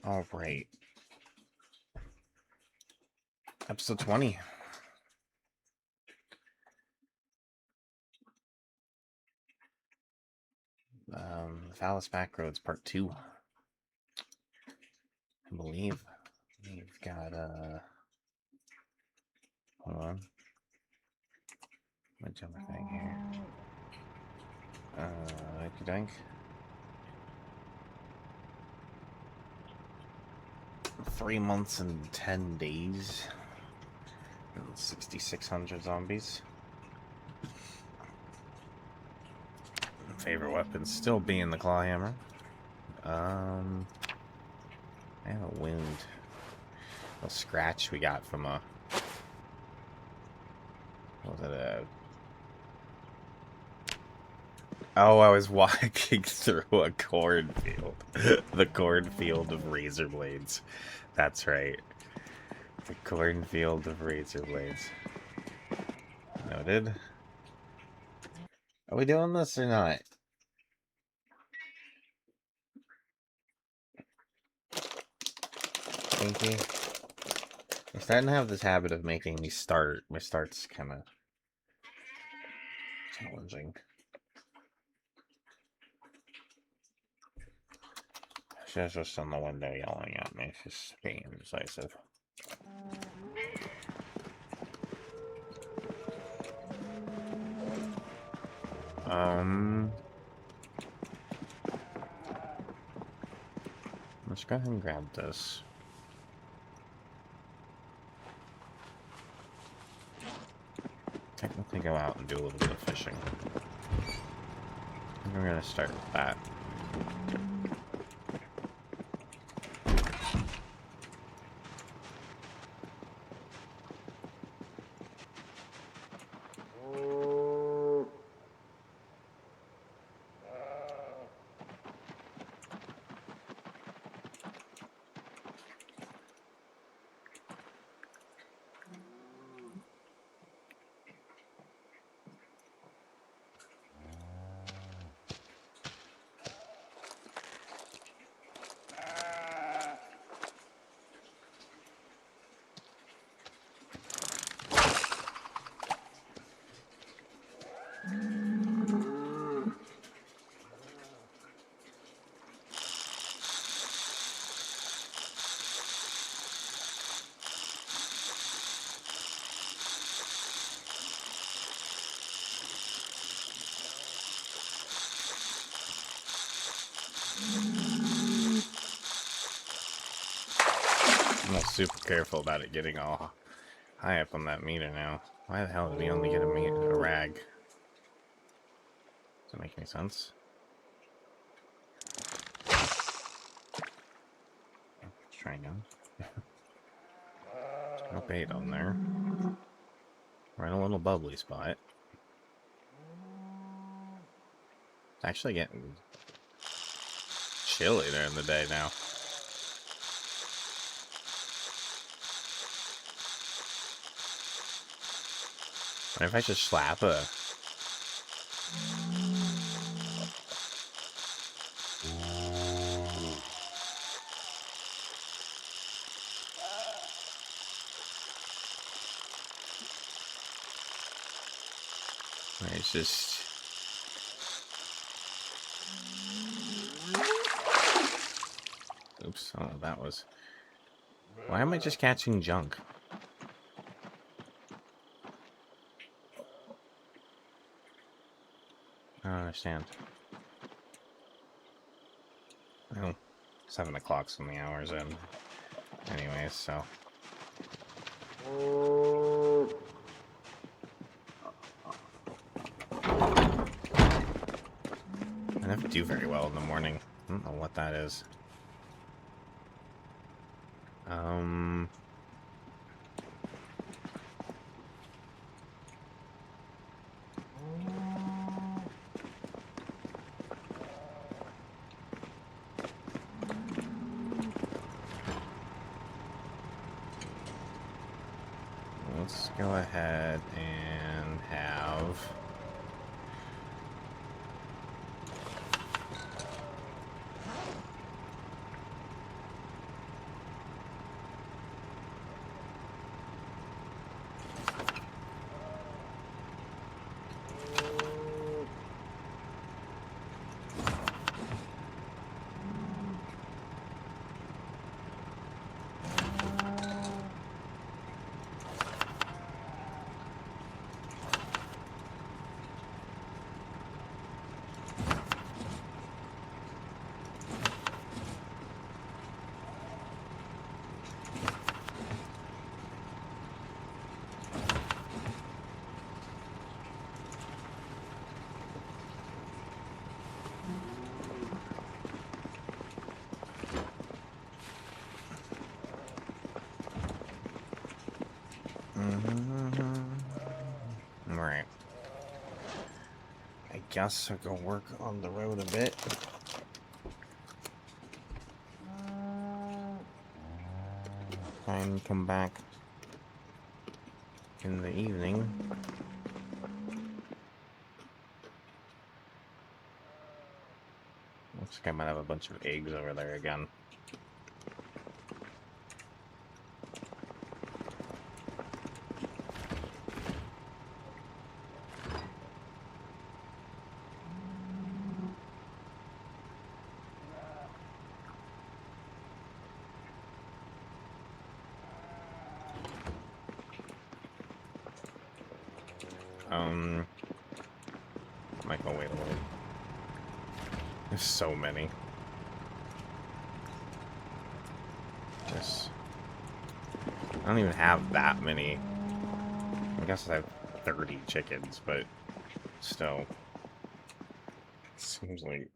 All right. Episode 20. Fallas Backroads Part 2. I believe we've got, hold on. Let me jump a thing here. Dank. 3 months and 10 days. And 6,600 zombies. Favorite weapon still being the claw hammer. I have a wound. A scratch we got from a... What was it? Oh, I was walking through a cornfield. The cornfield of razor blades. That's right. The cornfield of razor blades. Noted. Are we doing this or not? Thank you. I'm starting to have this habit of making me my starts kind of challenging. She's just in the window yelling at me. She's being indecisive. Let's go ahead and grab this. Technically go out and do a little bit of fishing. I think we're gonna start with that. I'm super careful about it getting all high up on that meter now. Why the hell did we only get a rag? Does that make any sense? Let's try now. No bait on there. We're in a little bubbly spot. It's actually getting chilly during the day now. What if I just slap a... It's just... Oops, I don't know what that was. Why am I just catching junk? I don't understand. Oh, 7 o'clock's when the hour's in. Anyways, so... I never do very well in the morning. I don't know what that is. Let's go ahead and have... Alright. I guess I'll go work on the road a bit. And come back in the evening. Looks like I might have a bunch of eggs over there again. Michael, wait a minute. There's so many. I don't even have that many. I guess I have 30 chickens, but still. It seems like...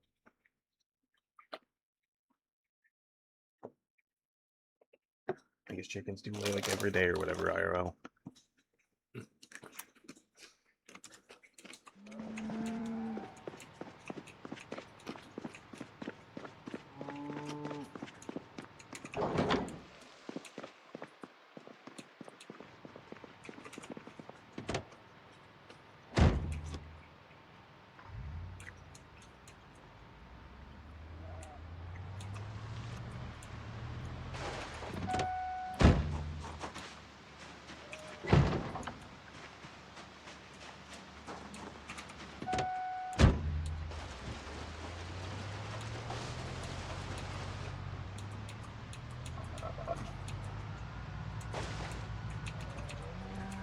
I guess chickens do lay like every day or whatever, IRL.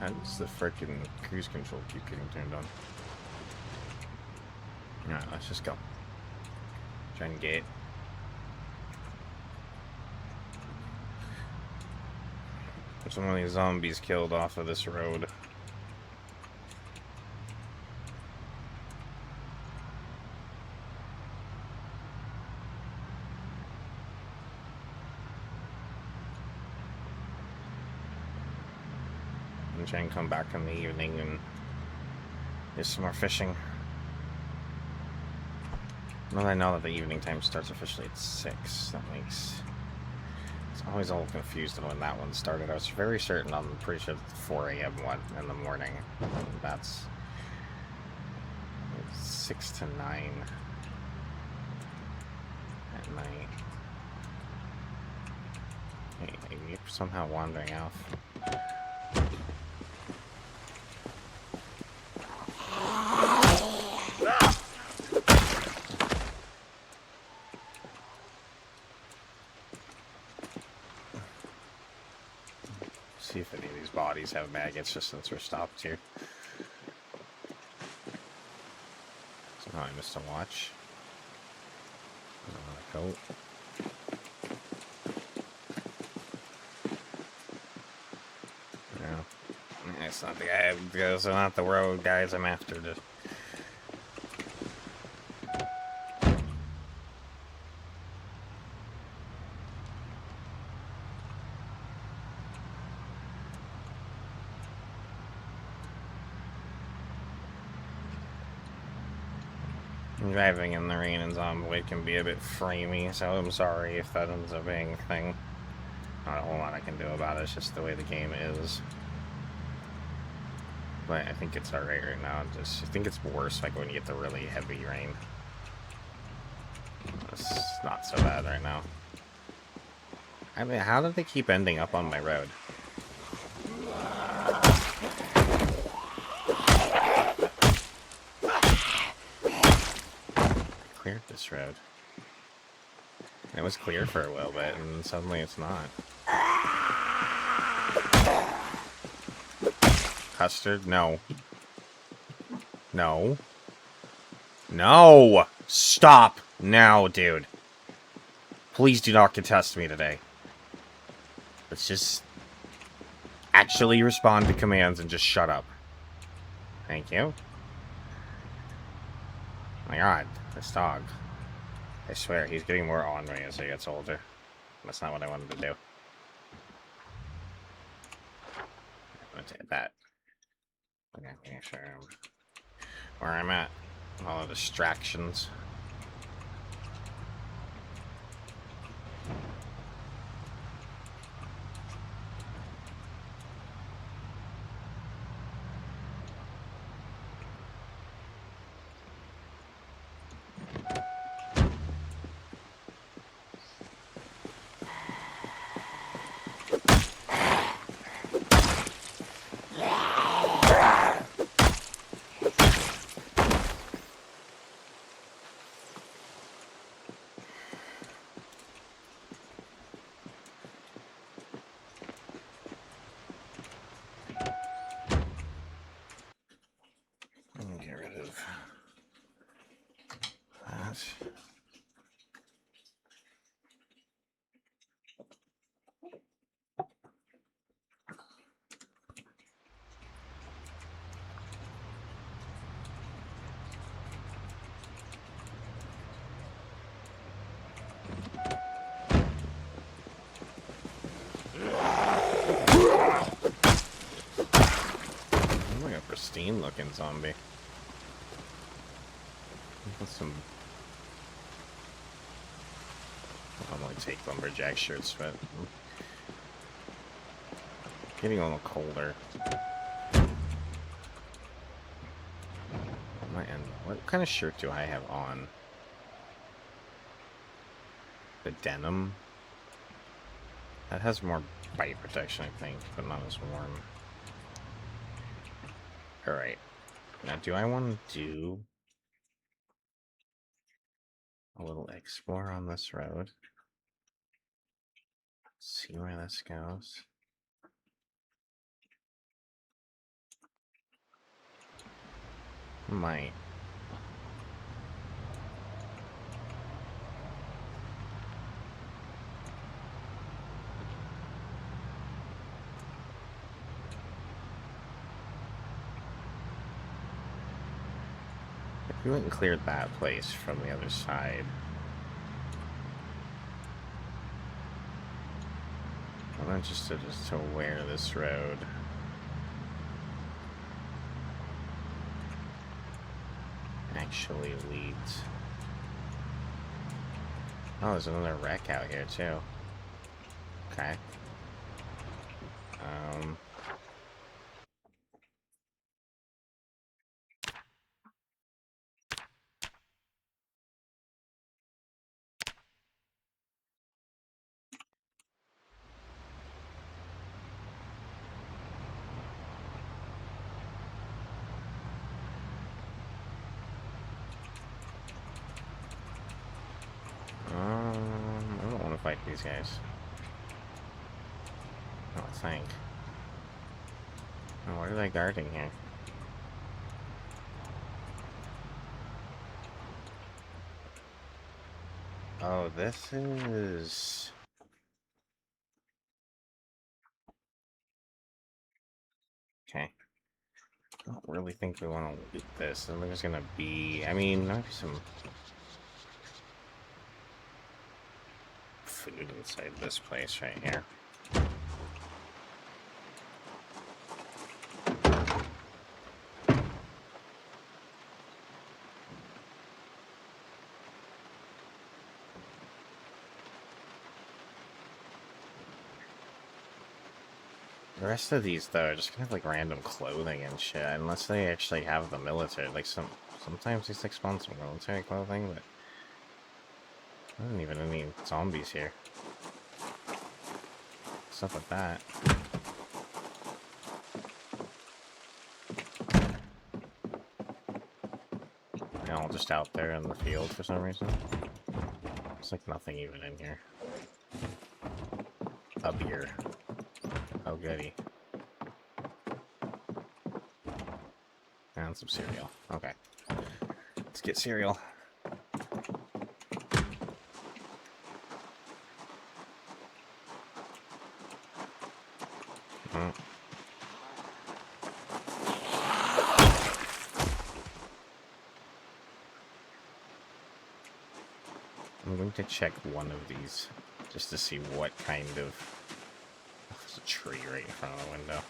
How does the frickin' cruise control keep getting turned on? Alright, let's just go. Try and get... There's one of these zombies killed off of this road. And try and come back in the evening and do some more fishing. Well, I know that the evening time starts officially at 6. That makes... It's always all confused on when that one started. I was very certain, I'm pretty sure the 4 a.m. one in the morning. That's 6 to 9 at night. Hey, you're somehow wandering off. See if any of these bodies have maggots just since we're stopped here. Somehow I missed a watch. A coat. Yeah. It's not the guy, it's not the road guys I'm after. Just driving in the rain and zombie can be a bit framey, so I'm sorry if that ends up being a thing. Not a whole lot I can do about it, it's just the way the game is. But I think it's alright right now. I think it's worse like when you get the really heavy rain. It's not so bad right now. I mean, how did they keep ending up on my road? Cleared this road. It was clear for a little bit, and suddenly it's not. Custard? No. No. No! Stop! Now, dude. Please do not contest me today. Let's just actually respond to commands and just shut up. Thank you. My god, this dog. I swear, he's getting more ornery as he gets older. That's not what I wanted to do. take that. Okay, make sure I'm where I'm at. All the distractions. Get rid of that. I'm like a pristine looking zombie. With some. I normally take lumberjack shirts, but I'm getting a little colder. What kind of shirt do I have on? The denim? That has more bite protection, I think, but not as warm. Alright. Now, do I want to do a little explore on this road? See where this goes. Might. If we went and cleared that place from the other side. I'm interested as to where this road actually leads. Oh, there's another wreck out here too. Okay. I don't want to fight these guys. I don't think. Oh, what are they guarding here? Oh, this is... Okay. I don't really think we want to loot this. I think there's gonna be... I mean, there might be some food inside this place right here. The rest of these, though, are just gonna have, like, random clothing and shit, unless they actually have the military. Like, sometimes these, like, spawn some military clothing, but... I don't even any zombies here. Stuff like that. They're all just out there in the field for some reason. There's, like, nothing even in here. A beer. Oh, goody. And some cereal. Okay. Let's get cereal. I'm going to check one of these just to see what kind of... There's a tree right in front of the window.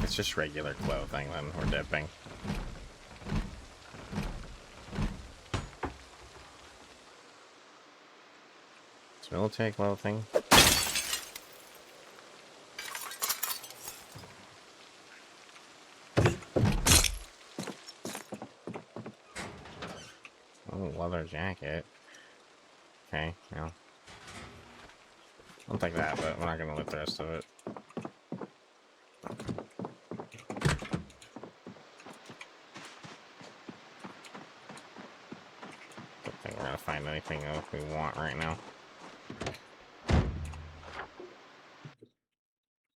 It's just regular clothing, then we're dipping. It's military clothing. Oh, leather jacket. Okay, well. I'll take that, but we're not gonna loot the rest of it. Don't think we're gonna find anything else we want right now.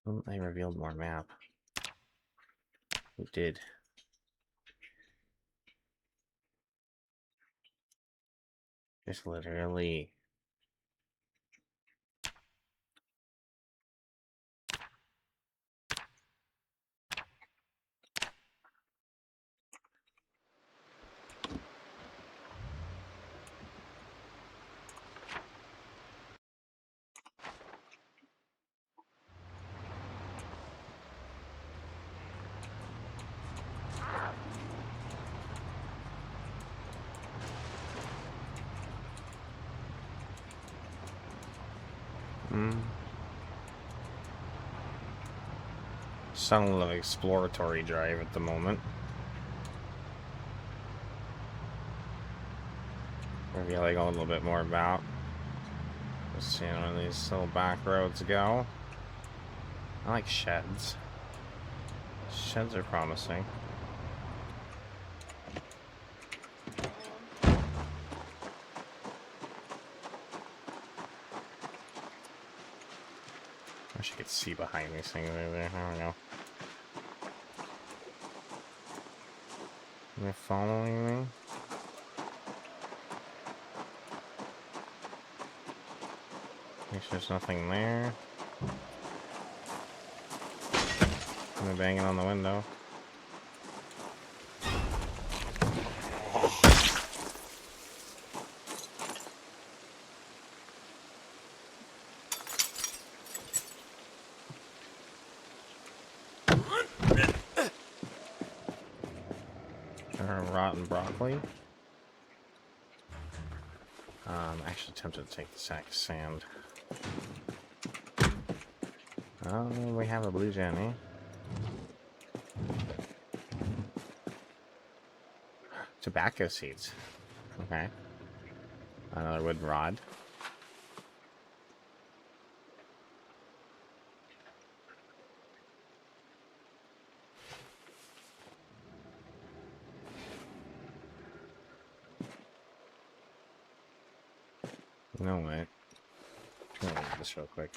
Oh, they revealed more map. Who did? Just literally. Some of exploratory drive at the moment. Revealing a little bit more about. Just seeing where these little back roads go. I like sheds. Sheds are promising. I wish you could see behind these things over there. I don't know. Are they following me? Make sure there's nothing there. They're banging on the window. Rotten broccoli. Actually tempted to take the sack of sand. Oh, we have a blue Jenny. Tobacco seeds. Okay. Another wooden rod. You know what? I'm gonna do this real quick.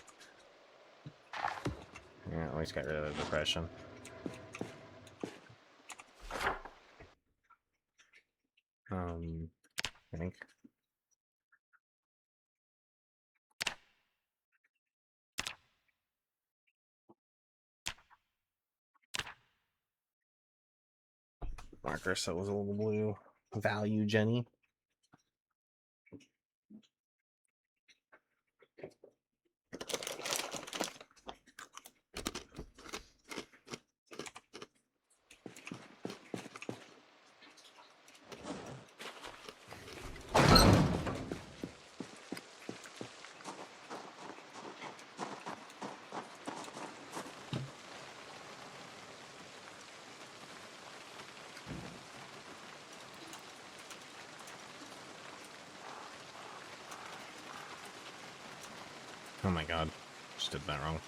Yeah, at least got rid of the depression. I think. Marker, so it was a little blue value, Jenny. Oh my god, just did that wrong.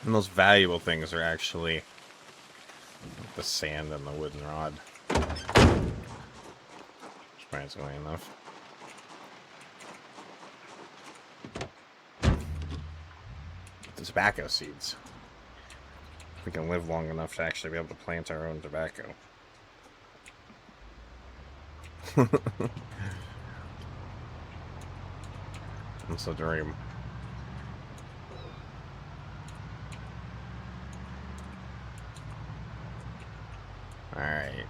The most valuable things are actually the sand and the wooden rod. Surprisingly enough. tobacco seeds. We can live long enough to actually be able to plant our own tobacco. It's a dream. Alright.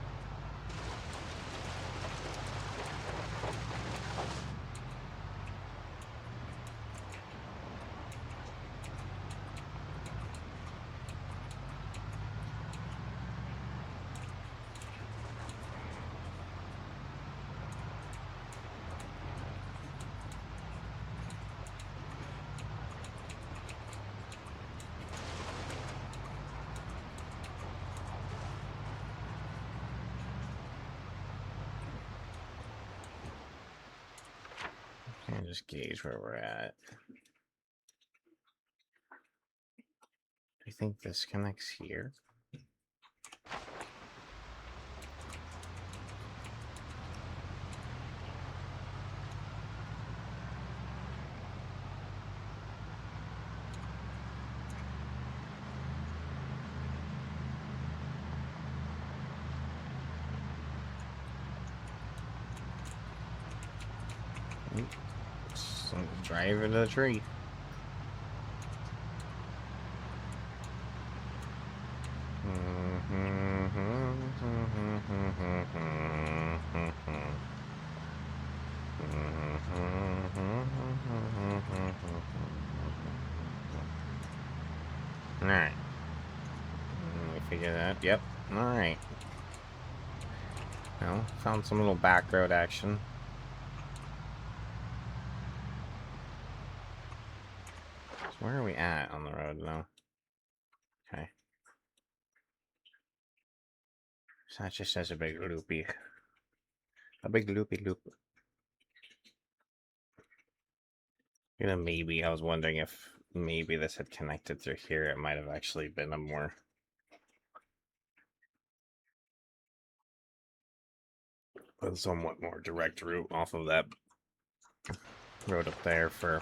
And just gauge where we're at. Do you think this connects here? So drive into the tree. Alright. Let me figure that. Yep. Alright. Well, found some little back road action. So where are we at on the road now? Okay. So that just says a big loopy. A big loopy loop. You know, maybe I was wondering if maybe this had connected through here. It might have actually been a more a somewhat more direct route off of that road up there for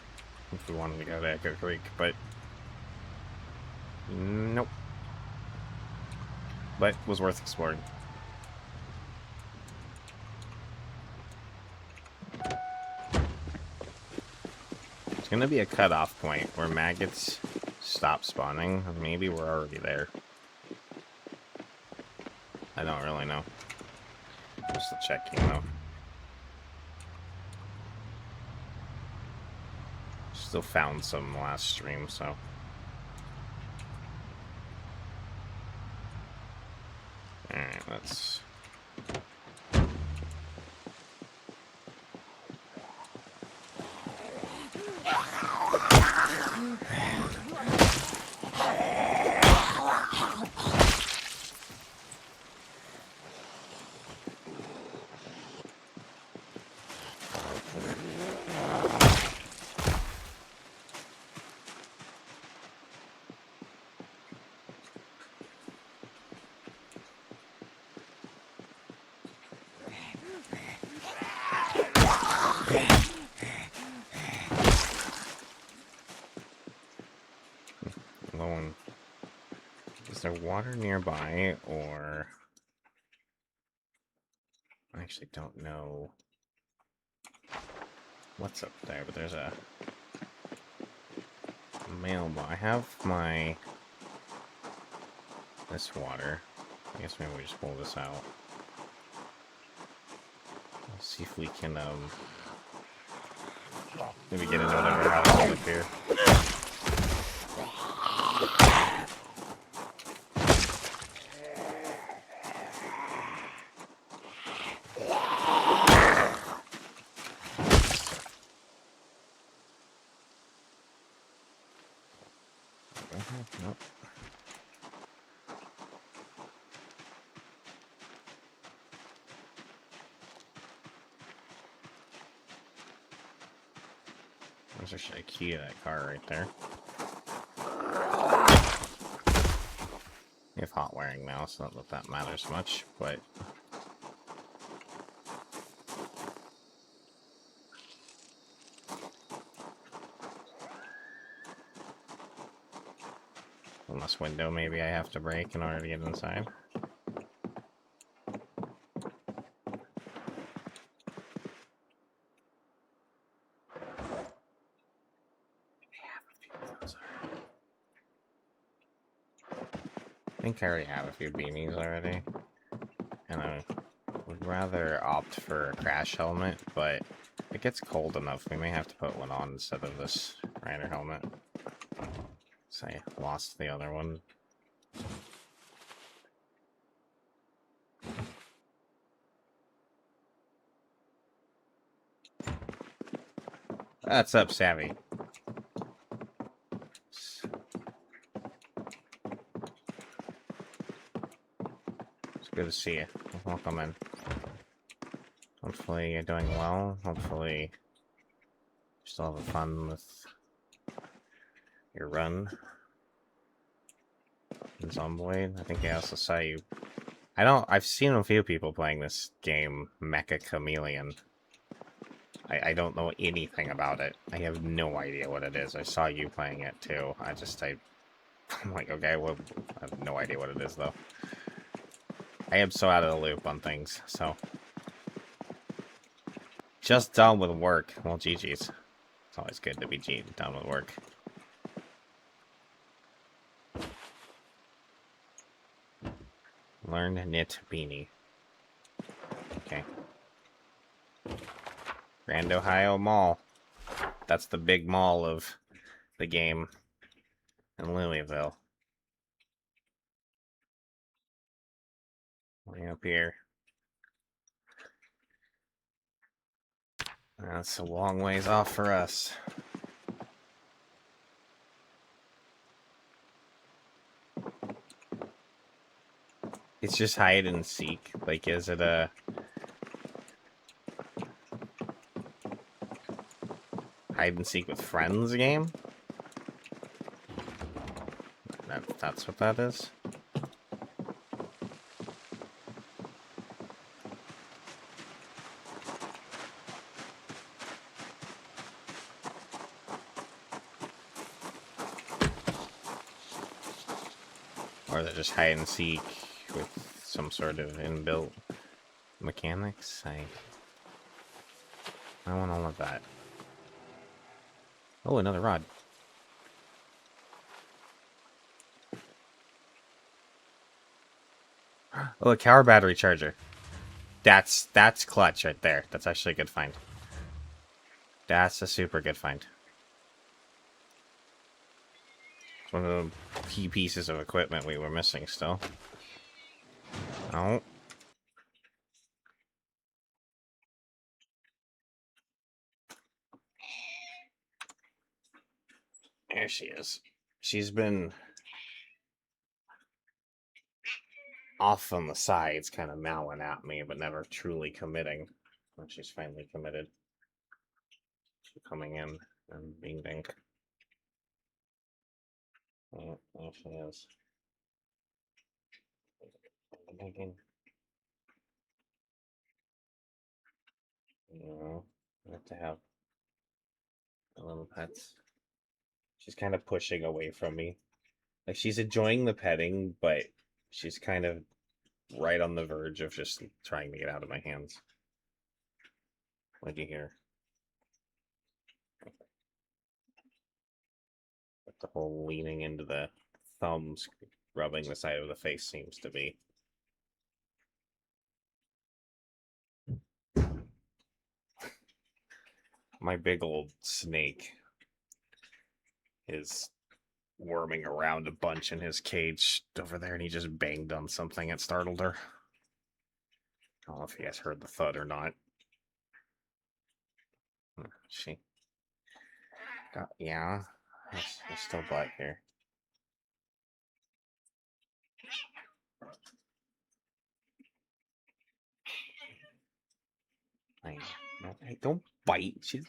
if we wanted to go to Echo Creek, but nope. But was worth exploring. It's gonna be a cutoff point where maggots stop spawning. Maybe we're already there. I don't really know. Just checking though. Still found some last stream, so. Alright, let's. Is there water nearby, or I actually don't know what's up there, but there's a mailbox. I have my this water. I guess maybe we just pull this out. Let's see if we can maybe get into whatever house is up here. Nope. There's actually a key to that car right there. We have hot wiring now, so not that that matters much, but From this window, maybe I have to break in order to get inside. I think I already have a few beanies already. And I would rather opt for a crash helmet, but if it gets cold enough, we may have to put one on instead of this rider helmet. So I lost the other one. What's up, Savvy? It's good to see you. Welcome in. Hopefully you're doing well. Hopefully you're still having fun with your run in Zomboid. I think I also saw you. I've seen a few people playing this game, Mecha Chameleon. I don't know anything about it. I have no idea what it is. I saw you playing it too. I'm like, okay, well, I have no idea what it is though. I am so out of the loop on things, so. Just done with work. Well, GG's. It's always good to be done with work. Learn knit beanie. Okay. Grand Ohio Mall. That's the big mall of the game in Louisville. Way up here. That's a long ways off for us. It's just hide and seek. Like, is it a... hide and seek with friends game? That's what that is? Or is it just hide and seek with some sort of inbuilt mechanics? I want all of that. Oh, another rod. Oh, a power battery charger. That's clutch right there. That's actually a good find. That's a super good find. It's one of the key pieces of equipment we were missing still. Oh. There she is. She's been off on the sides, kind of mowing at me, but never truly committing. When she's finally committed. She's coming in and being dink. Oh, there she is. Thinking. No, I have to have a little pets. She's kind of pushing away from me. Like, she's enjoying the petting, but she's kind of right on the verge of just trying to get out of my hands. What'd you hear? But the whole leaning into the thumbs, rubbing the side of the face seems to be. My big old snake is worming around a bunch in his cage over there, and he just banged on something. It startled her. I don't know if you guys heard the thud or not. She got, yeah, there's still blood here. I don't bite. She's.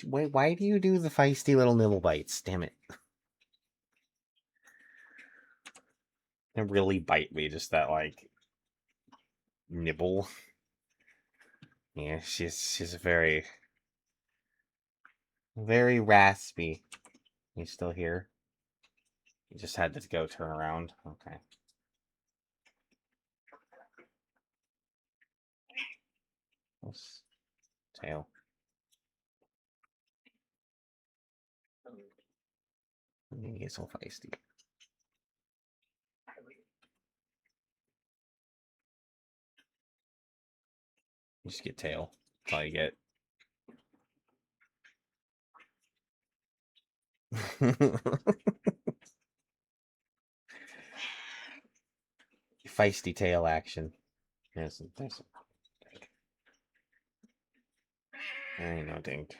Why do you do the feisty little nibble bites? Damn it. They really bite me, just that, like, nibble. Yeah, she's very, very raspy. You still here? You just had to go turn around. Okay. What's tail? You get so feisty. You just get tail. That's all you get. Feisty tail action. There's I know, dink.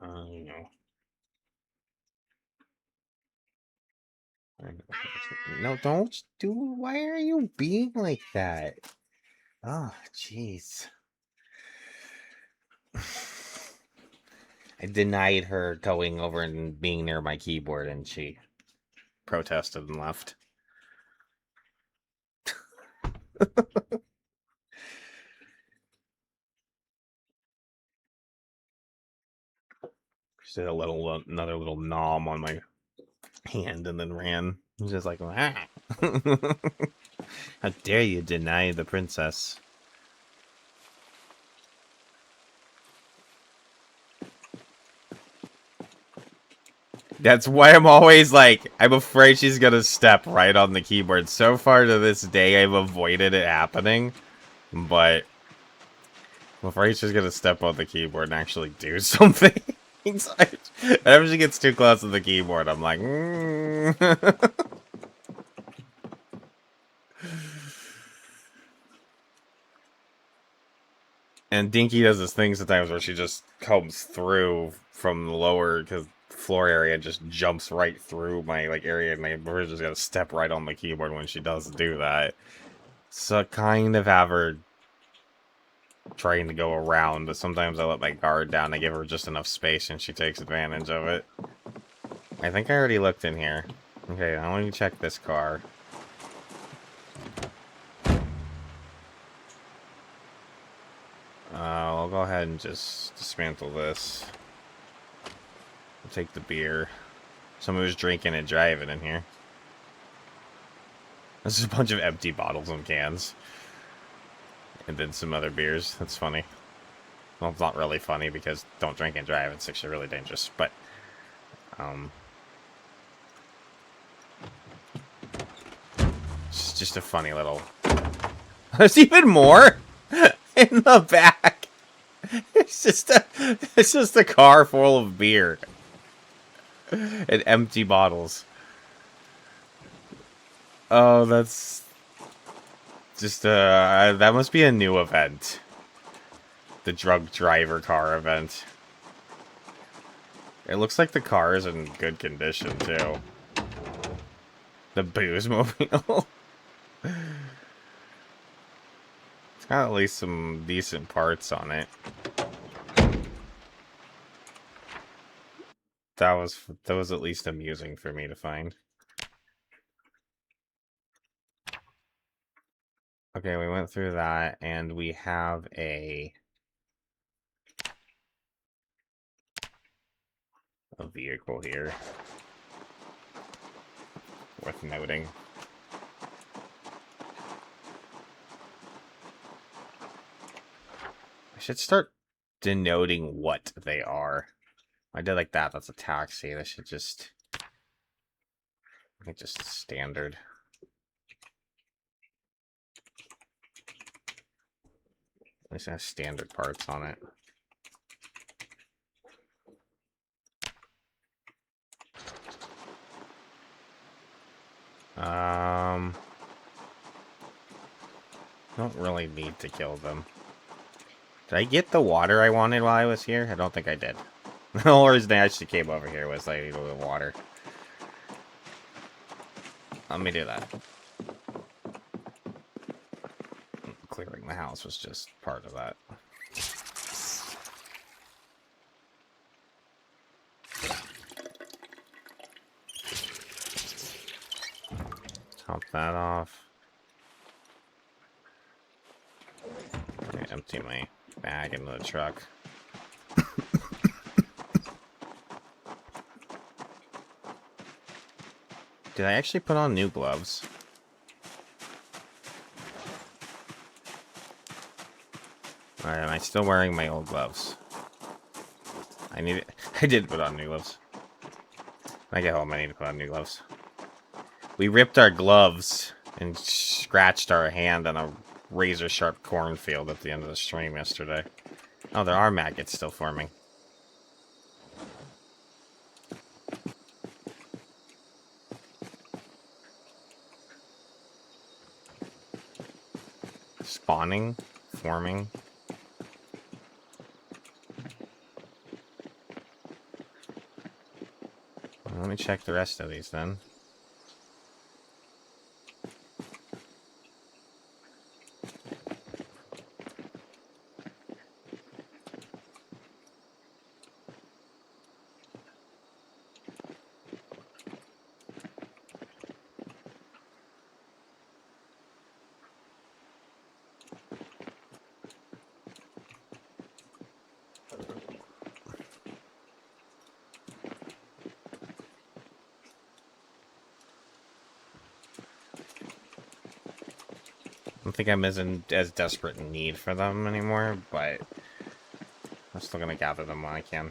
You know. No, don't do. Why are you being like that? Oh, jeez. I denied her going over and being near my keyboard, and she protested and left. She did another little nom on my hand and then ran. Just like, ah. How dare you deny the princess? That's why I'm always like, I'm afraid she's gonna step right on the keyboard. So far to this day, I've avoided it happening, but I'm afraid she's gonna step on the keyboard and actually do something. Whenever she gets too close to the keyboard, I'm like, And Dinky does this thing sometimes where she just comes through from the lower floor area and just jumps right through my area, and we're just gonna step right on the keyboard when she does do that. So I kind of have her trying to go around, but sometimes I let my guard down. I give her just enough space, and she takes advantage of it. I think I already looked in here. Okay, I want to check this car. I'll go ahead and just dismantle this. I'll take the beer. Someone was drinking and driving in here. This is a bunch of empty bottles and cans. And then some other beers. That's funny. Well, it's not really funny because don't drink and drive. It's actually really dangerous. But, it's just a funny little... There's even more in the back. It's just a car full of beer. And empty bottles. Oh, that's just that must be a new event. The drug driver car event. It looks like the car is in good condition too. The booze mobile. It's got at least some decent parts on it. That was at least amusing for me to find. Okay, we went through that, and we have a vehicle here. Worth noting. I should start denoting what they are. I did like that. That's a taxi. That should just... I think just standard. At least it has standard parts on it. Don't really need to kill them. Did I get the water I wanted while I was here? I don't think I did. The whole reason I actually came over here was I needed a little water. Let me do that. Clearing the house was just part of that. Top that off. Empty my bag into the truck. Did I actually put on new gloves? Alright, am I still wearing my old gloves? I need it. I did put on new gloves. When I get home, I need to put on new gloves. We ripped our gloves and scratched our hand on a razor-sharp cornfield at the end of the stream yesterday. Oh, there are maggots still forming. Spawning? Forming? Let me check the rest of these then. I don't think I'm as desperate in need for them anymore, but I'm still gonna gather them when I can.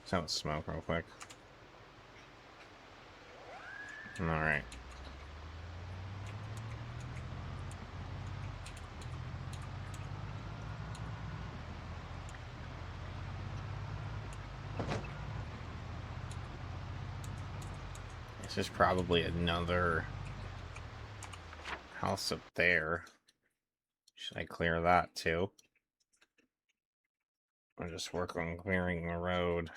Sound smoke real quick. Alright. This is probably another house up there. Should I clear that too? Or just work on clearing the road?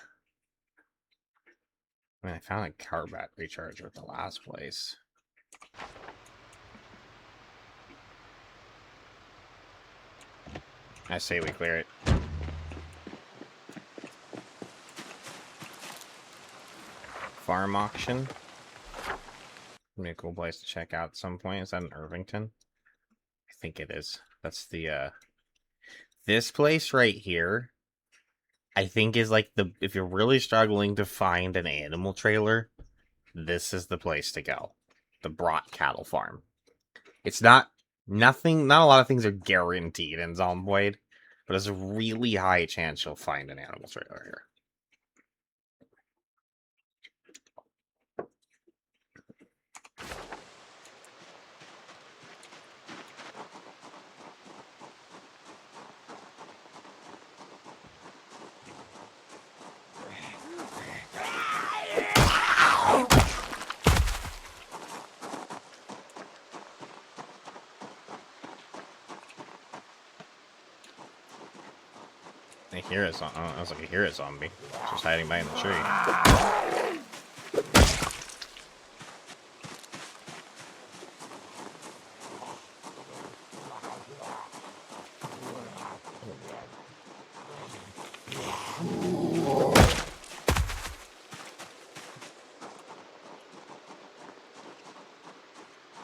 I mean, I found a car battery charger at the last place. I say we clear it. Farm auction. Be a cool place to check out at some point. Is that in Irvington? I think it is. That's the this place right here, I think is like if you're really struggling to find an animal trailer, this is the place to go. The Brott Cattle Farm. It's not a lot of things are guaranteed in Zomboid, but there's a really high chance you'll find an animal trailer here. I hear a zombie. I was like, I hear a zombie. Just hiding behind the tree.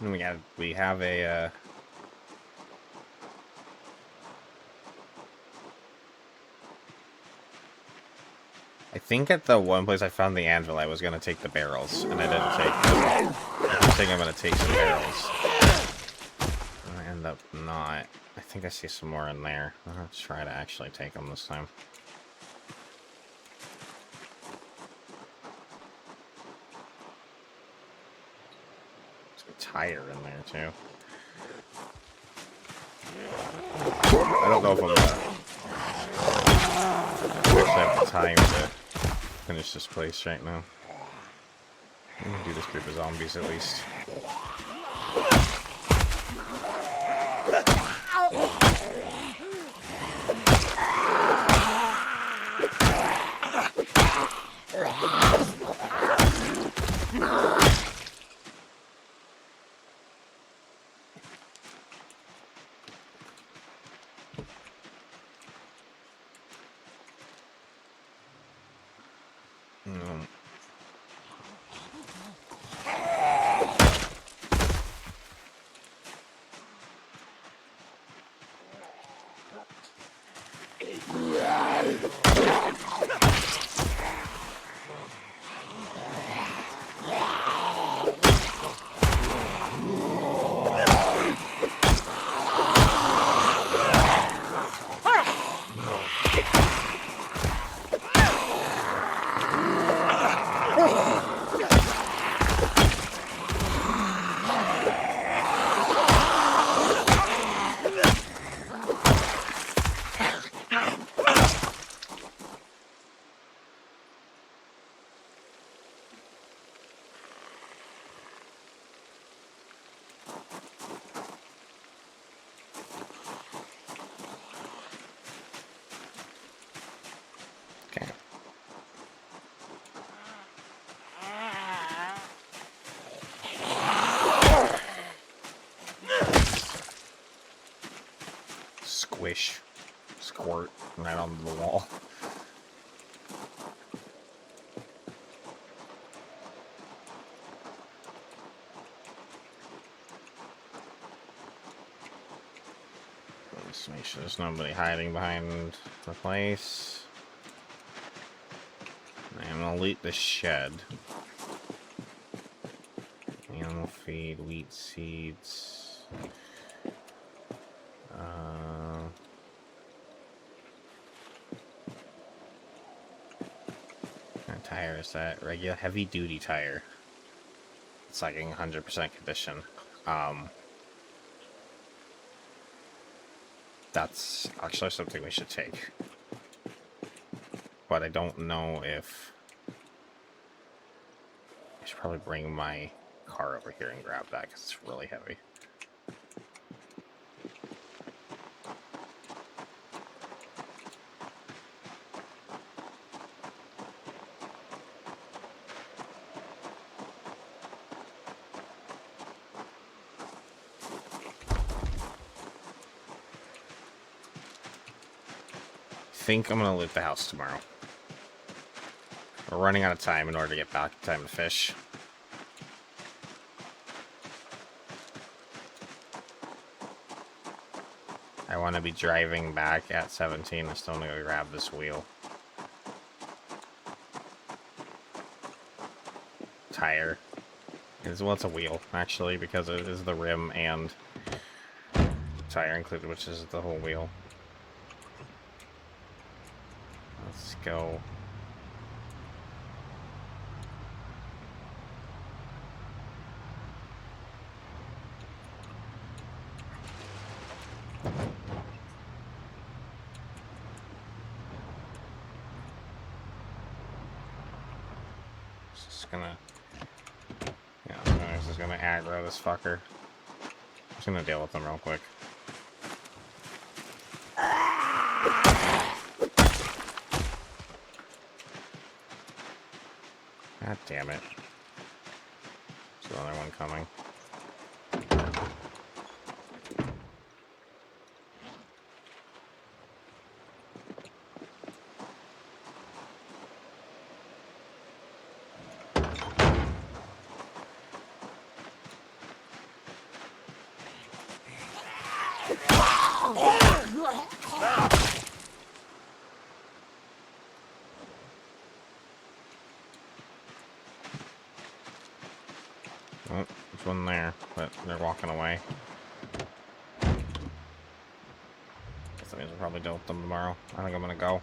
And we have a I think at the one place I found the anvil, I was going to take the barrels, and I didn't take them. I think I'm going to take some barrels. I end up not. I think I see some more in there. I'll try to actually take them this time. Tire in there too. I don't know if I'm gonna have the time to finish this place right now. I'm gonna do this group of zombies at least. Squish. Squirt right onto the wall. Let's make sure there's nobody hiding behind the place. I'm gonna loot the shed. Animal feed, wheat seeds. What tire is that? Regular heavy duty tire. It's like in 100% condition. That's actually something we should take. But I don't know if... I should probably bring my car over here and grab that because it's really heavy. I think I'm gonna loot the house tomorrow. We're running out of time in order to get back in time to fish. I want to be driving back at 17. I still need to grab this wheel. Tire. Well, it's a wheel, actually, because it is the rim and tire included, which is the whole wheel. Let's go. Just gonna... Yeah, I'm just gonna aggro this fucker. I'm just gonna deal with him real quick. God damn it. There's another one coming. Oh, there's one there, but they're walking away. Guess that means we'll probably deal with them tomorrow. I think I'm gonna go.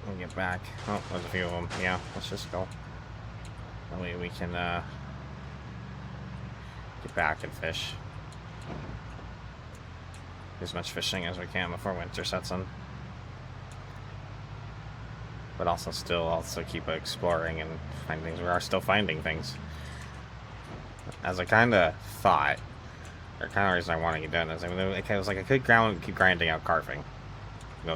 We'll get back. Oh, there's a few of them. Yeah, let's just go. That way we can get back and fish. Do as much fishing as we can before winter sets in. But also keep exploring and find things. We are still finding things. As I kind of thought, or kind of reason I want to get done is, I mean, it was like I could keep grinding out carving.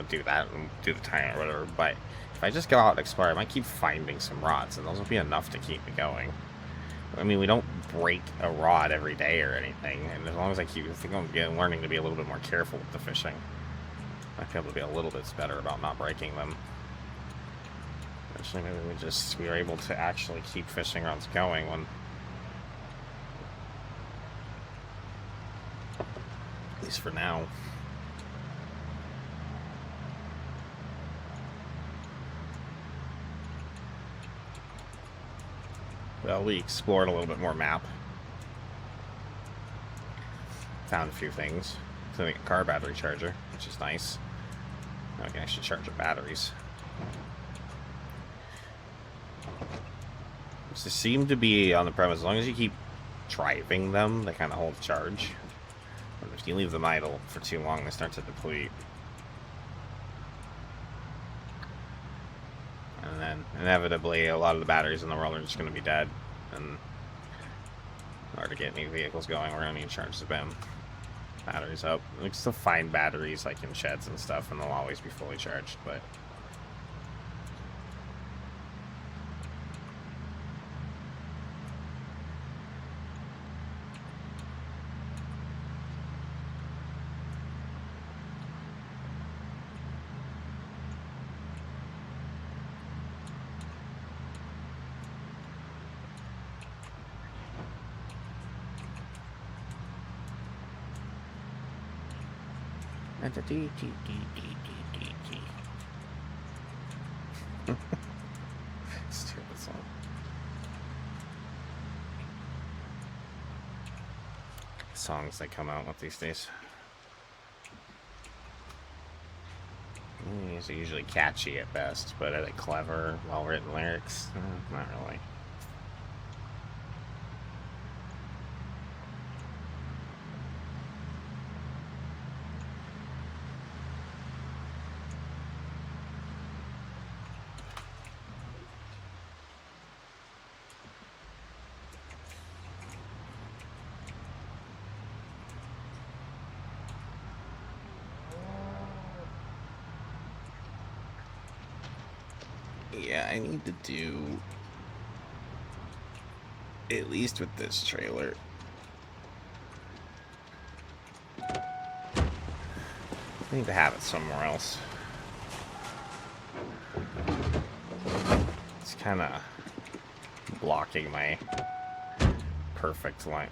Do that and do the time or whatever, but if I just go out and explore, I might keep finding some rods, and those will be enough to keep me going. I mean, we don't break a rod every day or anything, and as long as I think I'm learning to be a little bit more careful with the fishing, I feel to be a little bit better about not breaking them. Eventually, maybe we are able to actually keep fishing rods going when, at least for now. Well, we explored a little bit more map. Found a few things. Including a car battery charger, which is nice. Now we can actually charge the batteries. Which they seem to be on the premise, as long as you keep driving them, they kind of hold charge. But if you leave them idle for too long, they start to deplete. And then, inevitably, a lot of the batteries in the world are just going to be dead. And in order to get new vehicles going, we're going to need to charge the batteries up. We can still find batteries, like in sheds and stuff, and they'll always be fully charged, but... Stupid song. Songs that come out with these days. These are usually catchy at best, but are they clever, well-written lyrics? Not really. Yeah, I need to do, at least with this trailer, I need to have it somewhere else. It's kind of blocking my perfect line,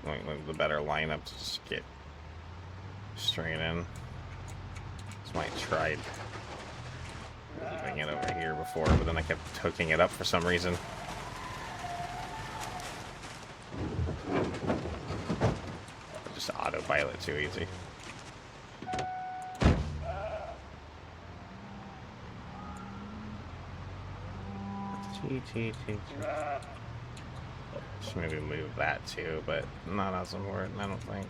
the better lineup to just get straight in. That's why I tried leaving it over here before, but then I kept hooking it up for some reason. Just autopilot too easy. Should maybe move that too, but not as important, I don't think.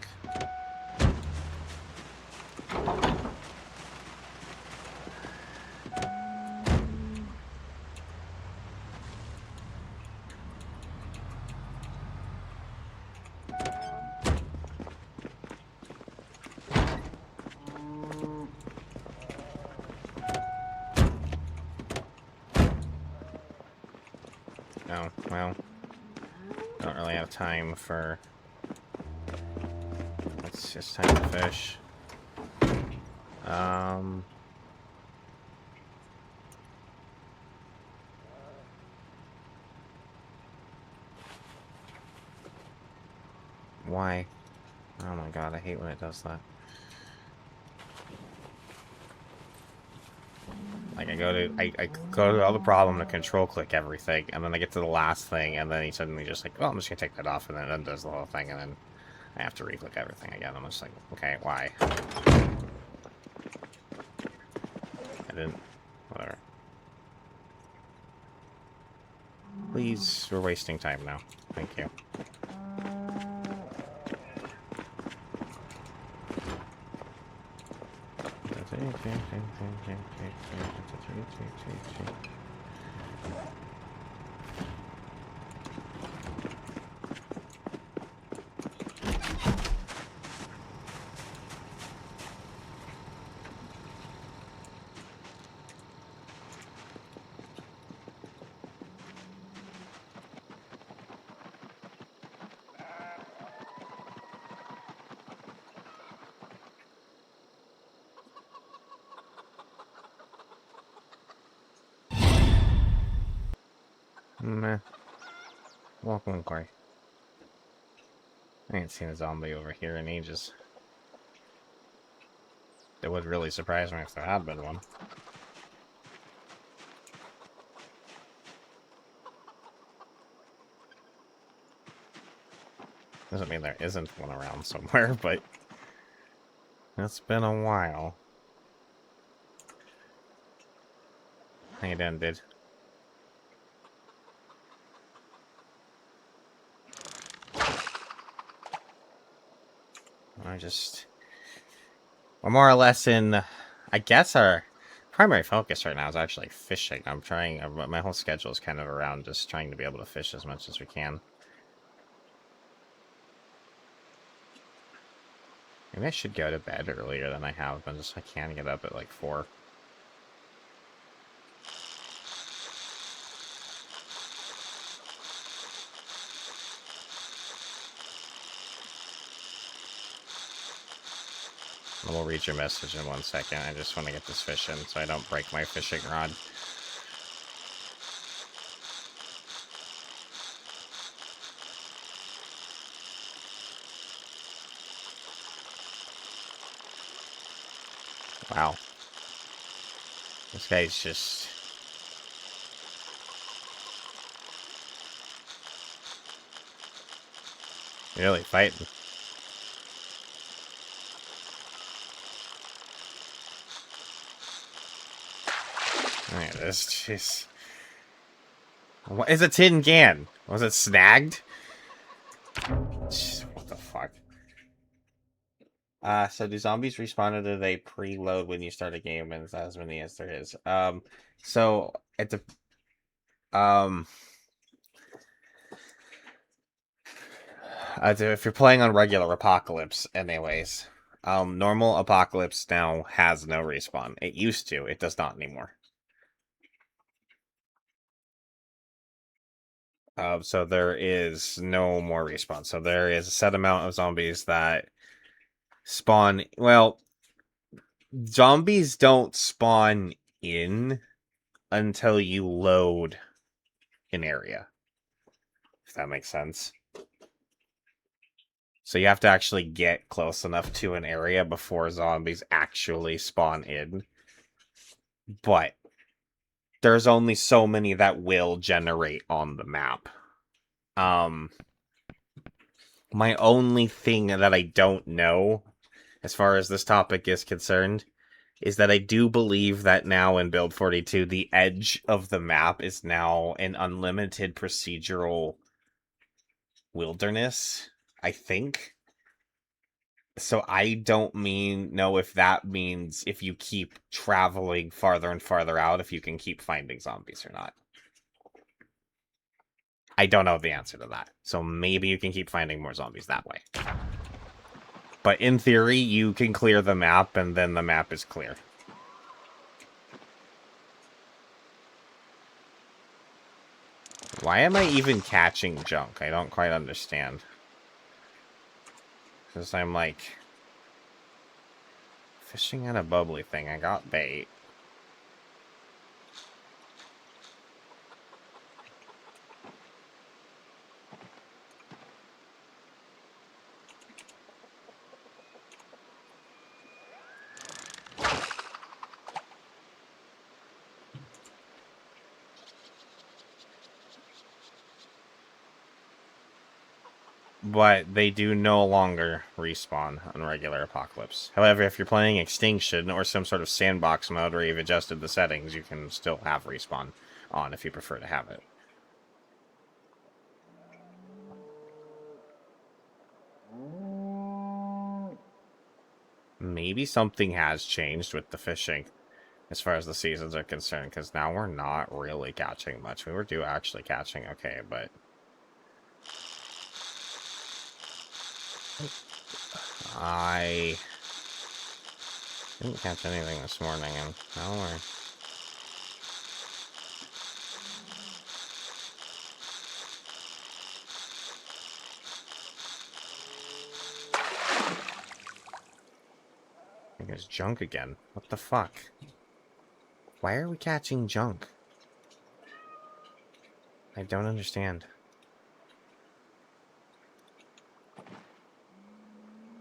Oh, well, don't really have time for... It's just time to fish. Why? Oh my god, I hate when it does that. Like, I go to all the problem to control click everything, and then I get to the last thing, and then he suddenly just like, well, I'm just gonna take that off, and then it undoes the whole thing, and then I have to re-click everything again. I'm just like, okay, why? I didn't... Whatever. Please, we're wasting time now. Thank you. Meh. Welcome, Corey. I ain't seen a zombie over here in ages. It would really surprise me if there had been one. Doesn't mean there isn't one around somewhere, but it's been a while. How you doing, dude? We're more or less in, I guess our primary focus right now is actually fishing. I'm trying, my whole schedule is kind of around just trying to be able to fish as much as we can. Maybe I should go to bed earlier than I have, but I can get up at like 4. We'll read your message in 1 second. I just want to get this fish in so I don't break my fishing rod. Wow. This guy's just... really fighting. Look at this, jeez. What is a tin can? Was it snagged? Jeez, what the fuck? So do zombies respawn or do they preload when you start a game? And as many as there is. So at the if you're playing on regular Apocalypse, anyways, normal Apocalypse now has no respawn. It used to. It does not anymore. So there is no more respawn. So there is a set amount of zombies that spawn. Well, zombies don't spawn in until you load an area. If that makes sense. So you have to actually get close enough to an area before zombies actually spawn in. But there's only so many that will generate on the map. My only thing that I don't know, as far as this topic is concerned, is that I do believe that now in Build 42, the edge of the map is now an unlimited procedural wilderness, I think. So I don't know if that means if you keep traveling farther and farther out, if you can keep finding zombies or not. I don't know the answer to that. So maybe you can keep finding more zombies that way. But in theory, you can clear the map, and then the map is clear. Why am I even catching junk? I don't quite understand. Because I'm like... fishing at a bubbly thing. I got bait. But they do no longer respawn on regular Apocalypse. However, if you're playing Extinction or some sort of sandbox mode where you've adjusted the settings, you can still have respawn on if you prefer to have it. Maybe something has changed with the fishing as far as the seasons are concerned, because now we're not really catching much. We were actually catching okay, but I didn't catch anything this morning, and now we're... I think it's junk again. What the fuck? Why are we catching junk? I don't understand.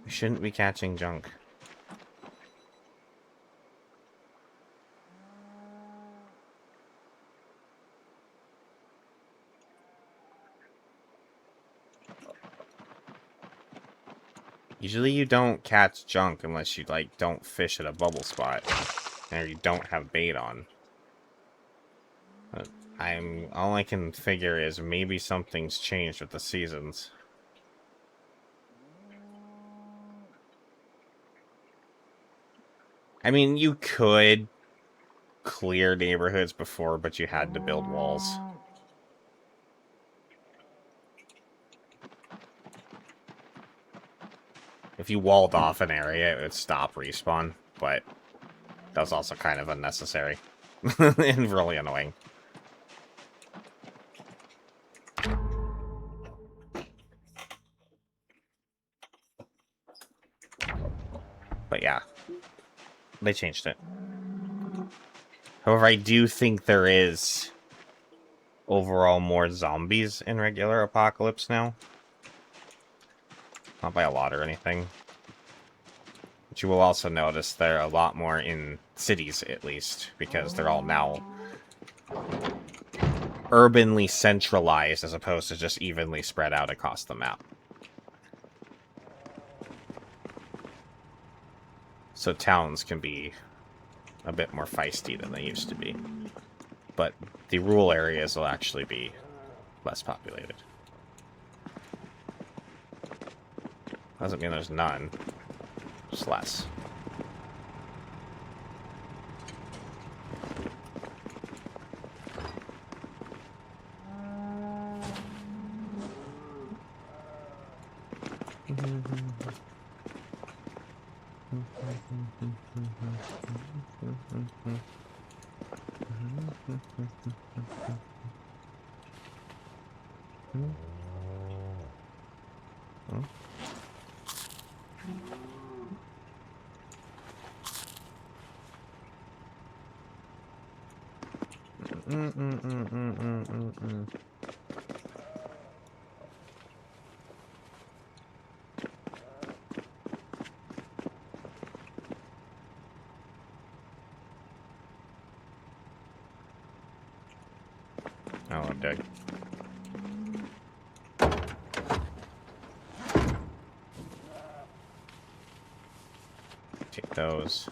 We shouldn't be catching junk. Usually you don't catch junk unless you, like, don't fish at a bubble spot. Or you don't have bait on. But all I can figure is maybe something's changed with the seasons. I mean, you could clear neighborhoods before, but you had to build walls. If you walled off an area, it would stop respawn, but that was also kind of unnecessary. And really annoying. But yeah, they changed it. However, I do think there is overall more zombies in regular Apocalypse now. Not by a lot or anything. But you will also notice there are a lot more in cities, at least, because they're all now urbanly centralized as opposed to just evenly spread out across the map. So towns can be a bit more feisty than they used to be. But the rural areas will actually be less populated. Doesn't mean there's none. Just less. Oh, I'm dead. Take those.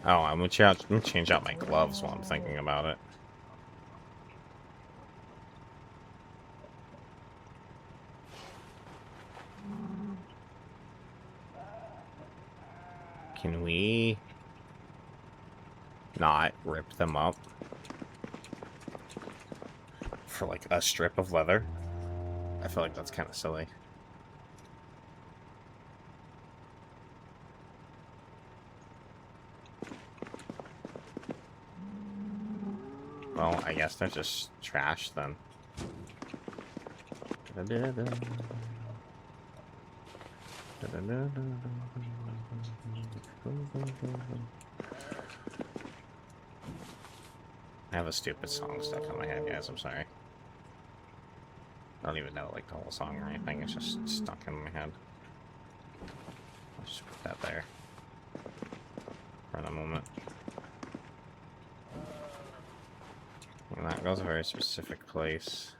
Oh, I'm gonna change out my gloves while I'm thinking about it. Can we not rip them up for like a strip of leather? I feel like that's kind of silly. Well, I guess they're just trash then. I have a stupid song stuck in my head, guys. I'm sorry. I don't even know like the whole song or anything. It's just stuck in my head. Let's just put that there for the moment. And that goes a very specific place.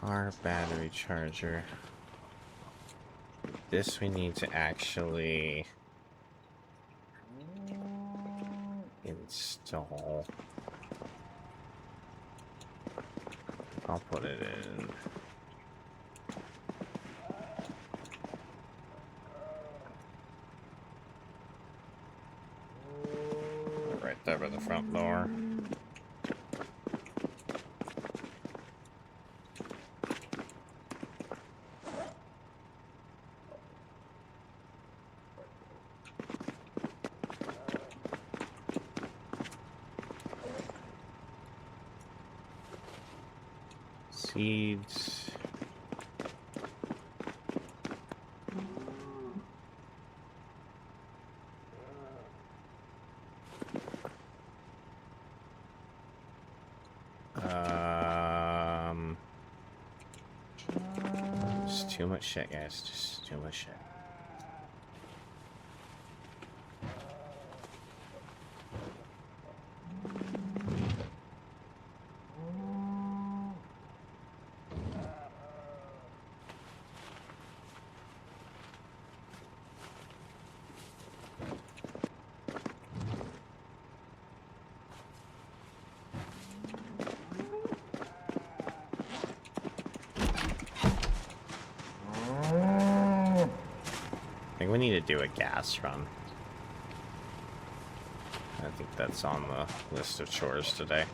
Car battery charger. This we need to actually install. I'll put it in. Right there by the front door. Seeds. Just too much shit, guys. Just too much shit. I think we need to do a gas run. I think that's on the list of chores today.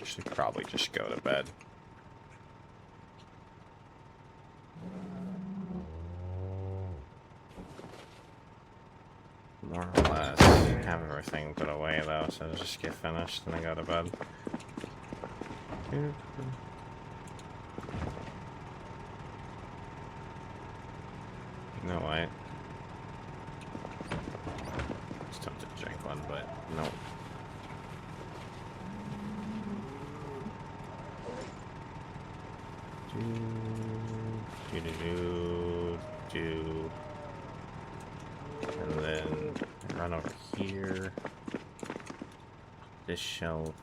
Should probably just go to bed. More or less. Have everything put away though, so just get finished and then go to bed. You know what? Just have to drink one, but nope. Do. And then run over here. This shelf.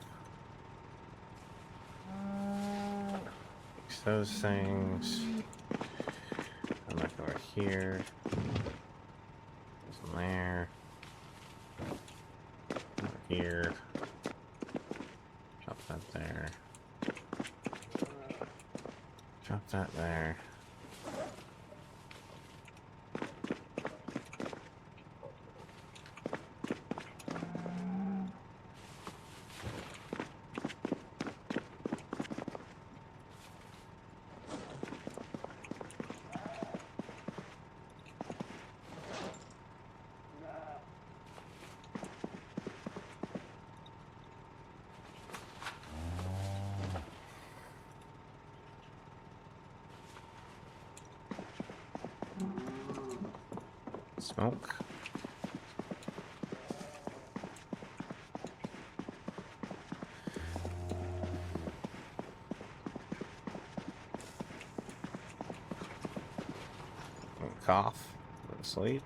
Fix those things. Come back over here. There's one there. Over here. Drop that there. Drop that there. Smoke. Cough. Go to sleep.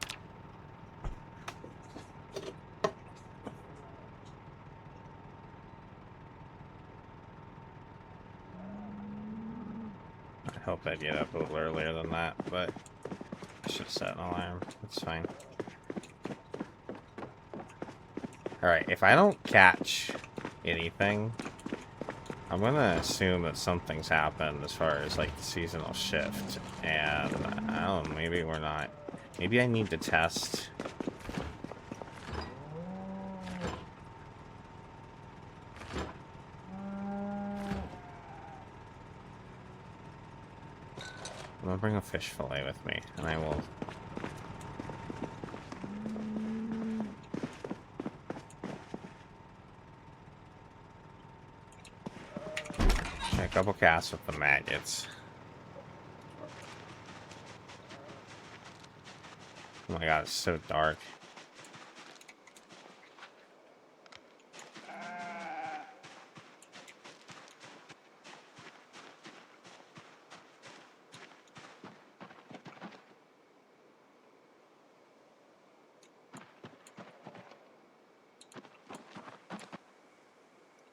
I hope I get up a little earlier than that, but I should have set an alarm. That's fine. Alright, if I don't catch anything, I'm gonna assume that something's happened as far as like the seasonal shift. And I don't know, maybe we're not. Maybe I need to test. I'm gonna bring a fish fillet with me, and I will. A couple casts with the maggots. Oh my god, it's so dark.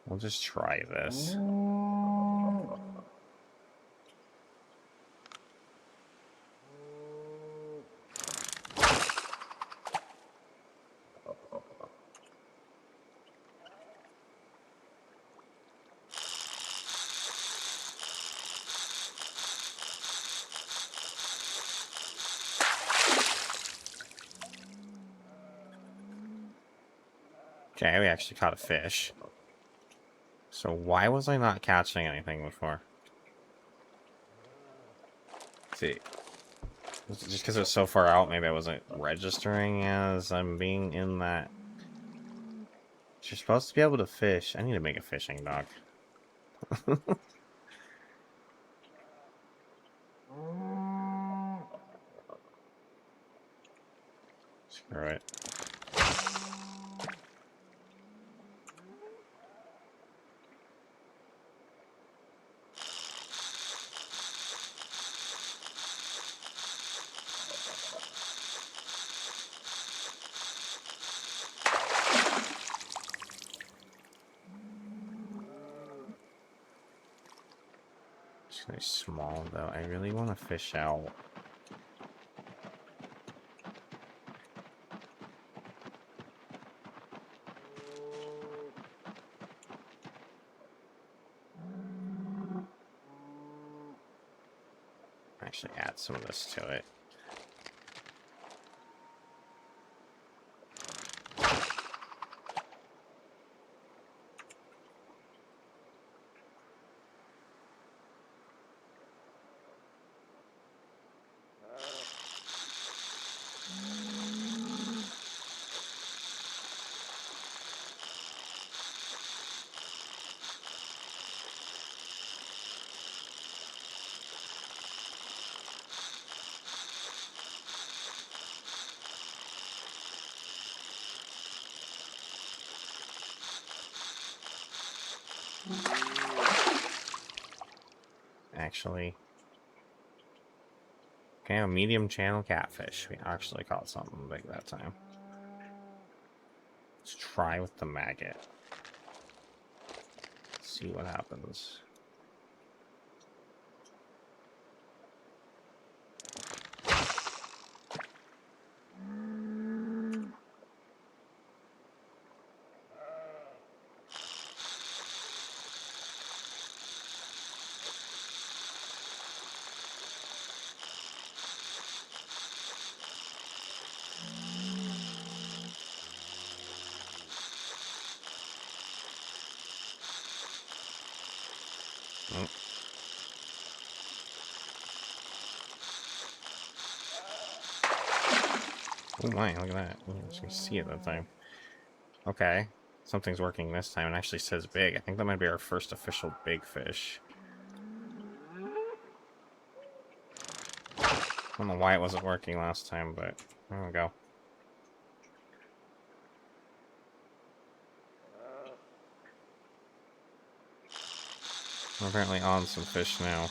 We'll just try this. Okay, we actually caught a fish. So why was I not catching anything before? Let's see. Just because it was so far out, maybe I wasn't registering as I'm being in that. You're supposed to be able to fish. I need to make a fishing dock. Screw it. It's really small, though. I really want to fish out. Actually add some of this to it. Actually. Okay, a medium channel catfish. We actually caught something big that time. Let's try with the maggot. See what happens. Oh. Oh my, look at that. You can actually see it that time. Okay. Something's working this time. It actually says big. I think that might be our first official big fish. I don't know why it wasn't working last time, but there we go. We're apparently on some fish now.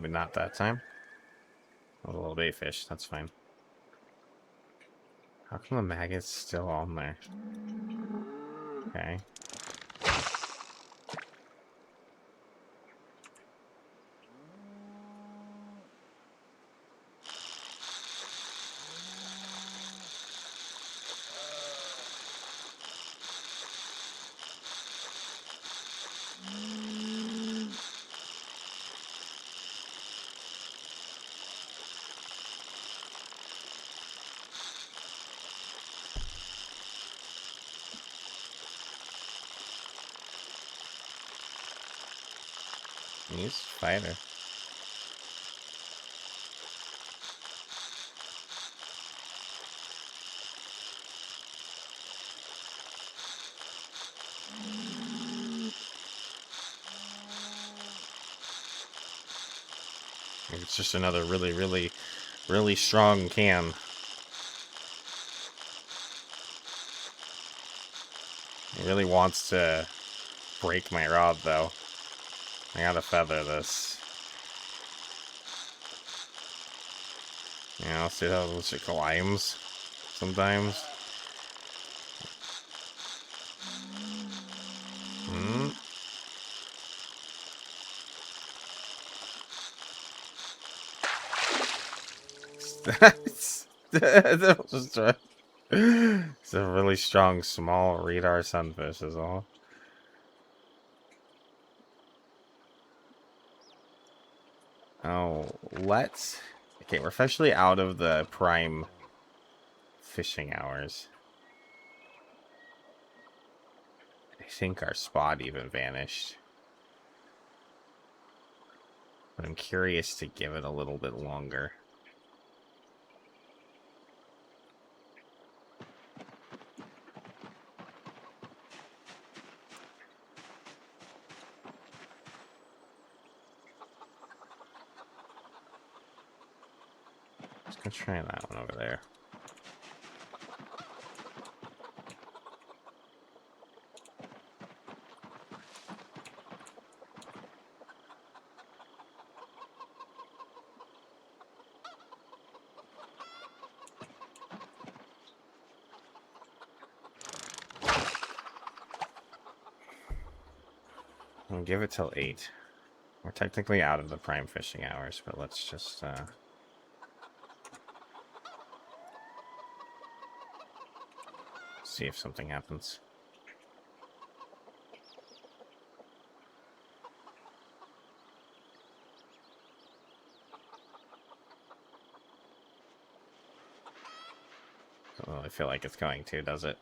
Not that time. A little bait fish, that's fine. How come the maggot's still on there? Okay. Use spider. It's just another really strong can. It really wants to break my rod, though. I gotta feather this. You know, see how it climbs sometimes? Hmm? That was just it's a really strong, small radar sunfish is all. Oh, let's... Okay, we're officially out of the prime fishing hours. I think our spot even vanished. But I'm curious to give it a little bit longer. Let's go try that one over there. We'll give it till 8. We're technically out of the prime fishing hours, but let's just, see if something happens. Well, I feel like it's going to, does it?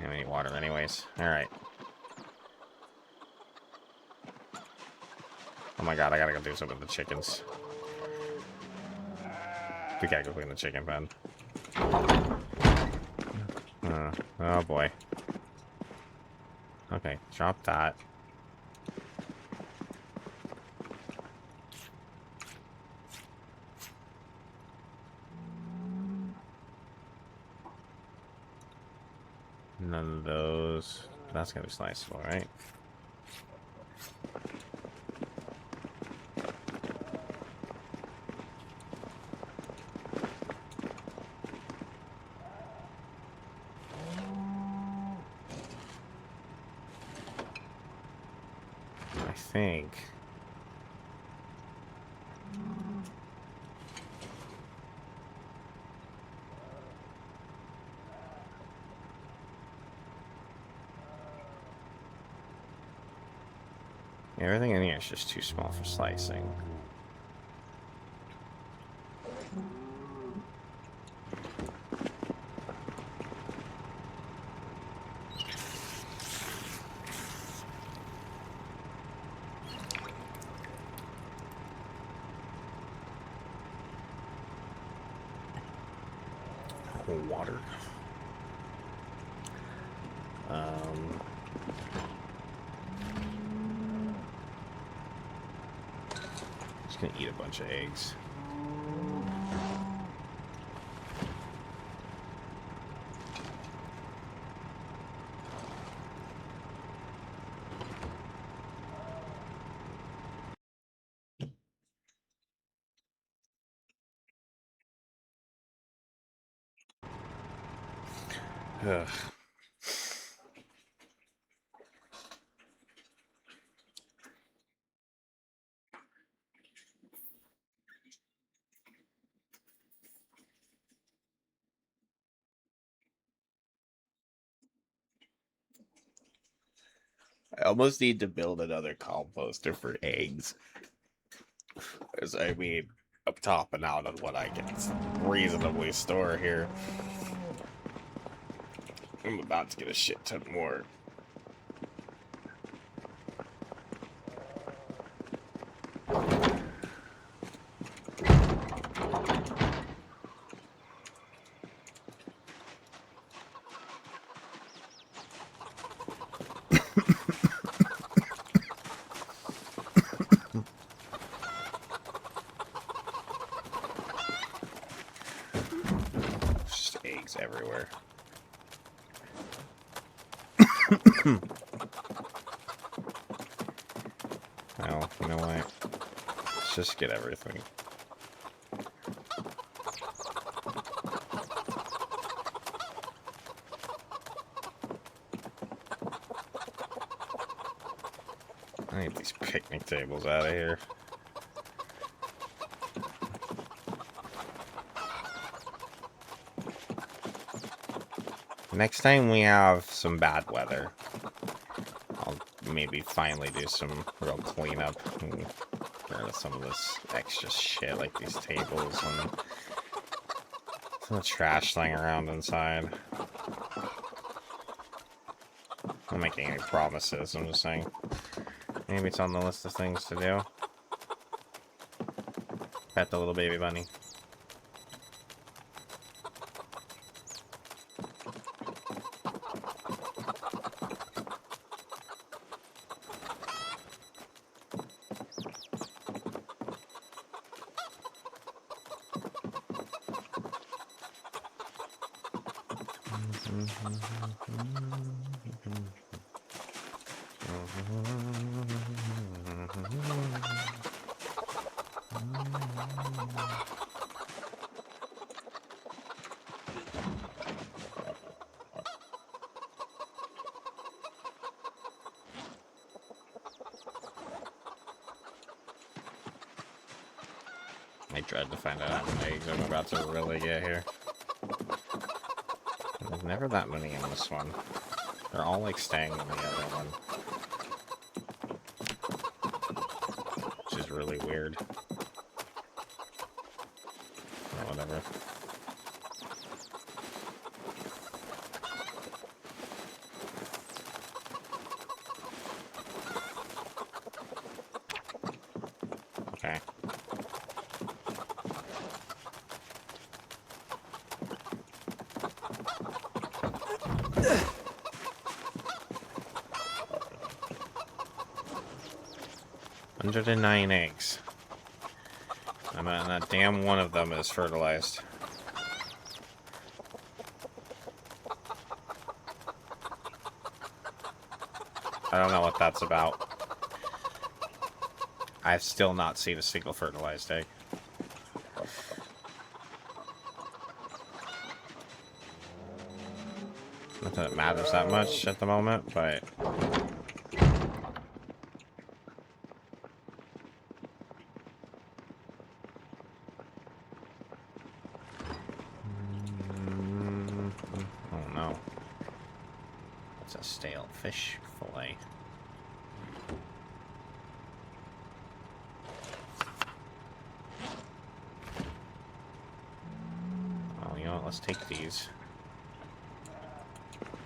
I need water anyways. Alright. Oh my god, I gotta go do something with the chickens. We gotta go clean the chicken pen. Oh boy. Okay, drop that. None of those. That's gonna be sliceable, right? I think. Everything in here is just too small for slicing. Water. Just gonna eat a bunch of eggs. Ugh. I almost need to build another composter for eggs. Because, I mean, I'm topping out on what I can reasonably store here. I'm about to get a shit ton more. Well, you know what? Let's just get everything. I need these picnic tables out of here. Next time we have some bad weather, I'll maybe finally do some real cleanup and get rid of some of this extra shit, like these tables and some trash laying around inside. I'm not making any promises, I'm just saying maybe it's on the list of things to do. Pet the little baby bunny. I dread to find out how many eggs I'm about to really get here. There's never that many in this one. They're all like staying in the other one. Which is really weird. Oh, whatever. Okay. $109 eggs. And not damn one of them is fertilized. I don't know what that's about. I've still not seen a single fertilized egg. Not that it matters that much at the moment, but... oh no. It's a stale fish fillet. Oh, you know what? Let's take these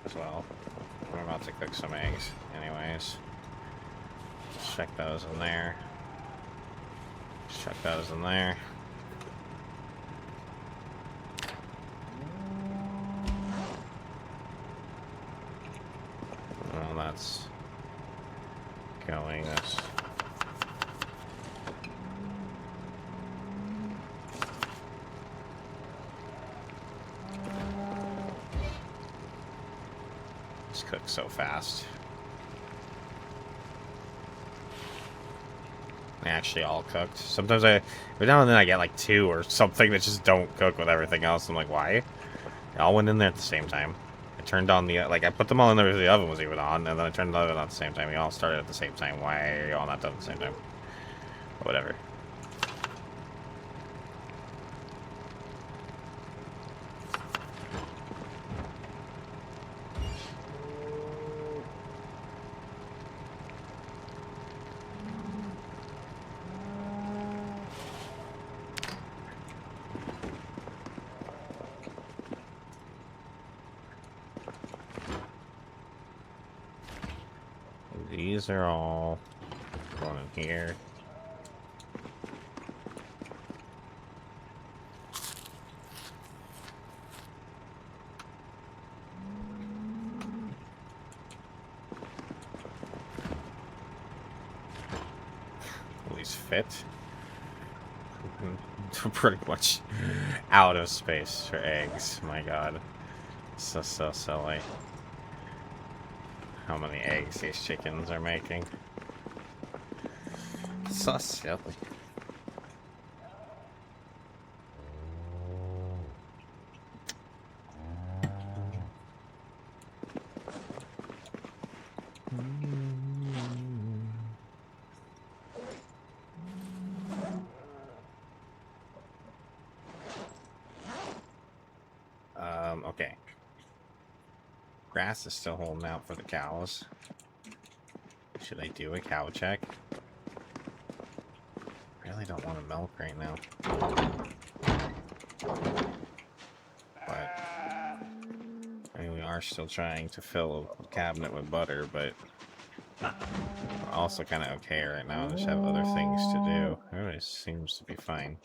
as well. I'm about to cook some eggs anyways. Just check those in there. Just check those in there. Well, that's going this. This cooks so fast. They actually all cooked. Sometimes every now and then I get like 2 or something that just don't cook with everything else. I'm like, why? They all went in there at the same time. I turned on the, like, I put them all in there, the oven was even on, and then I turned the oven on at the same time. We all started at the same time. Why are you all not done at the same time? Whatever. These are all going in here. Will these fit? Pretty much out of space for eggs. My god. So silly. how many eggs these chickens are making. So silly. Okay. Grass is still holding out for the cows. Should I do a cow check? Really don't want to milk right now. But I mean, we are still trying to fill a cabinet with butter, but we're also kind of okay right now. Just have other things to do. Everybody seems to be fine.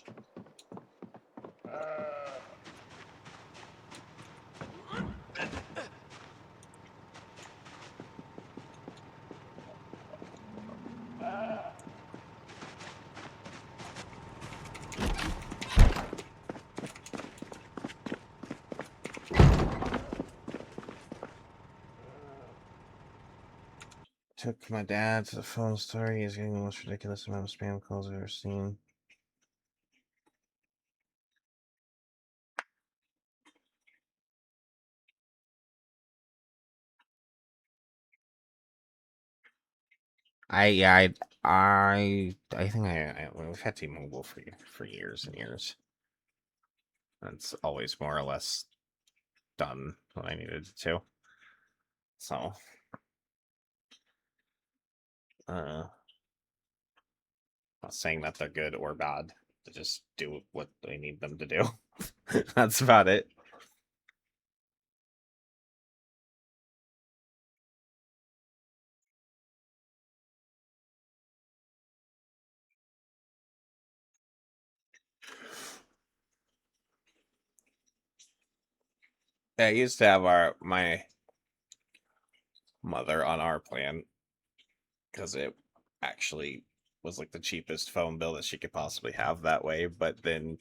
Took my dad to the phone store. He's getting the most ridiculous amount of spam calls I've ever seen. I think we've had T-Mobile for years and years. It's always more or less done what I needed it to. So, not saying that they're good or bad. They just do what they need them to do. That's about it. Yeah, I used to have my mother on our plan because it actually was like the cheapest phone bill that she could possibly have that way. But then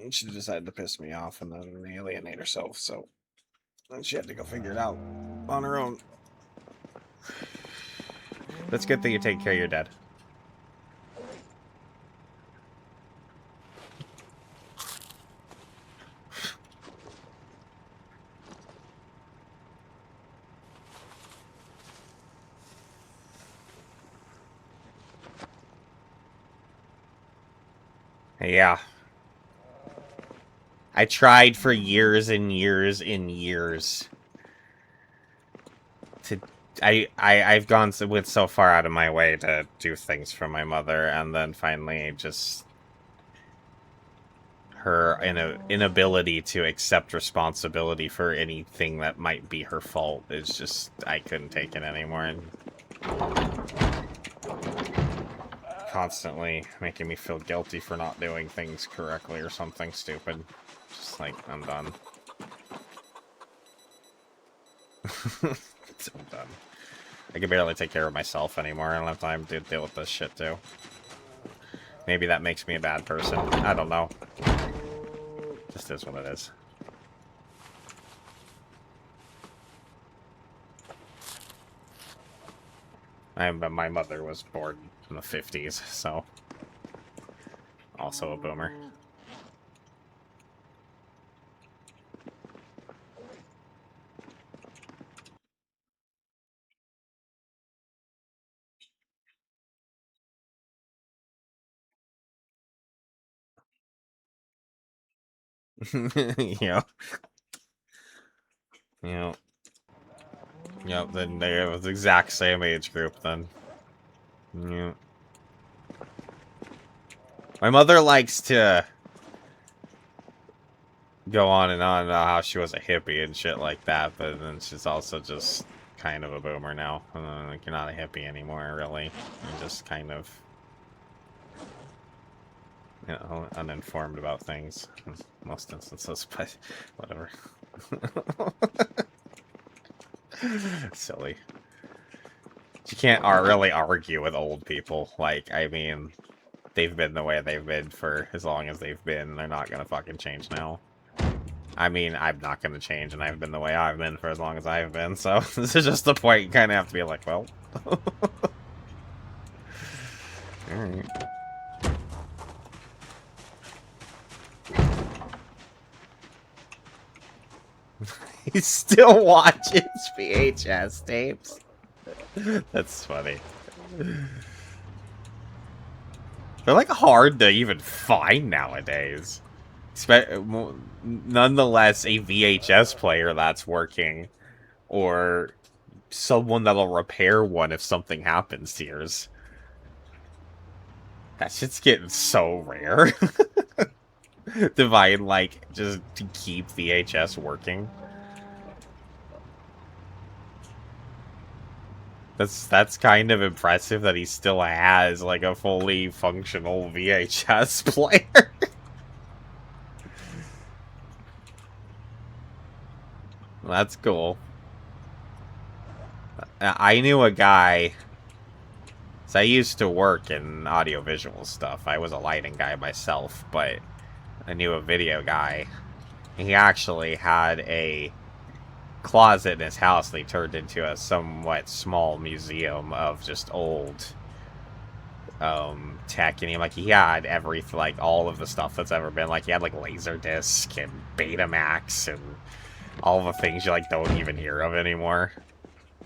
she decided to piss me off and then alienate herself. So then she had to go figure it out on her own. That's good that you take care of your dad. Yeah. I tried for years and years and years to I've gone so far out of my way to do things for my mother, and then finally just her inability to accept responsibility for anything that might be her fault is just, I couldn't take it anymore, and constantly making me feel guilty for not doing things correctly or something stupid. Just like, I'm done. I'm done. I can barely take care of myself anymore. I don't have time to deal with this shit too. Maybe that makes me a bad person. I don't know. Just is what it is. My mother was born in the 50s, so also a boomer. Yeah. Yeah. Yep, then they have the exact same age group then. Yeah. My mother likes to go on and on about how she was a hippie and shit like that, but then she's also just kind of a boomer now. Like, you're not a hippie anymore, really. You're just kind of, you know, uninformed about things in most instances, but whatever. Silly. You can't really argue with old people. Like, I mean, they've been the way they've been for as long as they've been. They're not gonna fucking change now. I mean, I'm not going to change, and I've been the way I've been for as long as I've been, so this is just the point you kind of have to be like, well... Alright. He still watches VHS tapes. That's funny. They're like hard to even find nowadays. Nonetheless, a VHS player that's working, or someone that'll repair one if something happens to yours. That shit's getting so rare. Divine, like, just to keep VHS working. That's kind of impressive that he still has, like, a fully functional VHS player. That's cool. I knew a guy... So I used to work in audiovisual stuff. I was a lighting guy myself, but I knew a video guy. He actually had a closet in his house that he turned into a somewhat small museum of just old tech, and he had everything, like all of the stuff that's ever been, like he had like Laserdisc and Betamax and all the things you like don't even hear of anymore.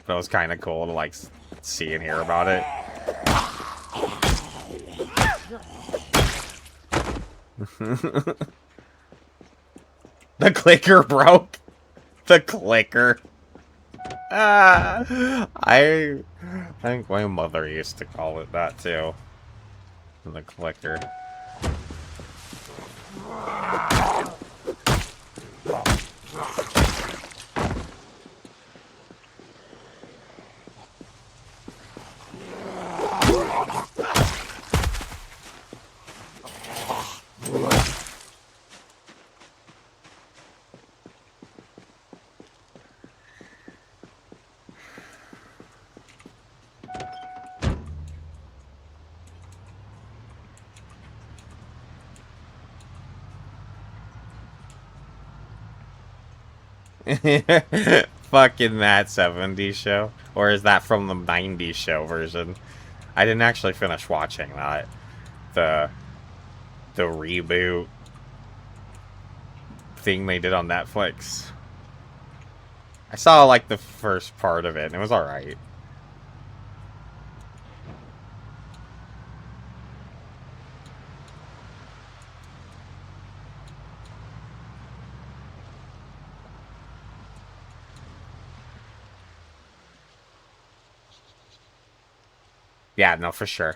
But it was kind of cool to like see and hear about it. The clicker broke. The clicker. I think my mother used to call it that too. The clicker. Fucking that 70s show? Or is that from the 90s show version? I didn't actually finish watching that. The reboot thing they did on Netflix. I saw like the first part of it and it was alright. Yeah, no, for sure.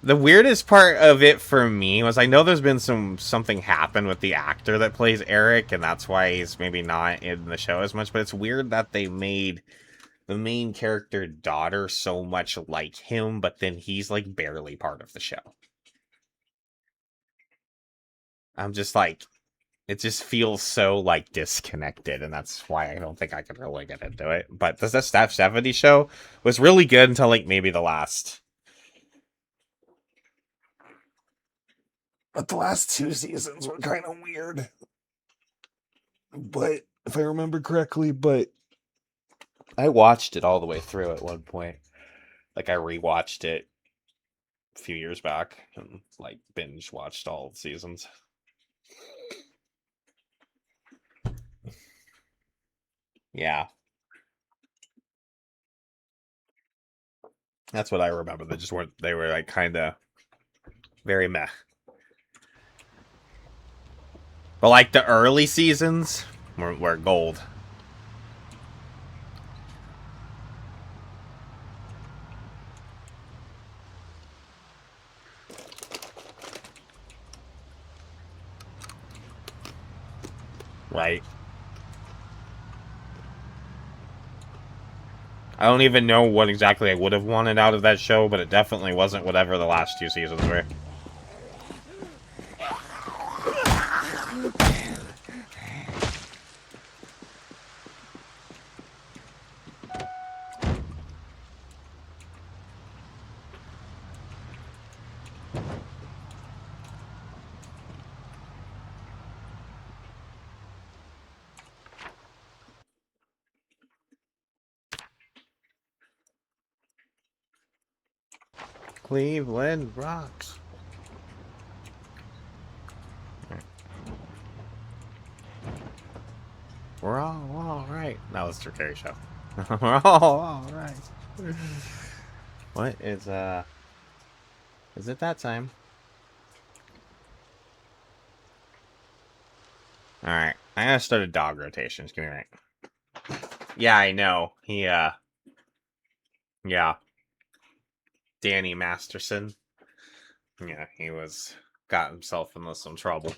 The weirdest part of it for me was I know there's been something happen with the actor that plays Eric, and that's why he's maybe not in the show as much, but it's weird that they made the main character daughter so much like him, but then he's like barely part of the show. I'm just like, it just feels so like disconnected, and that's why I don't think I can really get into it. But the Staff 70 show was really good until like maybe the last... But the last 2 seasons were kind of weird. But if I remember correctly, I watched it all the way through at one point. Like I rewatched it a few years back and like binge watched all the seasons. Yeah. That's what I remember. They just weren't, they were like kind of very meh. But like the early seasons were gold. Right. I don't even know what exactly I would have wanted out of that show, but it definitely wasn't whatever the last 2 seasons were. Cleveland rocks. We're all right. That was the Carey show. We're all right. What is it that time? Alright. I'm gonna start a dog rotation. Just give me a minute. Yeah, I know. Yeah. Danny Masterson. Yeah, he got himself into some trouble.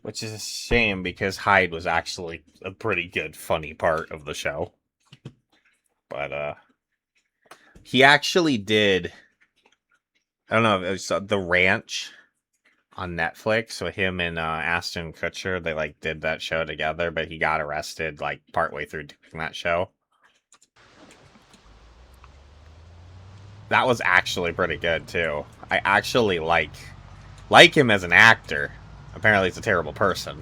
Which is a shame because Hyde was actually a pretty good, funny part of the show. But, he actually did. I don't know, it was The Ranch on Netflix. So him and Ashton Kutcher, they like did that show together, but he got arrested like partway through doing that show. That was actually pretty good too. I actually like him as an actor. Apparently, he's a terrible person.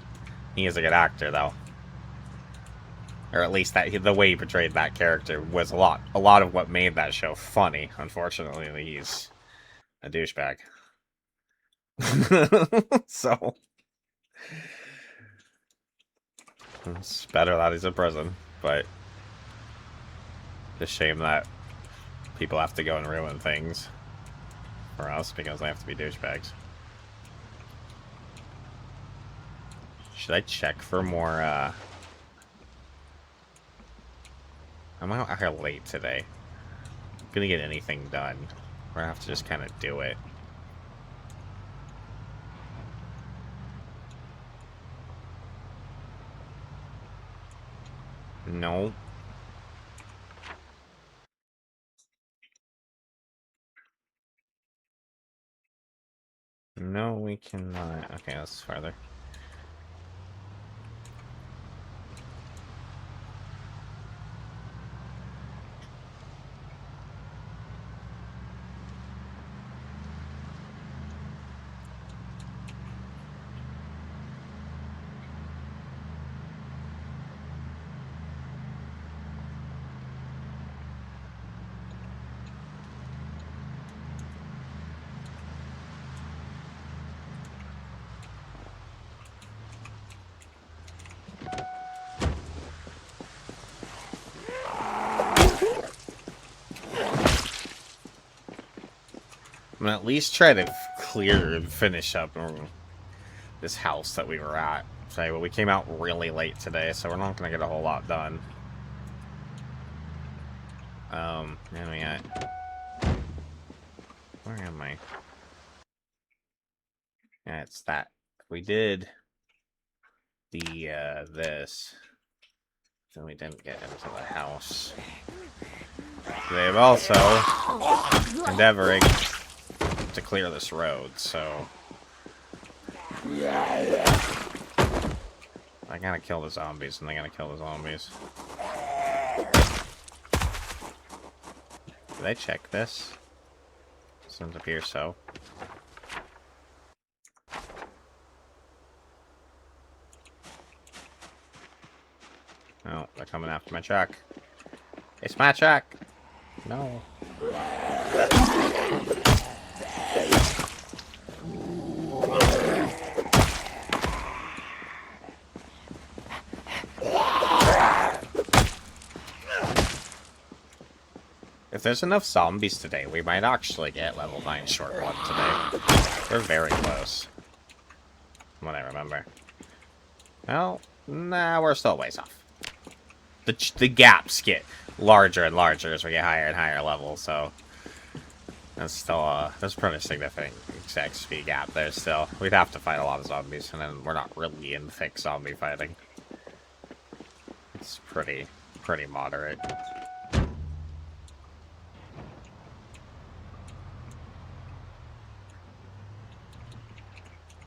He is a good actor though. Or at least the way he portrayed that character was a lot of what made that show funny. Unfortunately, he's a douchebag. So it's better that he's in prison, but it's a shame that people have to go and ruin things for us because they have to be douchebags. Should I check for more, I'm out here late today. I'm gonna get anything done. We're gonna have to just kind of do it. No. No, we cannot. Okay, that's farther. I'm gonna at least try to clear and finish up this house that we were at. So, well, we came out really late today, so we're not gonna get a whole lot done. And we got... Where am I? Yeah, it's that. We did this. Then we didn't get into the house. They've also endeavoring to clear this road, so I gotta kill the zombies, and they gotta kill the zombies. Did I check this? Doesn't appear so. Oh, they're coming after my truck. It's my truck! No. If there's enough zombies today, we might actually get level 9 short one today. We're very close. From what I remember. Well, nah, we're still a ways off. The gaps get larger and larger as we get higher and higher levels, so that's still there's a pretty significant XP gap there still. We'd have to fight a lot of zombies, and then we're not really in thick zombie fighting. It's pretty moderate.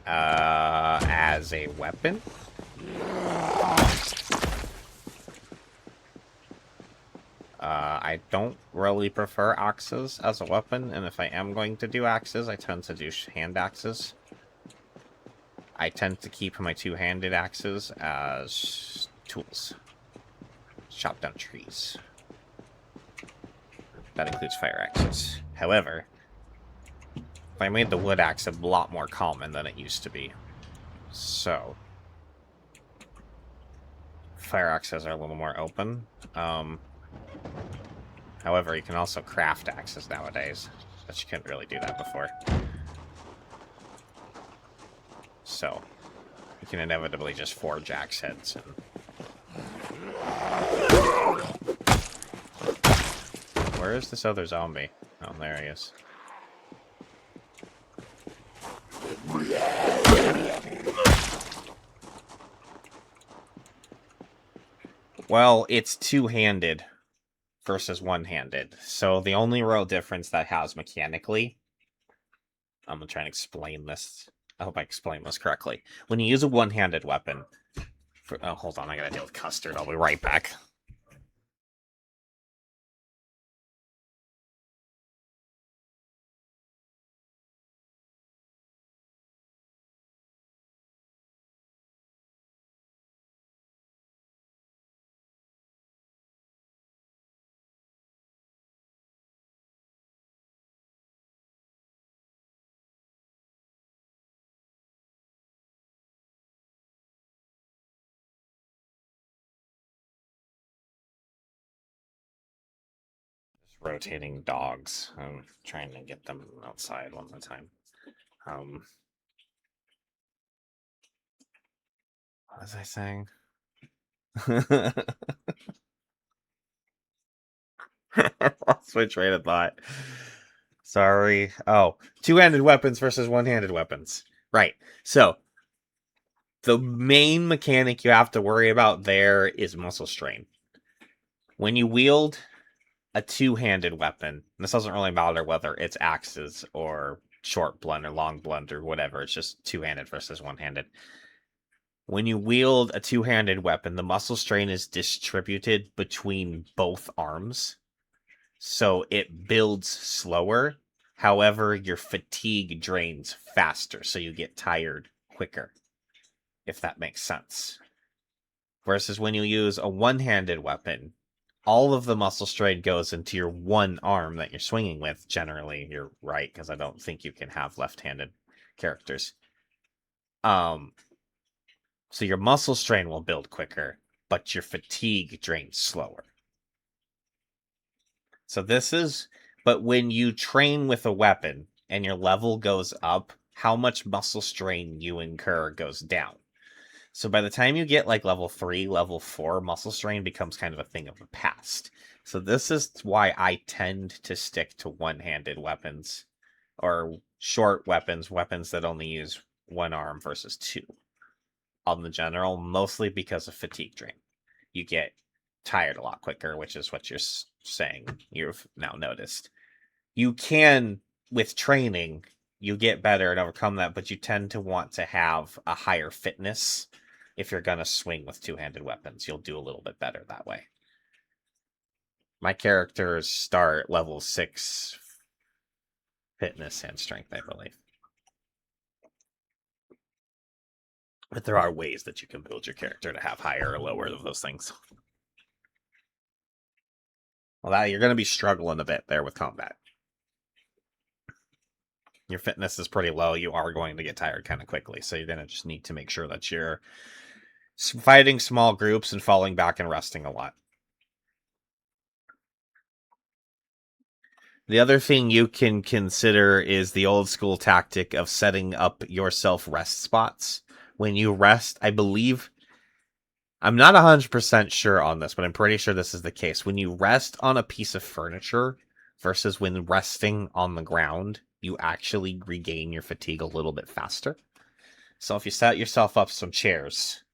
As a weapon? I don't really prefer axes as a weapon, and if I am going to do axes, I tend to do hand axes. I tend to keep my two-handed axes as tools. Chop down trees. That includes fire axes. However, if I made the wood axe a lot more common than it used to be. So, fire axes are a little more open. However, you can also craft axes nowadays, but you couldn't really do that before. So, you can inevitably just forge axe heads. And... Where is this other zombie? Oh, there he is. Well, it's two-handed versus one-handed. So the only real difference that has mechanically... I'm going to try and explain this. I hope I explain this correctly. When you use a one-handed weapon... Oh, hold on, I gotta deal with Custard. I'll be right back. Rotating dogs. I'm trying to get them outside one more time. What was I saying? Lost my train of thought. Sorry. Oh, two-handed weapons versus one-handed weapons. Right. So, the main mechanic you have to worry about there is muscle strain. When you wield a two-handed weapon, this doesn't really matter whether it's axes or short blunt or long blunt or whatever, it's just two-handed versus one-handed. When you wield a two-handed weapon, the muscle strain is distributed between both arms, so it builds slower. However, your fatigue drains faster, so you get tired quicker, if that makes sense. Versus when you use a one-handed weapon, all of the muscle strain goes into your one arm that you're swinging with. Generally, you're right, because I don't think you can have left-handed characters. So your muscle strain will build quicker, but your fatigue drains slower. So this is... But when you train with a weapon and your level goes up, how much muscle strain you incur goes down. So by the time you get like level 3, level 4, muscle strain becomes kind of a thing of the past. So this is why I tend to stick to one-handed weapons, or short weapons, weapons that only use one arm versus two on the general, mostly because of fatigue drain. You get tired a lot quicker, which is what you're saying you've now noticed. You can, with training, you get better and overcome that, but you tend to want to have a higher fitness. If you're going to swing with two-handed weapons, you'll do a little bit better that way. My characters start level 6 fitness and strength, I believe. But there are ways that you can build your character to have higher or lower of those things. Well, you're going to be struggling a bit there with combat. Your fitness is pretty low. You are going to get tired kind of quickly, so you're going to just need to make sure that you're fighting small groups and falling back and resting a lot. The other thing you can consider is the old school tactic of setting up yourself rest spots. When you rest, I believe, I'm not 100% sure on this, but I'm pretty sure this is the case. When you rest on a piece of furniture versus when resting on the ground, you actually regain your fatigue a little bit faster. So if you set yourself up some chairs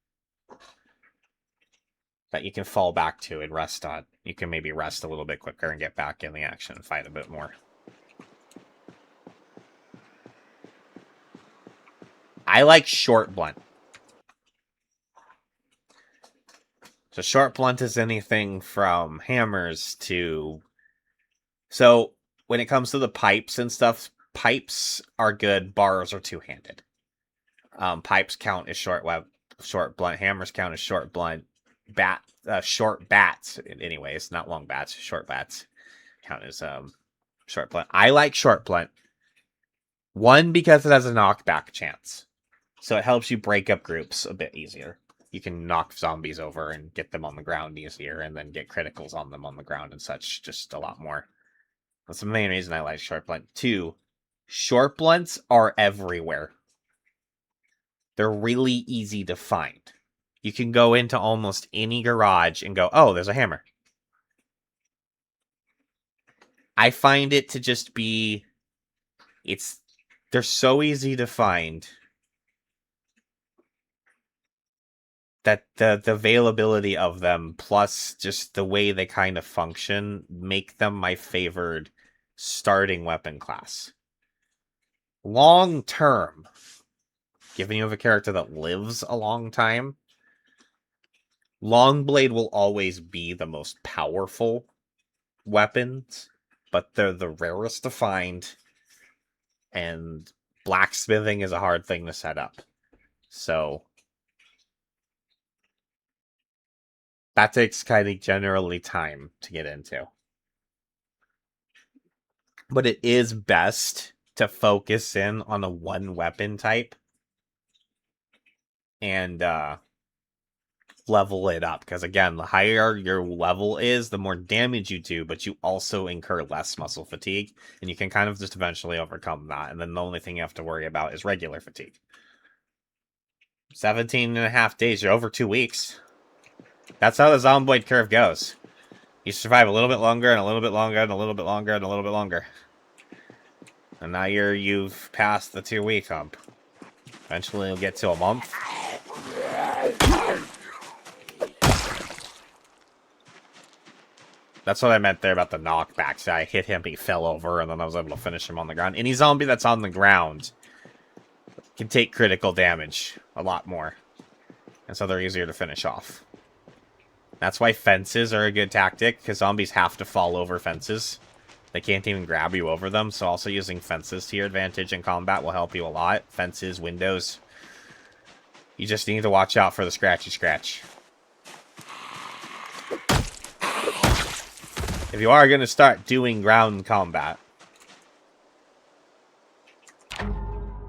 that you can fall back to and rest on, you can maybe rest a little bit quicker and get back in the action and fight a bit more. I like short blunt. So short blunt is anything from hammers to... So when it comes to the pipes and stuff, pipes are good, bars are two-handed. Pipes count as short blunt. Hammers count as short blunt. Short bats, anyways, not long bats. Short bats count as short blunt. I like short blunt. One, because it has a knockback chance, so it helps you break up groups a bit easier. You can knock zombies over and get them on the ground easier, and then get criticals on them on the ground and such just a lot more. That's the main reason I like short blunt. Two, short blunts are everywhere. They're really easy to find. You can go into almost any garage and go, oh, there's a hammer. I find it to just be... They're so easy to find that the availability of them, plus just the way they kind of function, make them my favored starting weapon class. Long term, given you have a character that lives a long time, Longblade will always be the most powerful weapons, but they're the rarest to find, and blacksmithing is a hard thing to set up. So that takes kind of generally time to get into. But it is best to focus in on a one weapon type and level it up. Because again, the higher your level is, the more damage you do, but you also incur less muscle fatigue. And you can kind of just eventually overcome that. And then the only thing you have to worry about is regular fatigue. 17 and a half days, you're over 2 weeks. That's how the Zomboid curve goes. You survive a little bit longer, and a little bit longer, and a little bit longer, and a little bit longer. And now you've passed the 2-week hump. Eventually you'll get to a month. That's what I meant there about the knockback. So I hit him, he fell over, and then I was able to finish him on the ground. Any zombie that's on the ground can take critical damage a lot more. And so they're easier to finish off. That's why fences are a good tactic, because zombies have to fall over fences. They can't even grab you over them, so also using fences to your advantage in combat will help you a lot. Fences, windows. You just need to watch out for the scratchy scratch. If you are going to start doing ground combat,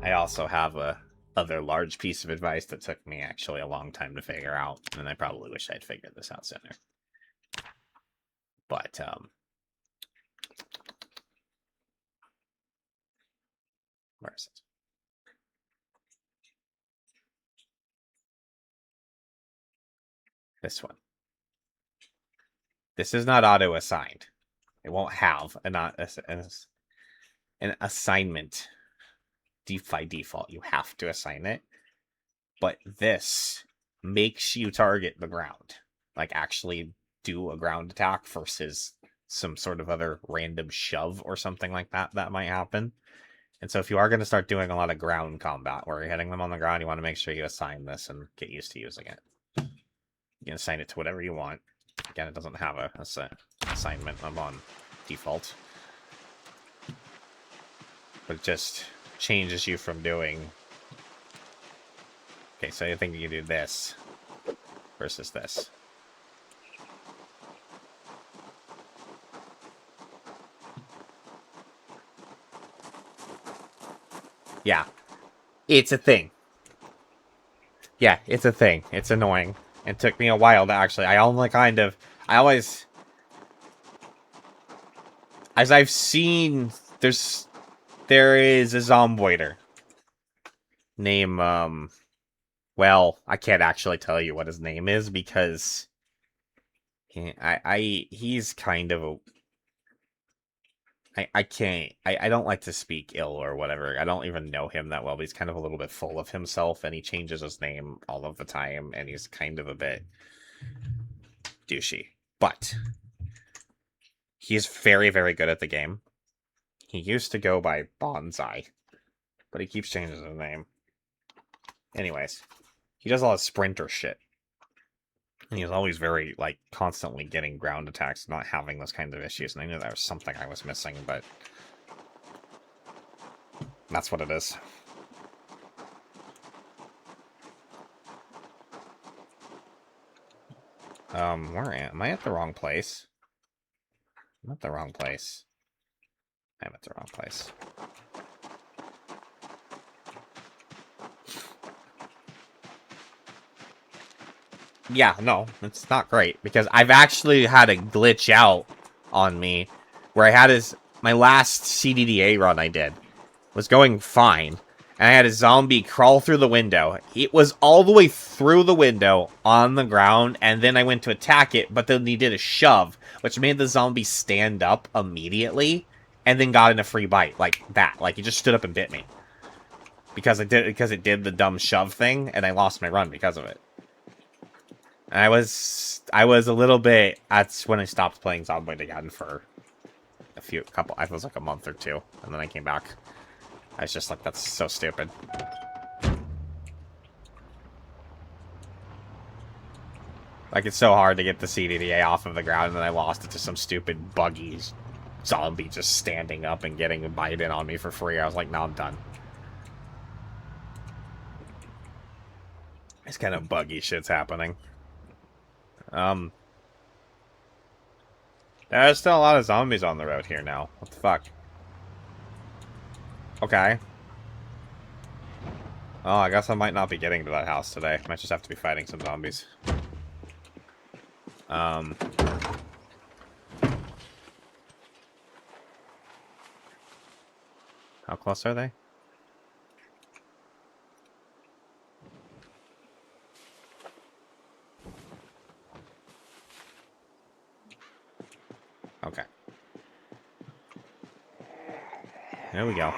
I also have a other large piece of advice that took me actually a long time to figure out, and I probably wish I'd figured this out sooner. But, where is it? This one. This is not auto-assigned. It won't have an assignment by default. You have to assign it. But this makes you target the ground. Like, actually do a ground attack versus some sort of other random shove or something like that that might happen. And so if you are going to start doing a lot of ground combat where you're hitting them on the ground, you want to make sure you assign this and get used to using it. You can assign it to whatever you want. Again, it doesn't have a assignment. I'm on default. But it just changes you from doing... Okay, so I think you can do this versus this. Yeah. It's a thing. Yeah, it's a thing. It's annoying. It took me a while to actually... I always... As I've seen, there is a Zomboider. Name, well, I can't actually tell you what his name is because... he's kind of a... I don't like to speak ill or whatever. I don't even know him that well, but he's kind of a little bit full of himself, and he changes his name all of the time, and he's kind of a bit douchey. But he's very, very good at the game. He used to go by Bonsai, but he keeps changing his name. Anyways, he does a lot of sprinter shit. And he's always very, like, constantly getting ground attacks, not having those kinds of issues. And I knew that was something I was missing, but that's what it is. Where am I at the wrong place? I'm at the wrong place. I'm at the wrong place. Yeah, no, it's not great, because I've actually had a glitch out on me, where I had my last CDDA run I did was going fine, and I had a zombie crawl through the window. It was all the way through the window on the ground, and then I went to attack it, but then he did a shove, which made the zombie stand up immediately, and then got in a free bite, like that. Like, he just stood up and bit me. Because it did the dumb shove thing, and I lost my run because of it. And I was a little bit. That's when I stopped playing Zomboid again for I was like a month or two, and then I came back. I was just like, that's so stupid. Like, it's so hard to get the CDDA off of the ground, and then I lost it to some stupid buggy zombie just standing up and getting a bite in on me for free. I was like, no, I'm done. This kind of buggy shit's happening. There's still a lot of zombies on the road here now. What the fuck? Okay. Oh, I guess I might not be getting to that house today. Might just have to be fighting some zombies. How close are they? Okay. There we go.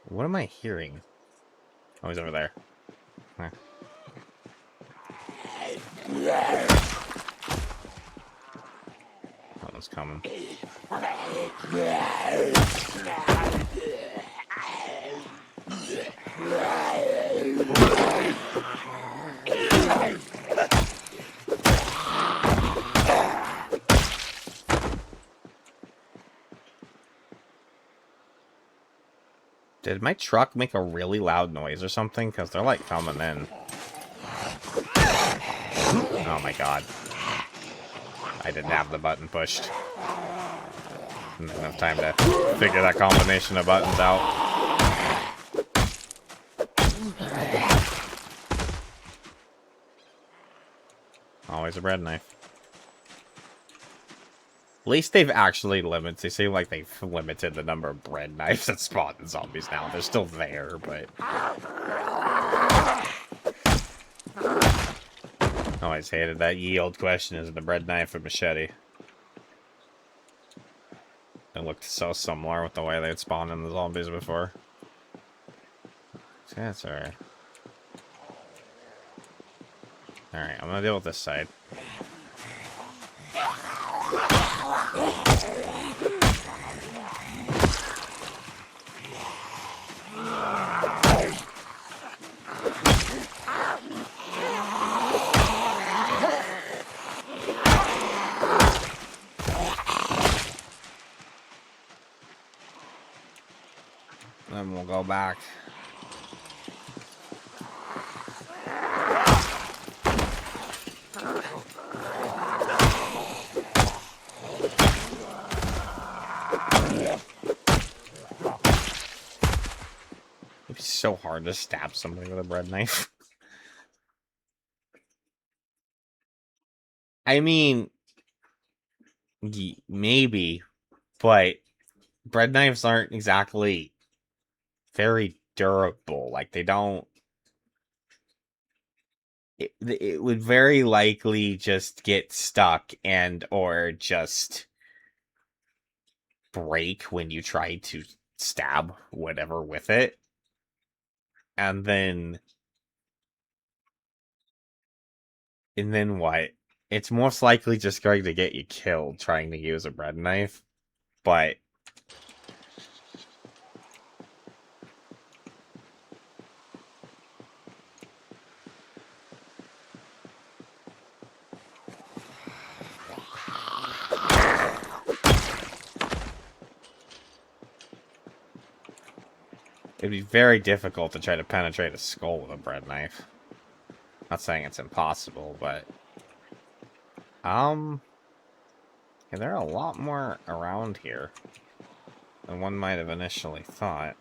What am I hearing? Oh, he's over there. Huh. That one's coming. Did my truck make a really loud noise or something? Because they're, like, coming in. Oh my god. I didn't have the button pushed. Didn't have enough time to figure that combination of buttons out. Always a bread knife. At least they've actually limited. They seem like they've limited the number of bread knives that spawn in zombies now. They're still there, but always hated that ye old question: is it a bread knife or machete? It looked so similar with the way they'd spawned in the zombies before. So that's alright. Alright, I'm gonna deal with this side. Then we'll go back. It'd be so hard to stab somebody with a bread knife. I mean, maybe, but bread knives aren't exactly very durable. Like, they don't... It would very likely just get stuck and or just break when you try to stab whatever with it. And then And then what? It's most likely just going to get you killed trying to use a bread knife, but it'd be very difficult to try to penetrate a skull with a bread knife. Not saying it's impossible, but yeah, there are a lot more around here than one might have initially thought.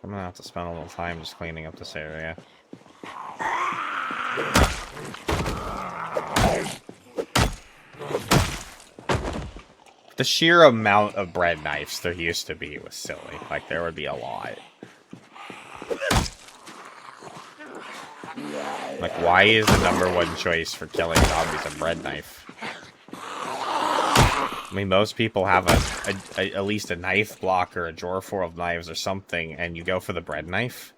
I'm gonna have to spend a little time just cleaning up this area. The sheer amount of bread knives there used to be was silly. Like, there would be a lot. Like, why is the #1 choice for killing zombies a bread knife? I mean, most people have at least a knife block or a drawer full of knives or something, and you go for the bread knife?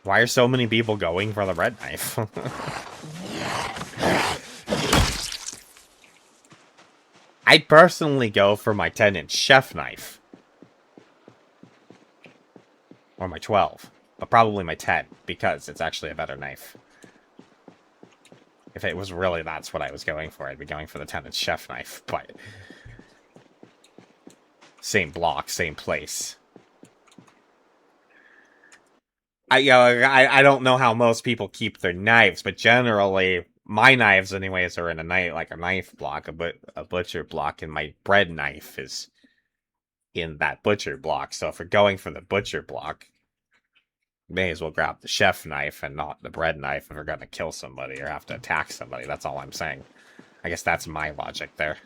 Why are so many people going for the bread knife? I'd personally go for my 10-inch chef knife. Or my 12. But probably my 10, because it's actually a better knife. If it was really that's what I was going for, I'd be going for the 10-inch chef knife, but... Same block, same place. I don't know how most people keep their knives, but generally, my knives anyways are in a knife, like a knife block, a butcher block, and my bread knife is in that butcher block. So if we're going for the butcher block, may as well grab the chef knife and not the bread knife if we're gonna kill somebody or have to attack somebody. That's all I'm saying. I guess that's my logic there.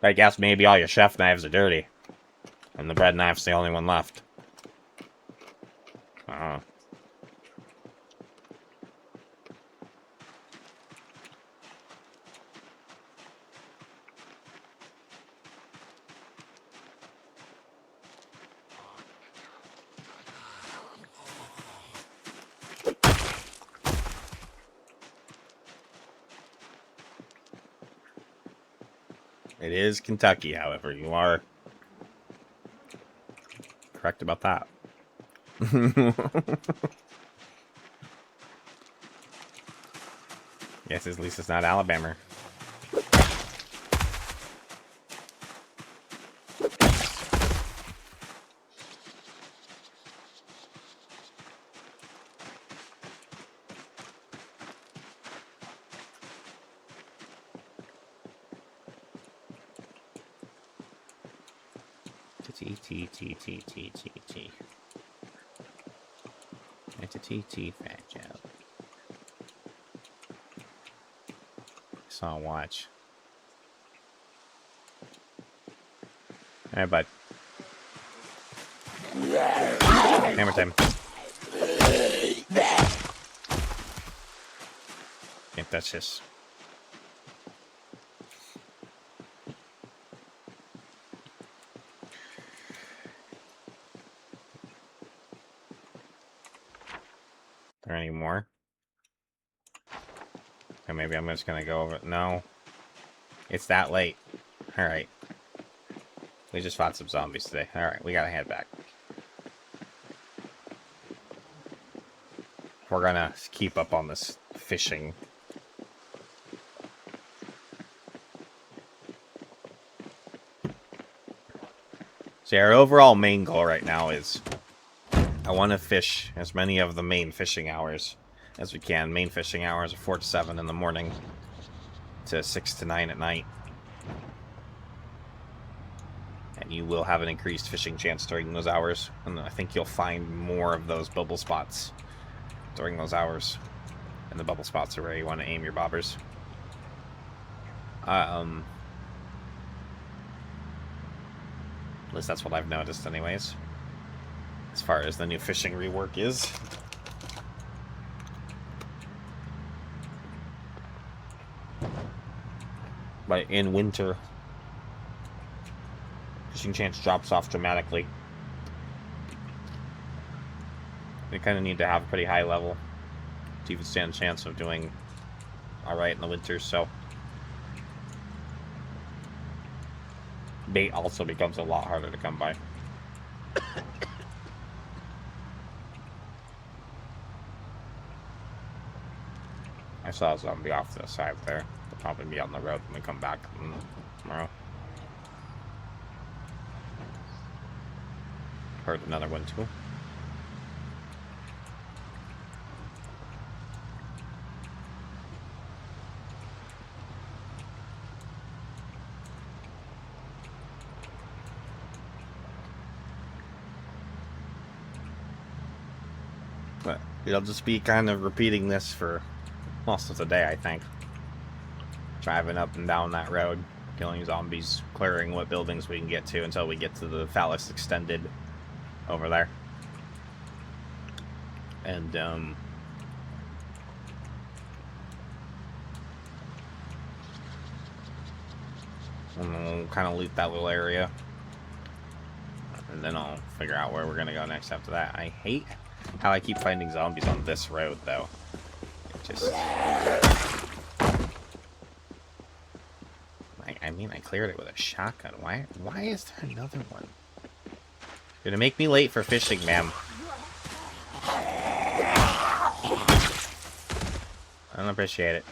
I guess maybe all your chef knives are dirty. And the bread knife's the only one left. It is Kentucky, however. You are correct about that. Yes, at least it's not Alabama. T. It's a TT fat joke. So watch. Alright, bud. Hammer time. Can't touch this. Are there any more? Okay, maybe I'm just gonna go over it. No. It's that late. Alright. We just fought some zombies today. Alright, we gotta head back. We're gonna keep up on this fishing. So our overall main goal right now is I want to fish as many of the main fishing hours as we can. Main fishing hours are 4 to 7 in the morning to 6 to 9 at night. And you will have an increased fishing chance during those hours. And I think you'll find more of those bubble spots during those hours. And the bubble spots are where you want to aim your bobbers. At least that's what I've noticed anyways. As far as the new fishing rework is. But in winter, fishing chance drops off dramatically. They kind of need to have a pretty high level to even stand a chance of doing alright in the winter, so bait also becomes a lot harder to come by. I saw a zombie off to the side there. They'll probably be on the road when we come back tomorrow. Heard another one too. But it'll just be kind of repeating this for most of the day, I think. Driving up and down that road, killing zombies, clearing what buildings we can get to until we get to the Fallas Extended over there. And, and we'll kind of loot that little area. And then I'll figure out where we're going to go next after that. I hate how I keep finding zombies on this road, though. It just... I mean, I cleared it with a shotgun. Why is there another one? You're gonna make me late for fishing, ma'am. I don't appreciate it.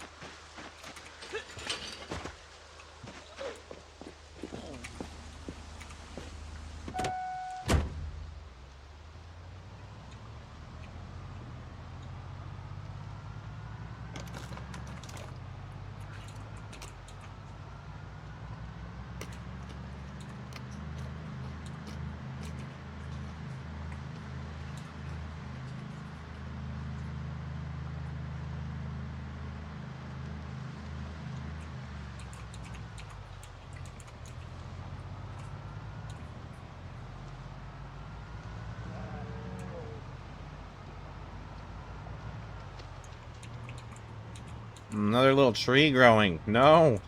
Another little tree growing. No.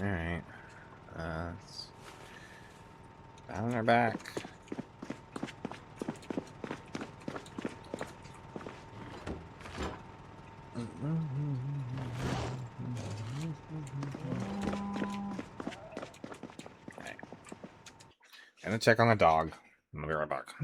Alright. Down our back. Okay. Gonna check on the dog. I'm gonna be right back.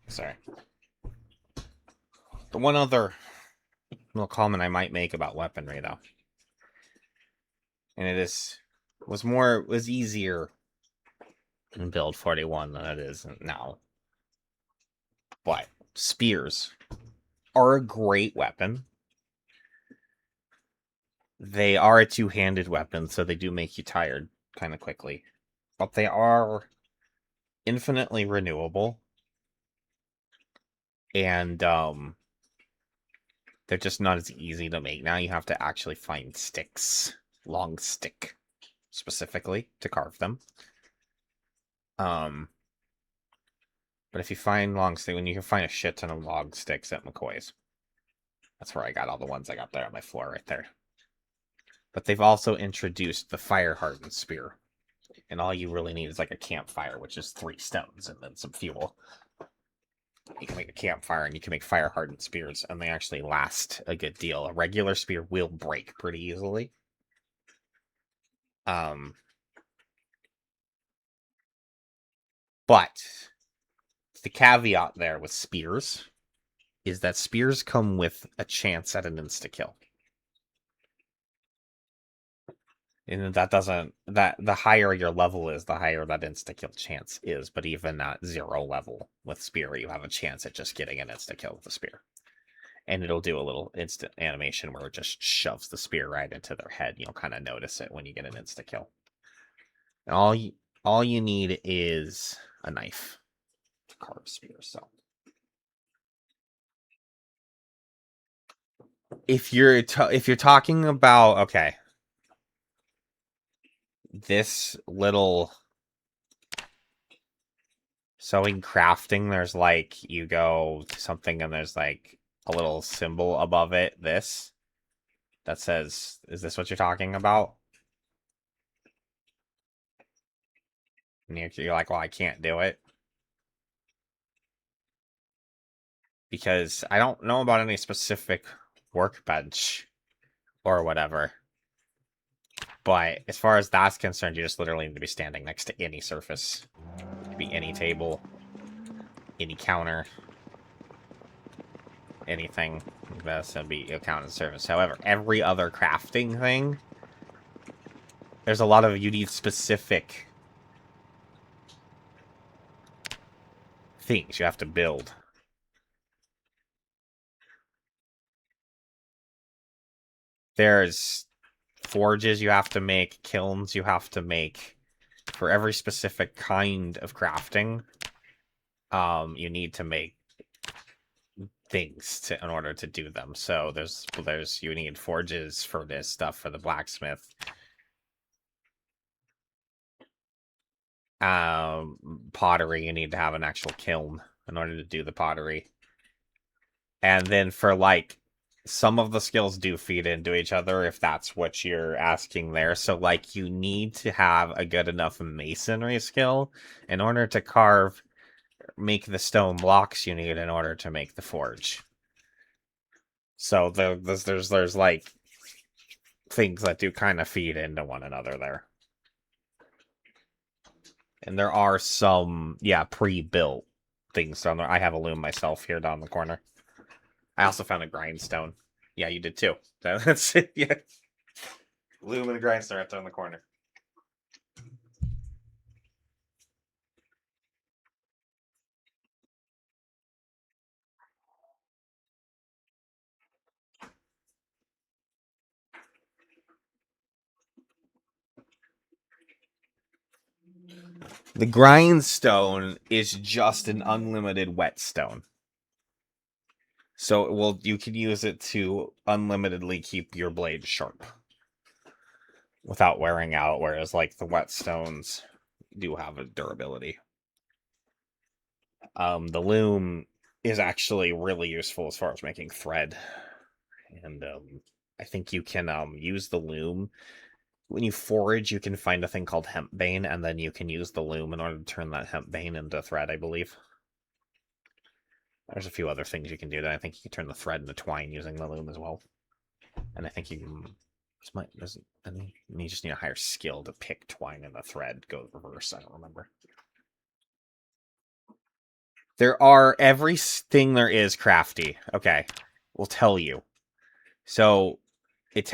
Sorry. The one other little comment I might make about weaponry, though, and was easier in build 41 than it is now. But spears are a great weapon. They are a two-handed weapon, so they do make you tired kind of quickly. But they are infinitely renewable. And they're just not as easy to make. Now you have to actually find sticks. Long stick, specifically, to carve them. But if you find long stick, when you can find a shit ton of log sticks at McCoy's. That's where I got all the ones I got there on my floor right there. But they've also introduced the fire-hardened spear. And all you really need is like a campfire, which is 3 stones and then some fuel. You can make a campfire and you can make fire-hardened spears, and they actually last a good deal. A regular spear will break pretty easily. But the caveat there with spears is that spears come with a chance at an insta-kill. And that doesn't, that the higher your level is, the higher that insta-kill chance is. But even at 0 level with spear, you have a chance at just getting an insta-kill with the spear. And it'll do a little instant animation where it just shoves the spear right into their head. You'll kind of notice it when you get an insta-kill. And all you need is a knife to carve spear. So if you're talking about, okay, this little sewing crafting, there's like, you go to something and there's like a little symbol above it, this, that says, is this what you're talking about? And you're like, well, I can't do it. Because I don't know about any specific workbench or whatever. But as far as that's concerned, you just literally need to be standing next to any surface. It could be any table, any counter, anything. That's going to be a count as surface. However, every other crafting thing, there's a lot of, you need specific things you have to build. There's forges you have to make, kilns you have to make. For every specific kind of crafting, you need to make things in order to do them. So you need forges for this stuff for the blacksmith. Pottery, you need to have an actual kiln in order to do the pottery. And then for like, some of the skills do feed into each other if that's what you're asking there. So like, you need to have a good enough masonry skill in order to make the stone blocks you need in order to make the forge. So there's like things that do kind of feed into one another there. And there are some, yeah, pre-built things down there. I have a loom myself here down the corner. I also found a grindstone. Yeah, you did too. That's it, yeah. Loom and a grindstone right down the corner. The grindstone is just an unlimited whetstone. So you can use it to unlimitedly keep your blade sharp without wearing out, whereas like the whetstones do have a durability. The loom is actually really useful as far as making thread. And I think you can use the loom. When you forage, you can find a thing called hempbane, and then you can use the loom in order to turn that hempbane into thread, I believe. There's a few other things you can do. That I think you can turn the thread into twine using the loom as well. And I think you can... you just need a higher skill to pick twine and the thread go reverse. I don't remember. There are everything there is crafty. Okay, we'll tell you. So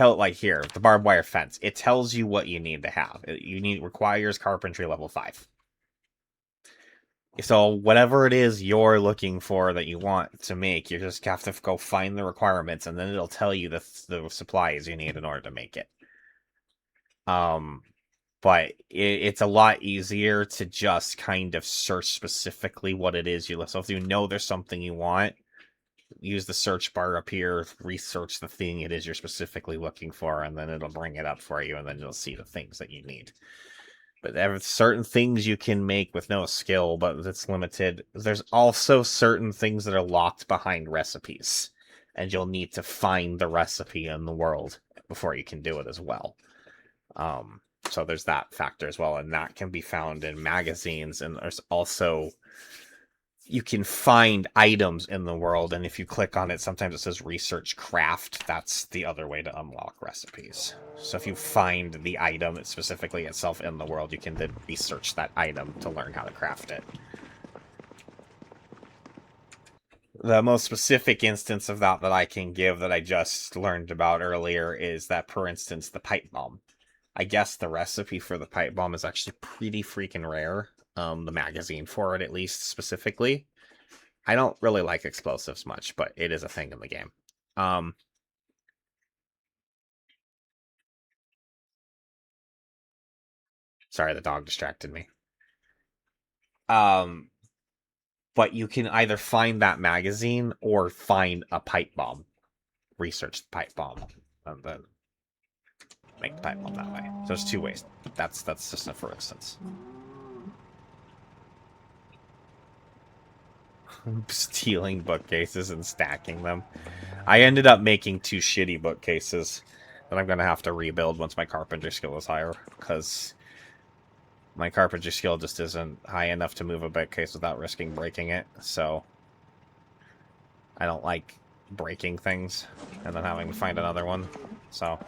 like here, the barbed wire fence. It tells you what you need to have. Requires carpentry level 5. So whatever it is you're looking for that you want to make, you just have to go find the requirements, and then it'll tell you the supplies you need in order to make it. But it's a lot easier to just kind of search specifically what it is you look. So if you know there's something you want, use the search bar up here, research the thing it is you're specifically looking for, and then it'll bring it up for you, and then you'll see the things that you need. But there are certain things you can make with no skill, but it's limited. There's also certain things that are locked behind recipes, and you'll need to find the recipe in the world before you can do it as well. So there's that factor as well, and that can be found in magazines, and there's also... You can find items in the world, and if you click on it, sometimes it says research craft. That's the other way to unlock recipes. So if you find the item specifically itself in the world, you can then research that item to learn how to craft it. The most specific instance of that I can give that I just learned about earlier is that, for instance, the pipe bomb. I guess the recipe for the pipe bomb is actually pretty freaking rare. The magazine for it, at least, specifically. I don't really like explosives much, but it is a thing in the game. Sorry, the dog distracted me. But you can either find that magazine or find a pipe bomb. Research the pipe bomb, and then make the pipe bomb that way. So there's 2 ways. That's just a for instance. Stealing bookcases and stacking them. I ended up making 2 shitty bookcases that I'm going to have to rebuild once my carpentry skill is higher, because my carpentry skill just isn't high enough to move a bookcase without risking breaking it, so I don't like breaking things and then having to find another one, so...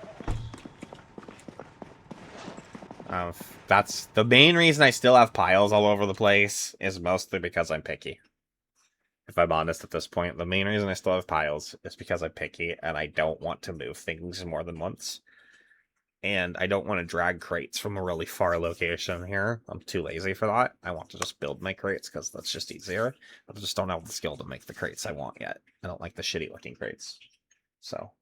that's the main reason I still have piles all over the place, is mostly because I'm picky. If I'm honest at this point, the main reason I still have piles is because I'm picky, and I don't want to move things more than once. And I don't want to drag crates from a really far location here. I'm too lazy for that. I want to just build my crates, because that's just easier. I just don't have the skill to make the crates I want yet. I don't like the shitty looking crates. So...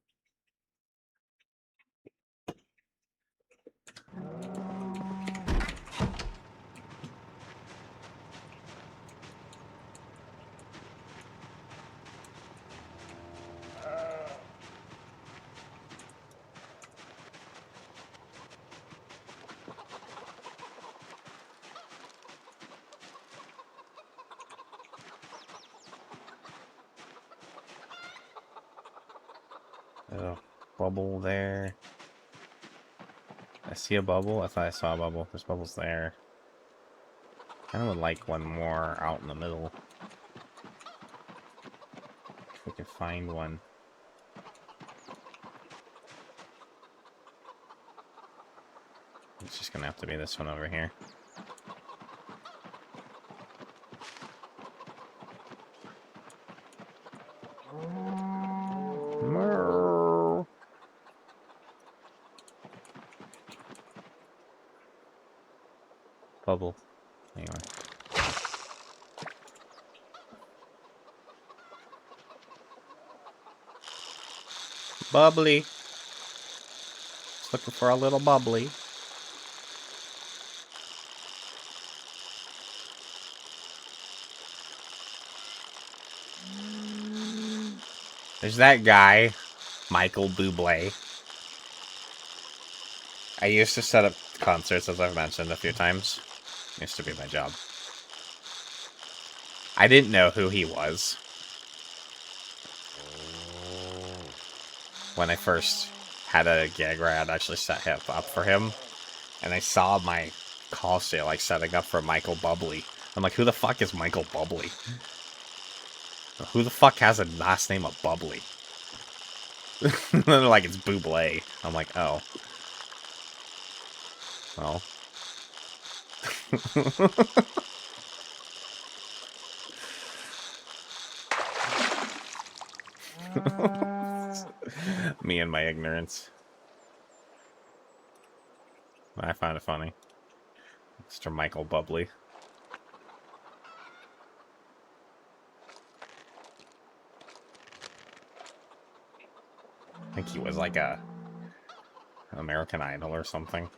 Oh, bubble there. I see a bubble. I thought I saw a bubble. There's bubbles there. I kind of would like one more out in the middle. If we could find one. It's just gonna have to be this one over here. Bubble. Anyway. Bubbly. Just looking for a little bubbly. There's that guy, Michael Bublé. I used to set up concerts, as I've mentioned a few times. Used to be my job. I didn't know who he was when I first had a gig where I had actually set him up for him. And I saw my call sale, like, setting up for Michael Bublé. I'm like, who the fuck is Michael Bublé? Who the fuck has a last name of Bubbly? And they're like, it's Bublé. I'm like, oh. Well. Me and my ignorance. I find it funny. Mr. Michael Bubbly. I think he was like an American Idol or something.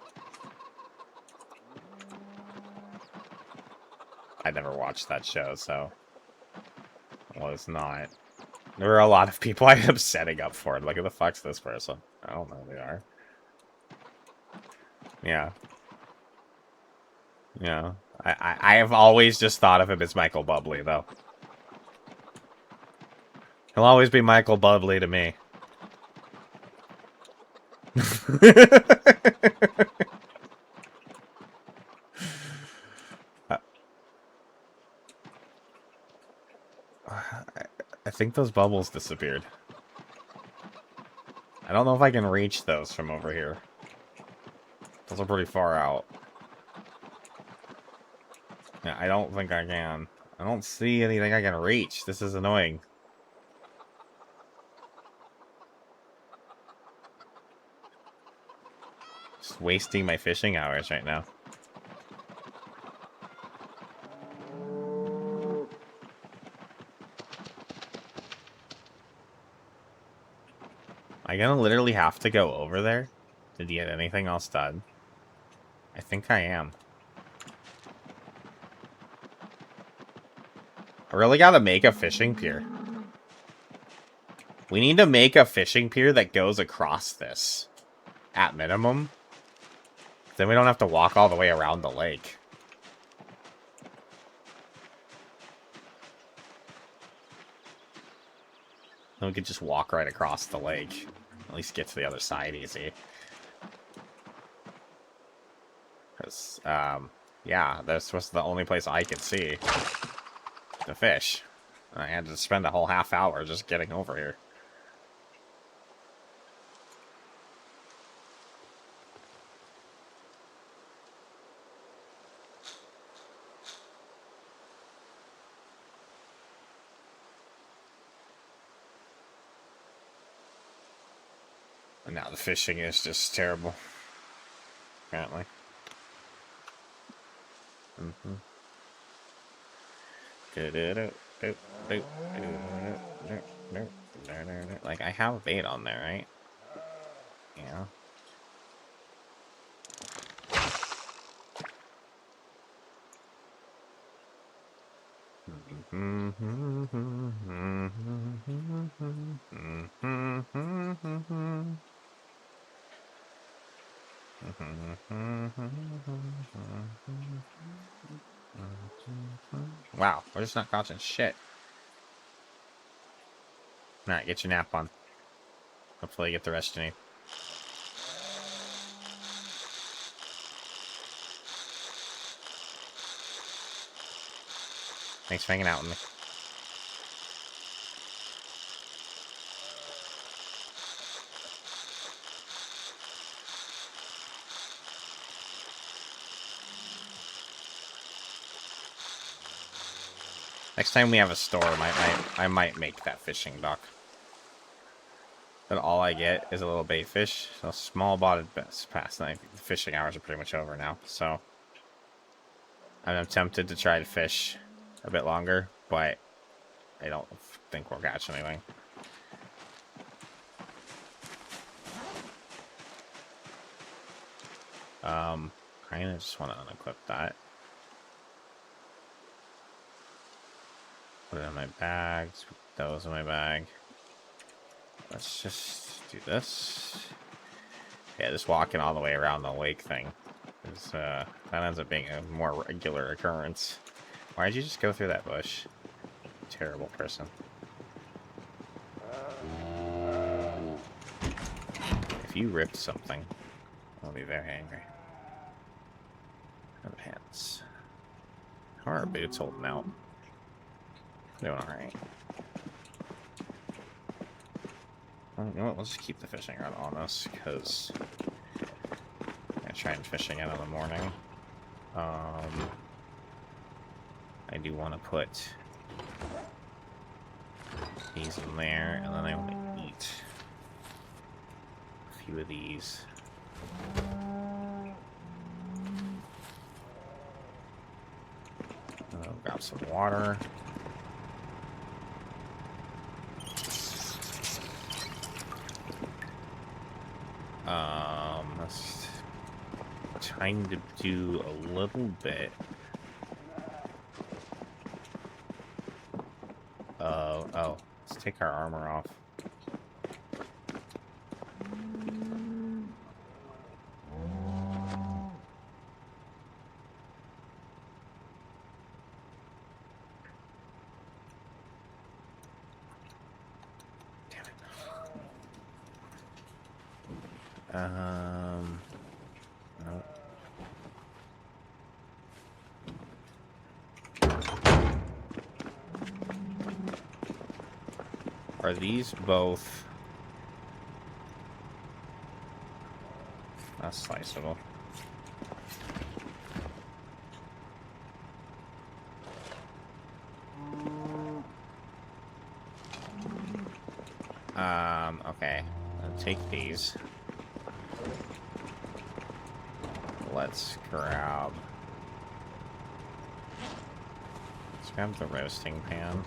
I never watched that show, so it was not. There were a lot of people I ended up setting up for it. Like, who the fuck's this person? I don't know who they are. Yeah. Yeah. I have always just thought of him as Michael Bubbly, though. He'll always be Michael Bubbly to me. I think those bubbles disappeared. I don't know if I can reach those from over here. Those are pretty far out. Yeah, I don't think I can. I don't see anything I can reach. This is annoying. Just wasting my fishing hours right now. I'm gonna literally have to go over there to get anything else done. I think I am. I really gotta make a fishing pier. We need to make a fishing pier that goes across this. At minimum. Then we don't have to walk all the way around the lake. Then we could just walk right across the lake. At least get to the other side easy. Because, yeah, this was the only place I could see to fish. And I had to spend a whole half hour just getting over here. And now the fishing is just terrible. Apparently. Like, I have bait on there, right? Yeah. Wow, we're just not catching shit. Alright, get your nap on. Hopefully you get the rest you need. Thanks for hanging out with me. Next time we have a storm, I might make that fishing dock. But all I get is a little bait fish. So small botted bass past night. The fishing hours are pretty much over now. So I'm tempted to try to fish a bit longer, but I don't think we'll catch anything. Kind of just want to unequip that. Put it in my bags. Put those in my bag. Let's just do this. Yeah, just walking all the way around the lake thing. That ends up being a more regular occurrence. Why'd you just go through that bush? Terrible person. If you ripped something, I'll be very angry. And pants. How are our boots holding out? Doing alright. Well, you know what? Let's just keep the fishing rod on us, because I'm gonna try and fish again in the morning. I do want to put these in there, and then I want to eat. few of these. Grab some water. Let's trying to do a little bit. Oh, let's take our armor off. No. Are these both? That's sliceable. Okay. I'll take these. Let's grab the roasting pan.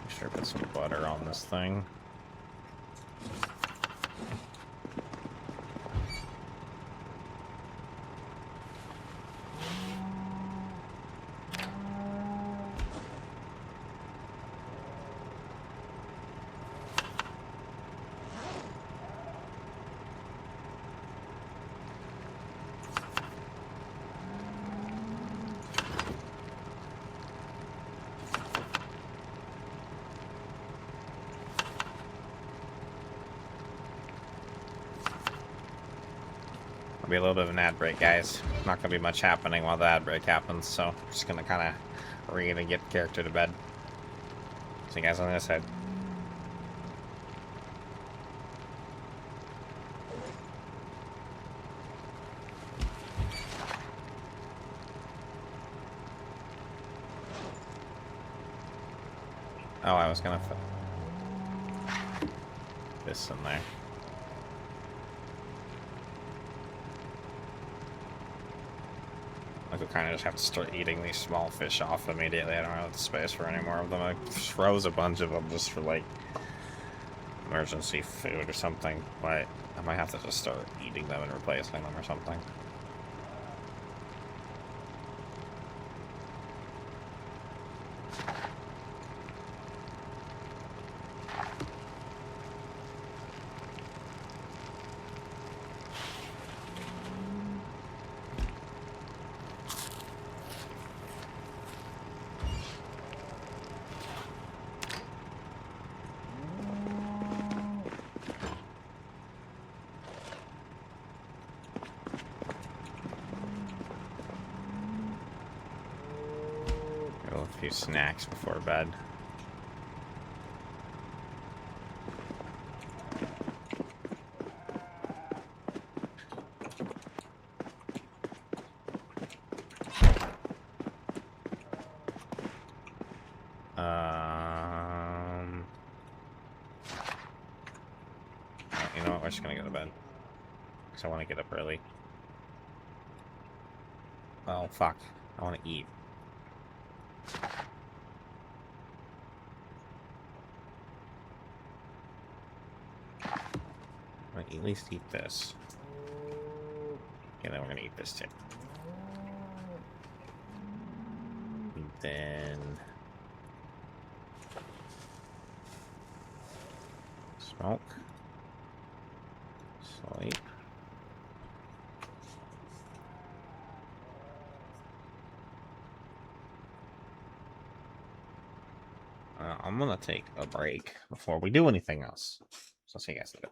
Sure, put some butter on this thing. Be a little bit of an ad break, guys. Not gonna be much happening while the ad break happens, so I'm just gonna kind of read and get the character to bed. See you guys on this side. Oh, I was gonna put this in there. I kind of just have to start eating these small fish off immediately. I don't have the space for any more of them. I froze a bunch of them just for, like, emergency food or something, but I might have to just start eating them and replacing them or something. A few snacks before bed. You know what? We're just gonna go to bed because I want to get up early. Oh fuck! I want to eat. At least eat this. And then we're gonna eat this too. And then smoke. Sleep. I'm gonna take a break before we do anything else. I'll see you guys later.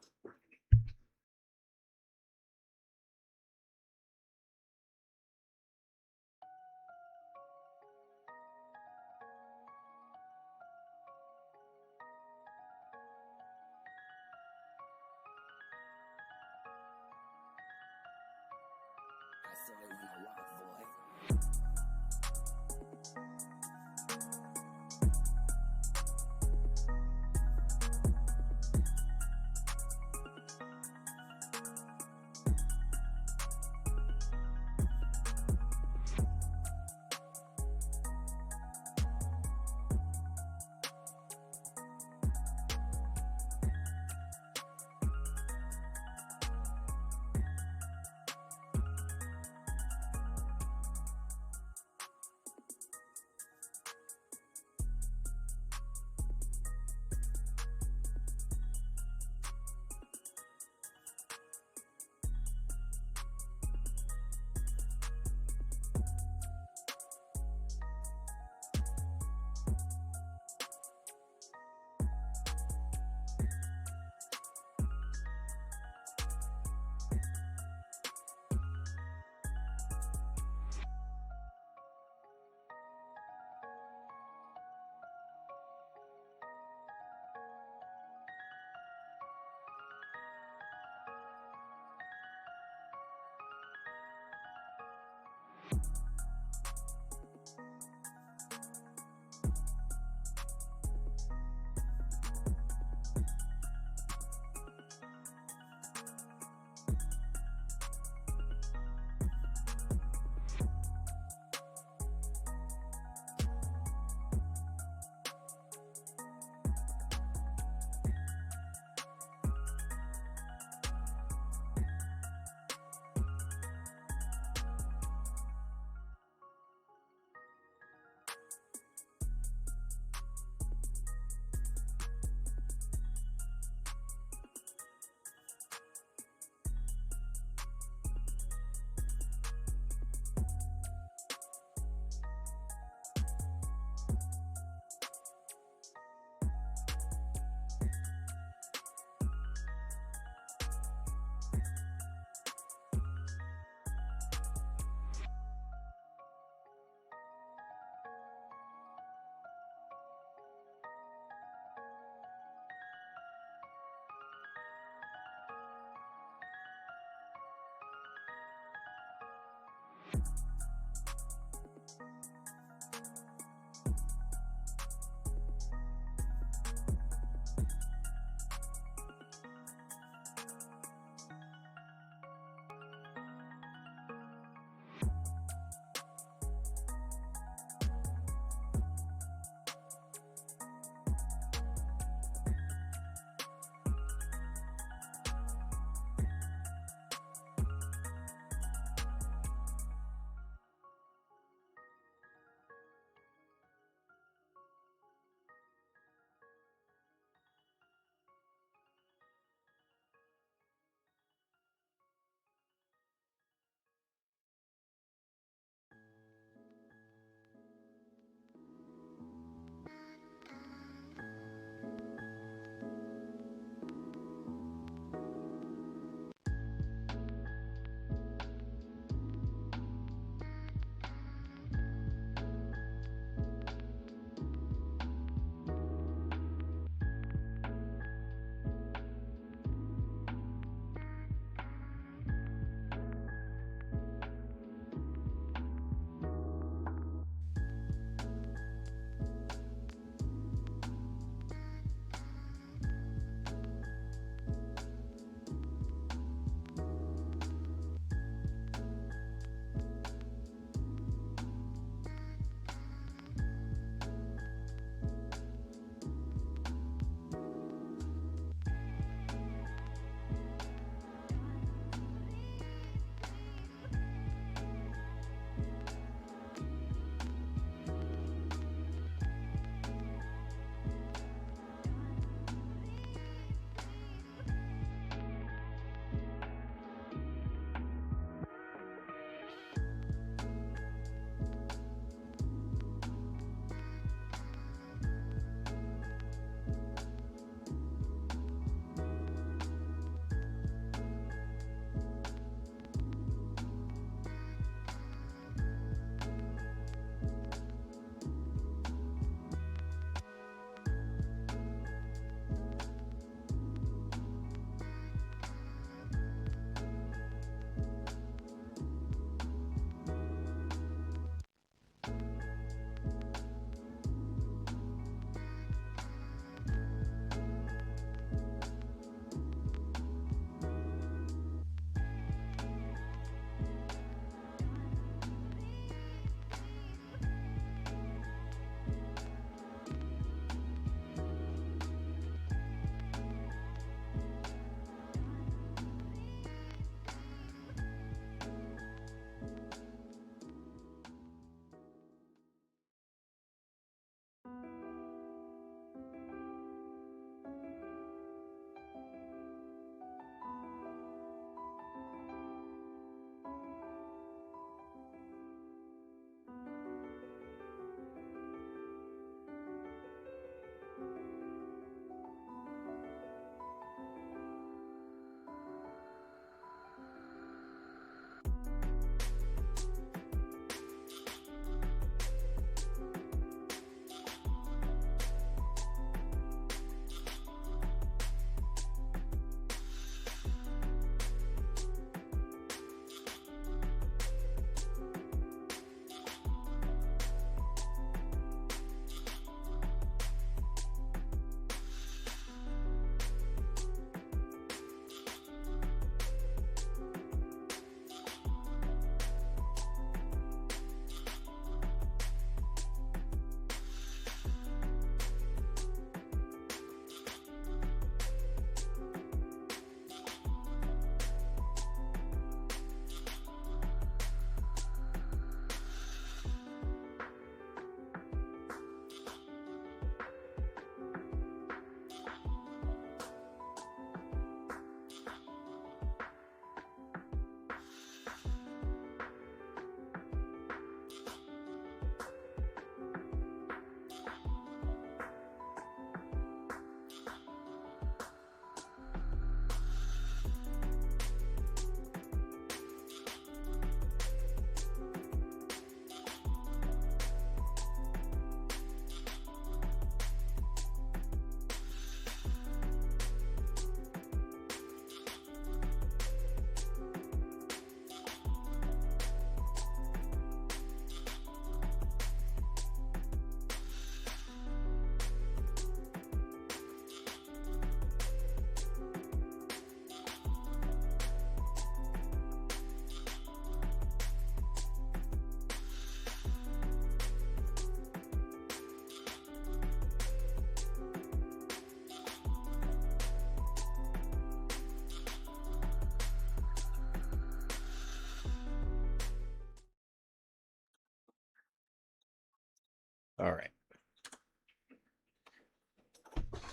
Alright.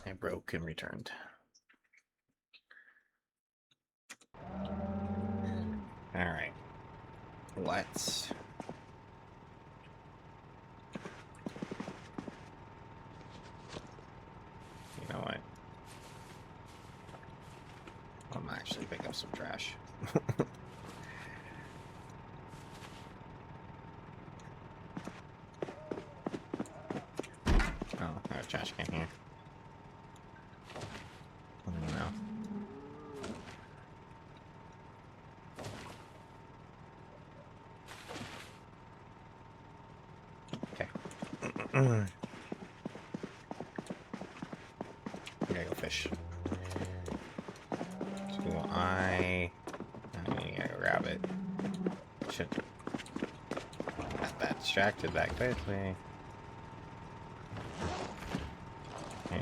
I broke and returned. Alright. Let's... You know what? I'm actually pick up some trash. Oh, there's a trash can here. No. Okay. I gotta go fish. So I need to grab it. Should got that distracted that quickly. Okay.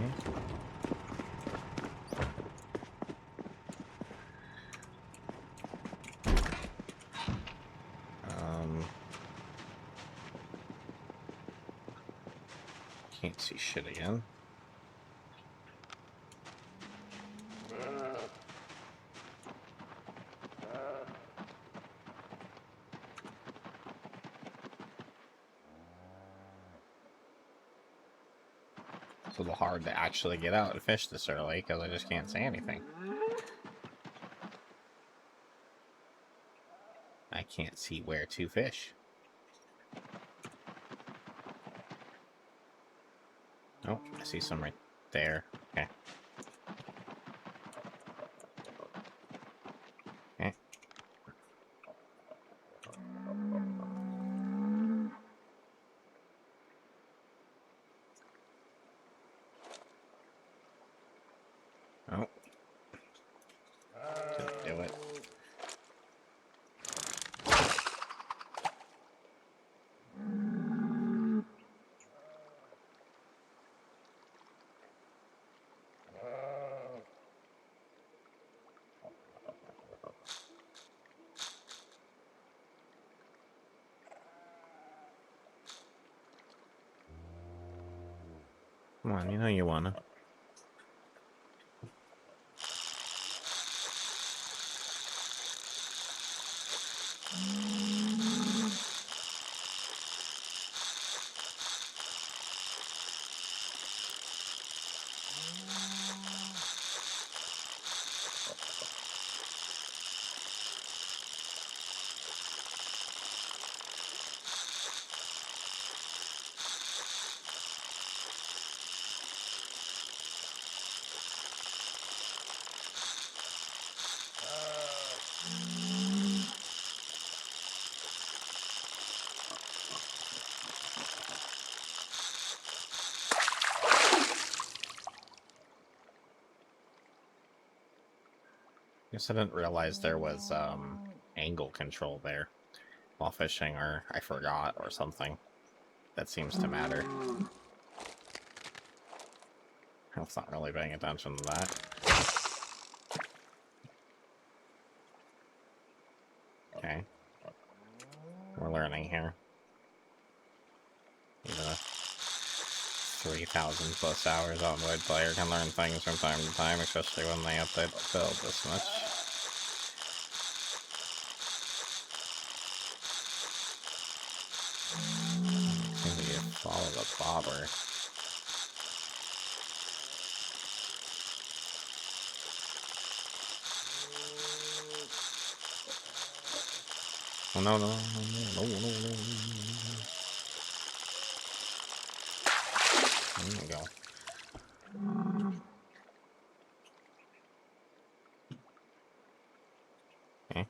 Can't see shit again. It's a little hard to actually get out and fish this early because I just can't say anything. I can't see where to fish. Oh, I see some right there. Okay. Okay. Oh. Didn't do it. Come on, you know you wanna. Guess I didn't realize there was angle control there while fishing, or I forgot or something. That seems to matter. I was not really paying attention to that. Okay. We're learning here. Even a 3,000 plus hours Outward player can learn things from time to time, especially when they have to build this much. Seems to get follow the bobber. Oh no no no no no no no no. There we go. Okay.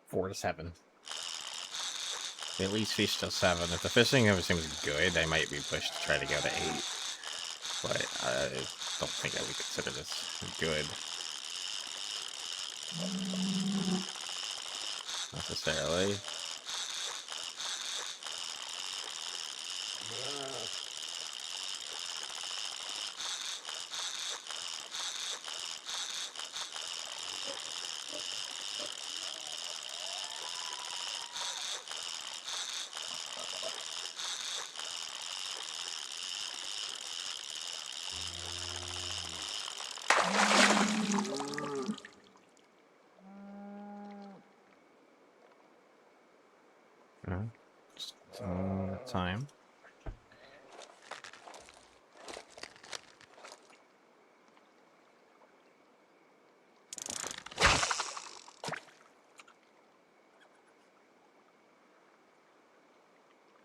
Four to 7. At least fish till 7. If the fishing ever seems good, I might be pushed to try to go to 8. But I don't think I would consider this good. necessarily. Just time.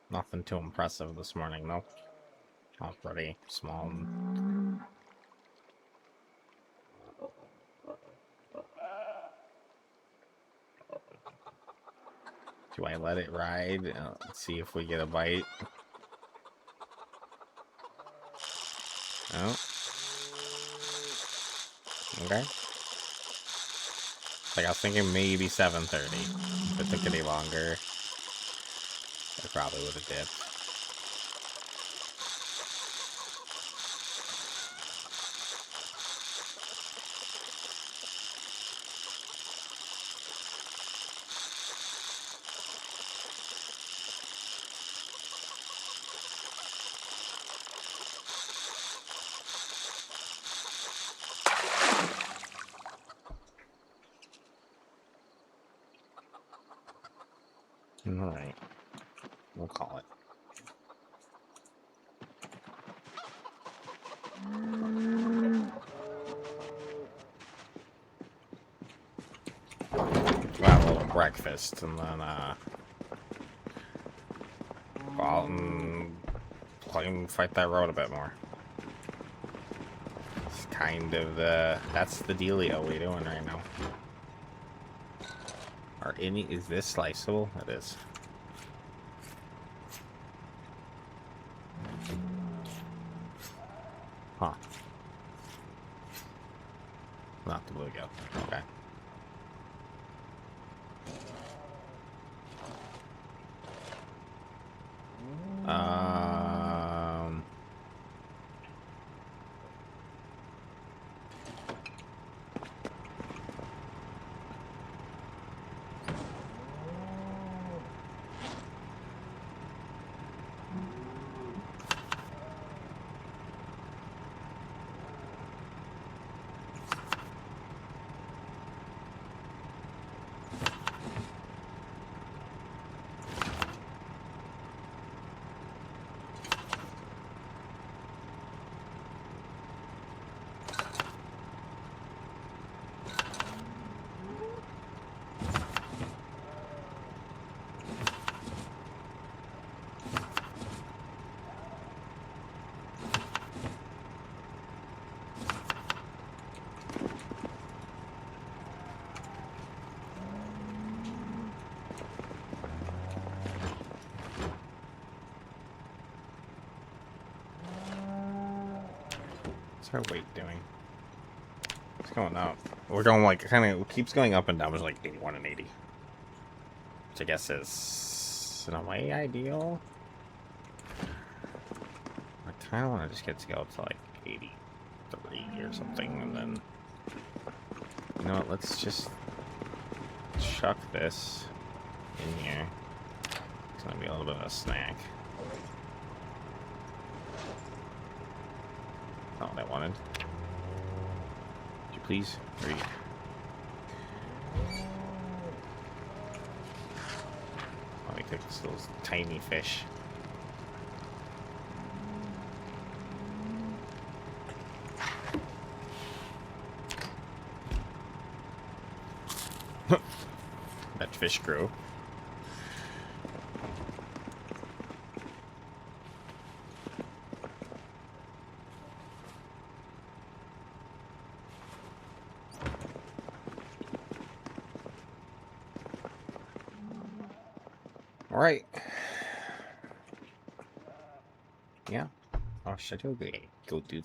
Nothing too impressive this morning, though. All pretty small. Do I let it ride? Let's see if we get a bite. Oh. Okay. Like, I was thinking maybe 7:30. If it took any longer, I probably would have dipped. Alright. We'll call it. Got a little breakfast and then go out and fight that road a bit more. It's kind of that's the dealio we're doing right now. Is this sliceable? It is. Huh. Not the blue goat. Okay. What's our weight doing? It's going up. We're going like kind of keeps going up and down. It's like 81 and 80, which I guess is in a way ideal. I kind of want to just get to go to like 83 or something, and then you know what? Let's just chuck this in here. It's gonna be a little bit of a snack. Not what I wanted. Would you please read? Let me cook those tiny fish. That fish grew. All right. Yeah. Oh, should I go do?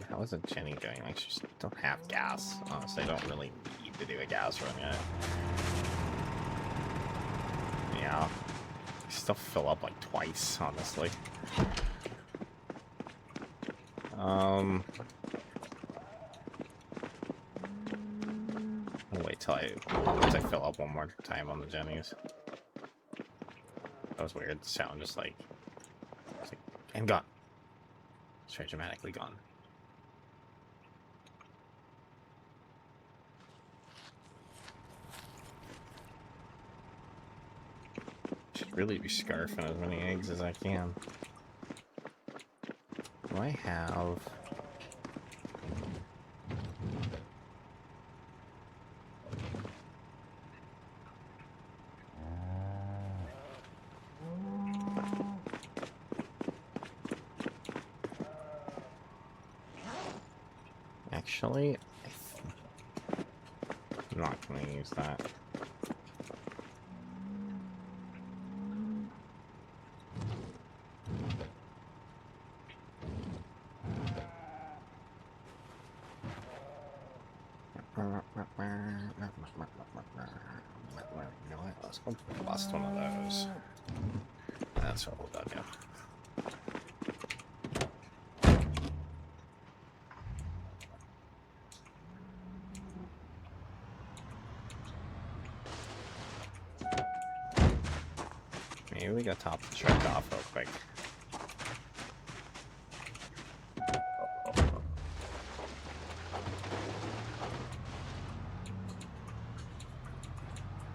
How is it Jenny doing? Like, she just don't have gas. Honestly, I don't really need to do a gas run yet. Yeah. I still fill up like twice, honestly. I'll wait till I fill up one more time on the Jennies. That was weird. The sound just like, and gone. Straight dramatically gone. Should really be scarfing as many eggs as I can. Do I have... Actually, I'm not going to use that. You know what? Let's go bust one of those. That's what we'll do. Maybe we gotta top the truck off real quick.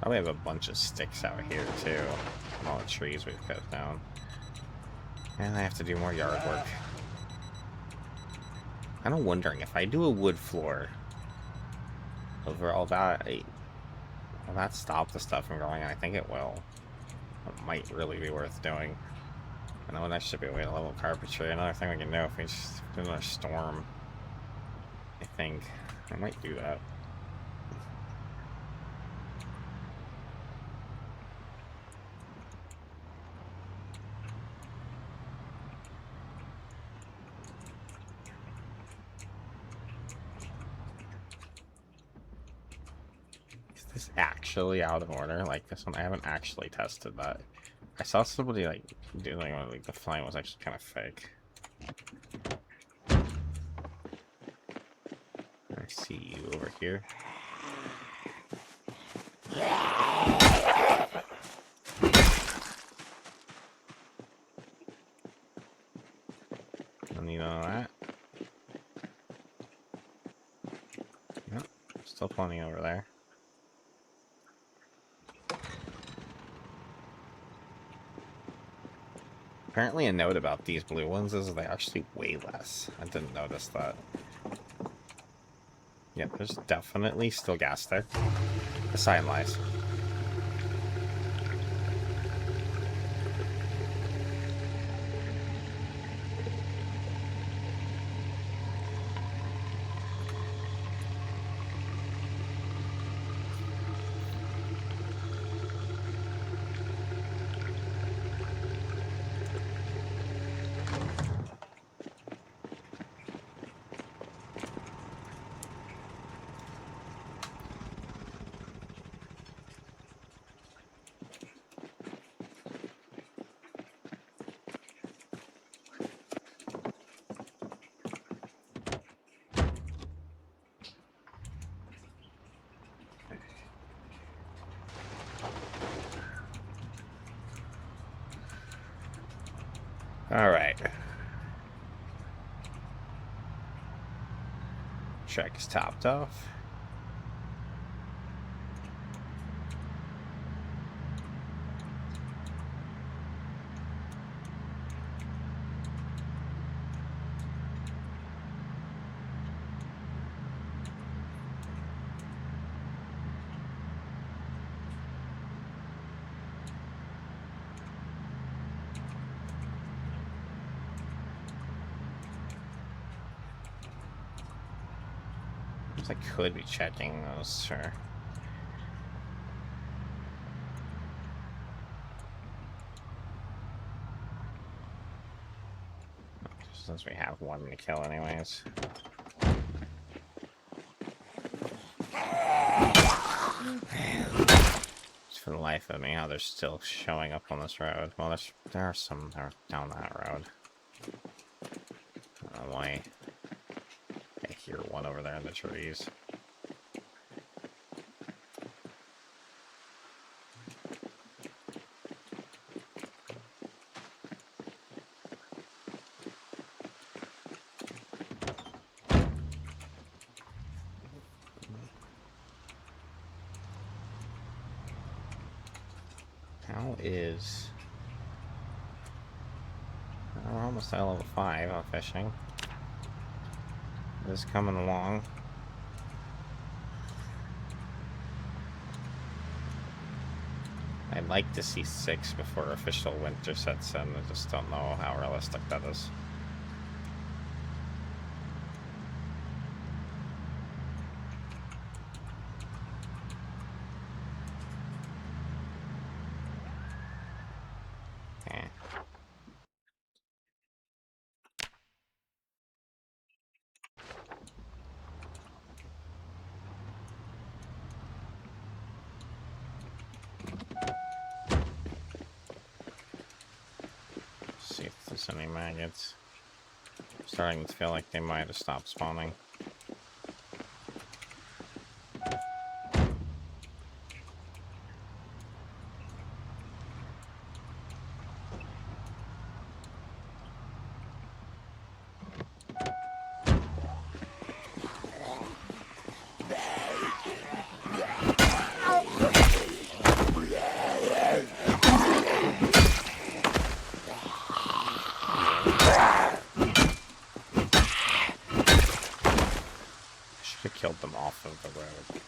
Oh, we have a bunch of sticks out here too. From all the trees we've cut down. And I have to do more yard work. I'm kind of wondering if I do a wood floor over all that, will that stop the stuff from growing? I think it will. It might really be worth doing. I know that should be a way to level carpentry. Another thing we can do if we just do another storm. I think I might do that. Is this actually out of order? Like this one, I haven't actually tested that. I saw somebody like doing like the flame was actually kind of fake. I see you over here. Don't need none of that. Yep, still plenty over there. Apparently a note about these blue ones is they actually weigh less. I didn't notice that. Yep, there's definitely still gas there. The sign lies. All right. Track is topped off. I could be checking those, sure. Since we have one to kill anyways. Just for the life of me how they're still showing up on this road. Well, there are some down that road. I don't know why. I hear one over there in the trees. How is... We're almost at level 5 on fishing. It's coming along. I'd like to see 6 before official winter sets in. I just don't know how realistic that is. See if there's any maggots. I'm starting to feel like they might have stopped spawning. Killed them off of the road,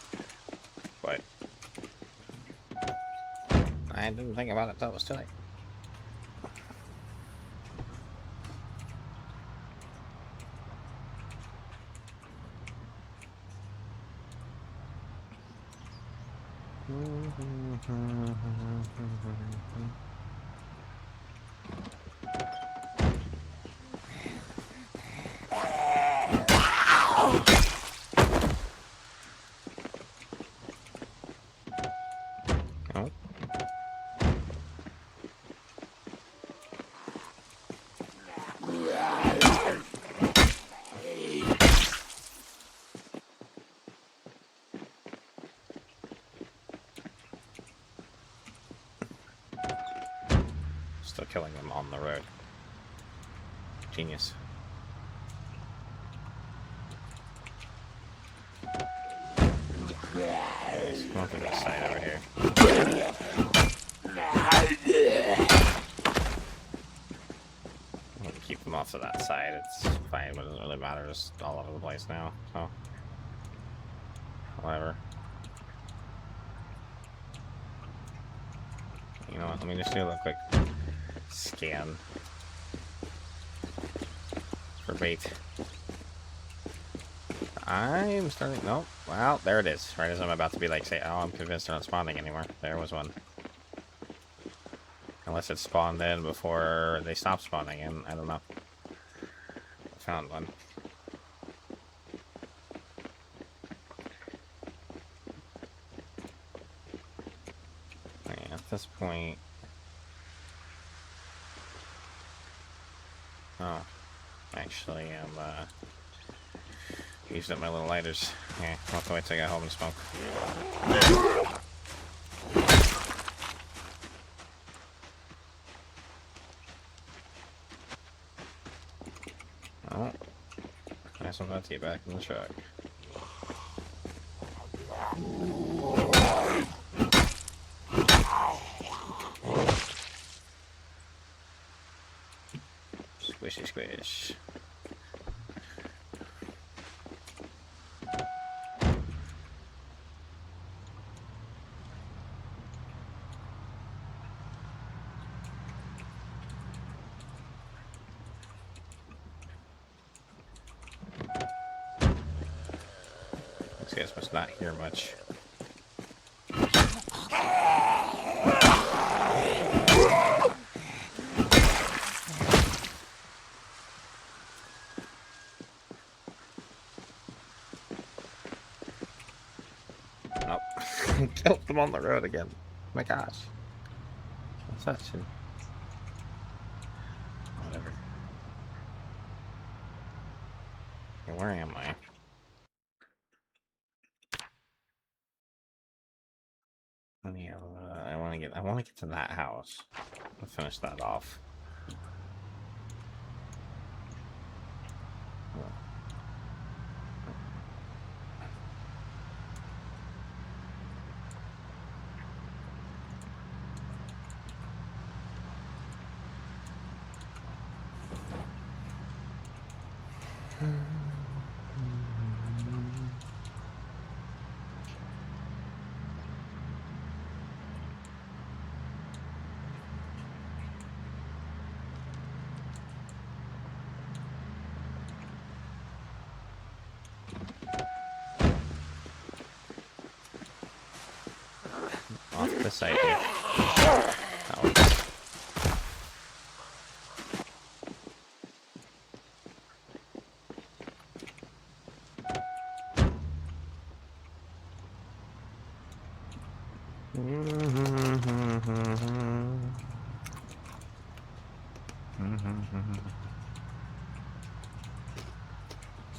but I didn't think about it till it was too late. Still killing them on the road. Genius. Let's come up to this side over here. I'm gonna keep them off to that side. It's fine, but it doesn't really matter. It's all over the place now. So, whatever. You know what? Let me just do a quick scan for bait. I'm starting. Nope. Well, there it is. Right as I'm about to be like, say, oh, I'm convinced they're not spawning anymore. There was one. Unless it spawned in before they stopped spawning in. I don't know. I found one. Yeah, at this point. Oh. Actually, I'm, used up my little lighters. Yeah, I'll have to wait till I get home and smoke. Oh. Guess I'm gonna take back in the truck. Squishy squish. These guys must not hear much. Nope. Killed them on the road again. My gosh. What's that shit? Whatever. Okay, where am I? I want to get to that house. I'll finish that off. Off the side here. Oh.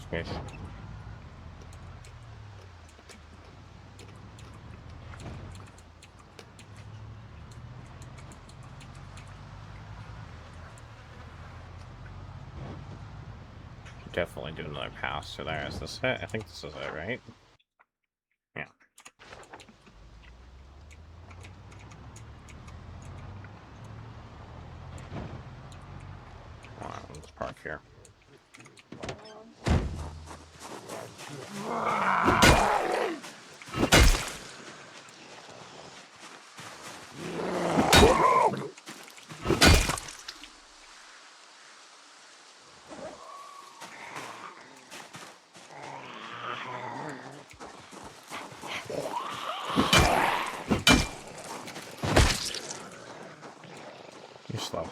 Squish. Definitely do another pass to there. Is this it? I think this is it, right? Yeah. Let's park here. You're slow.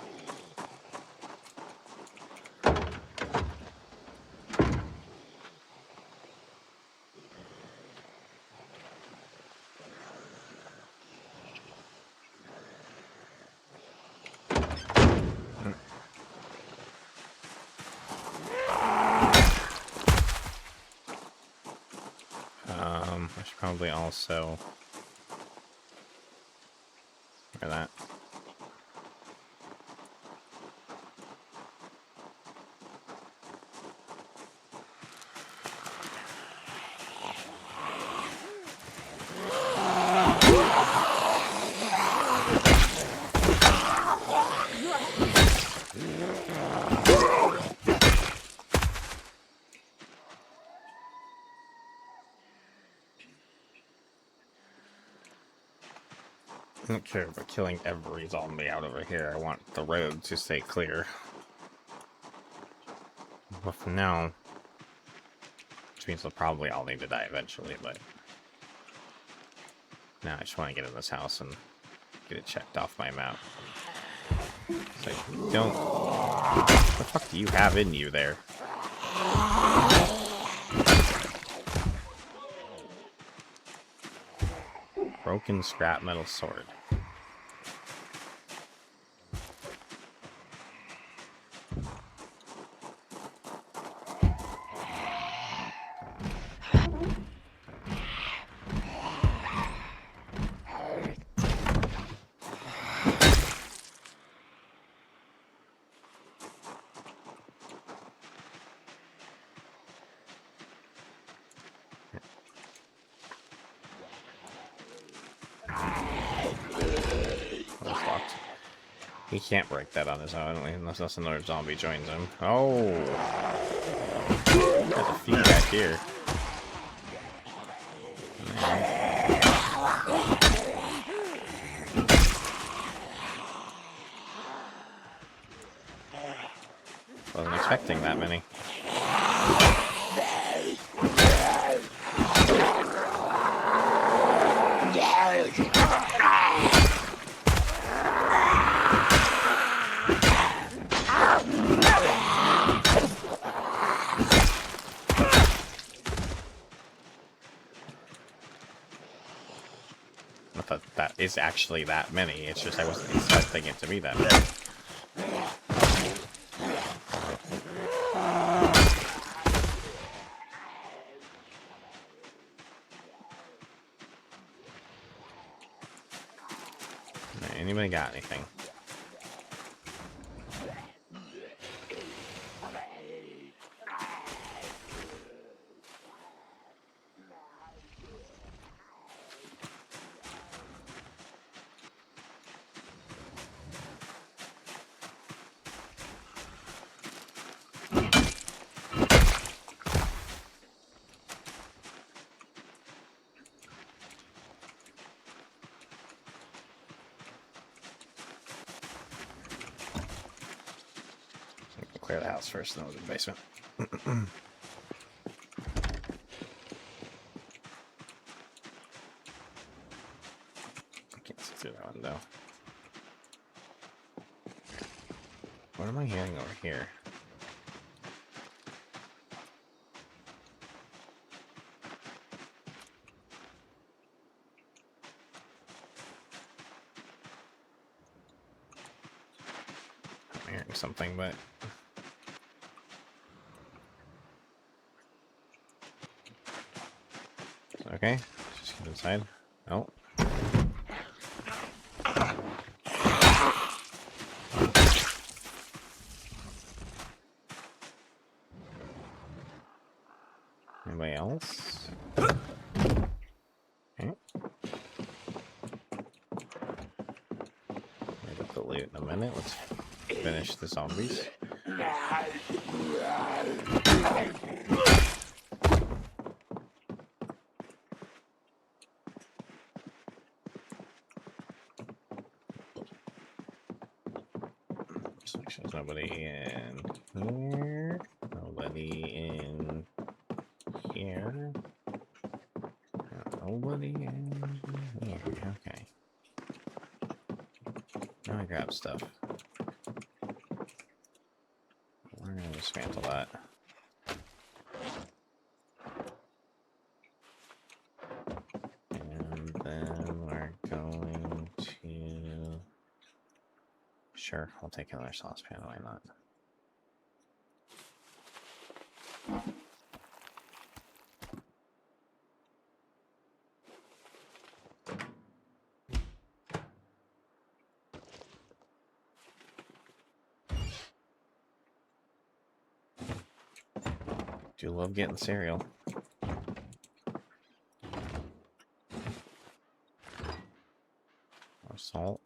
I should probably also wear that. I don't care about killing every zombie out over here. I want the road to stay clear. But for now, which means they'll probably all need to die eventually, but now I just want to get in this house and get it checked off my map. It's like, don't... What the fuck do you have in you there? Broken scrap metal sword. He can't break that on his own, unless another zombie joins him. Oh! Got the feedback here. Wasn't expecting that many. Not that that is actually that many. It's just I wasn't expecting it to be that many. Anybody got anything? Clear the house first, then we'll do the basement. I can't see through that window. What am I hearing over here? I'm hearing something, but okay. Just get inside. Oh. Anybody else? Okay. I'll get the loot in a minute. Let's finish the zombies. Just make sure there's nobody in here. Nobody in here. Nobody in here. Okay. Now I grab stuff. We're gonna dismantle that. And then we're going to... Sure, I'll take another saucepan, why not? Do love getting cereal. More salt.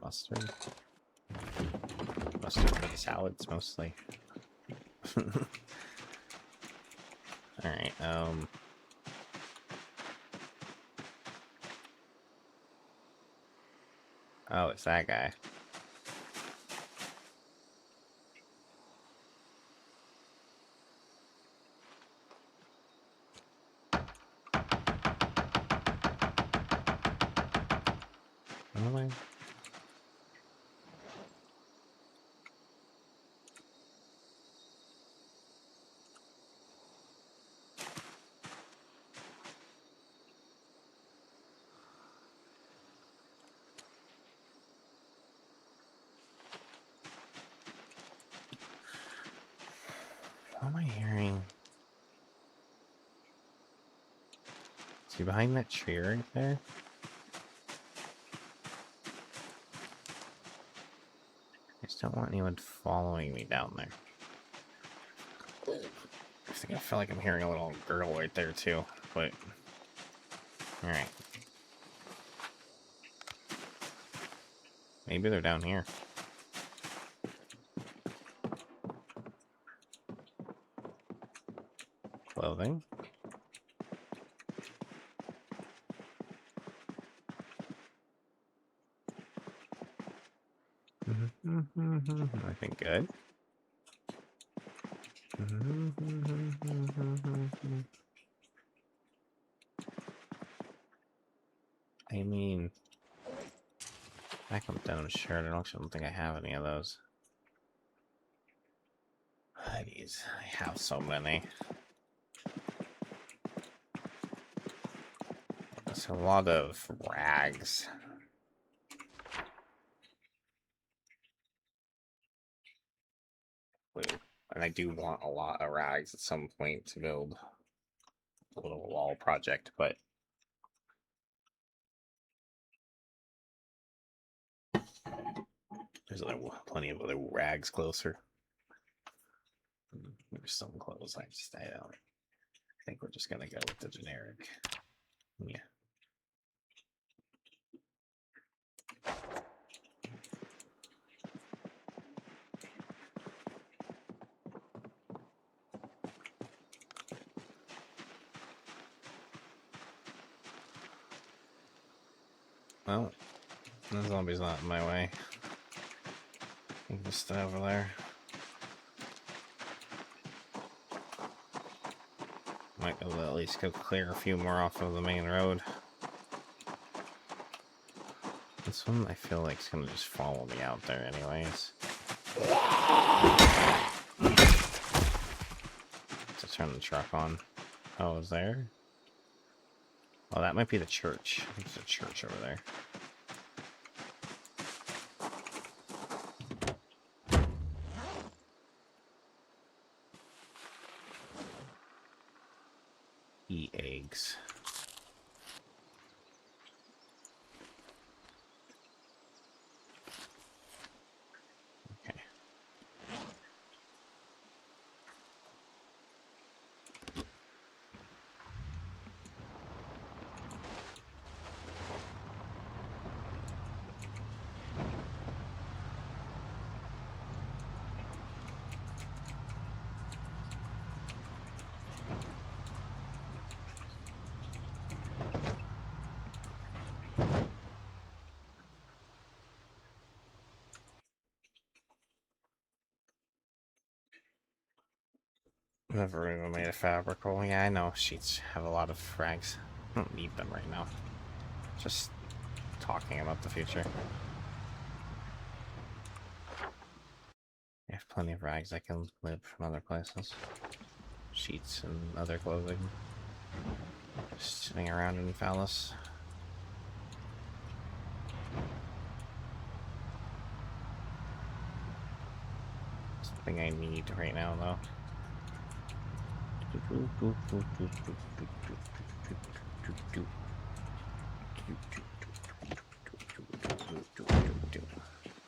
Mustard. Mustard for the salads, mostly. Alright, oh, it's that guy. Really? What am I hearing? Is he behind that tree right there? I just don't want anyone following me down there. I feel like I'm hearing a little girl right there too, but... Alright. Maybe they're down here. Clothing. I think good. I mean, backup denim shirt. I don't think I have any of those. Hoodies. I have so many. There's a lot of rags. And I do want a lot of rags at some point to build a little wall project, but there's plenty of other rags closer. There's some clothes I don't think we're just gonna go with the generic. Yeah. Well, the zombie's not in my way. You can just stay over there. Might be able to at least go clear a few more off of the main road. This one I feel like is gonna just follow me out there anyways. To turn the truck on. Oh, is there? Oh, that might be the church. I think there's a church over there. Eat eggs. Okay. Never even made a fabric roll. Yeah, I know sheets have a lot of frags. I don't need them right now. Just talking about the future. I have plenty of rags I can live from other places. Sheets and other clothing. Just sitting around in Fallas. Something I need right now, though.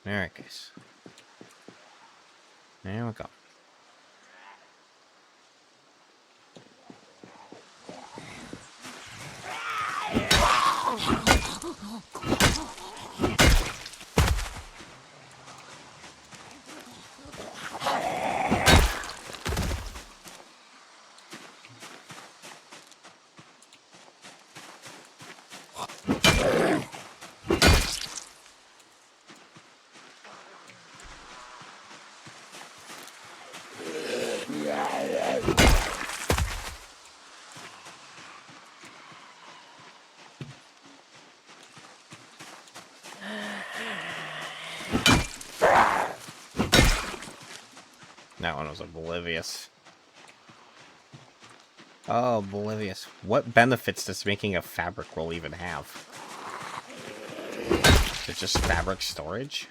Alright, guys. There we go. That one was oblivious. Oh, oblivious. What benefits does making a fabric roll even have? Is it just fabric storage?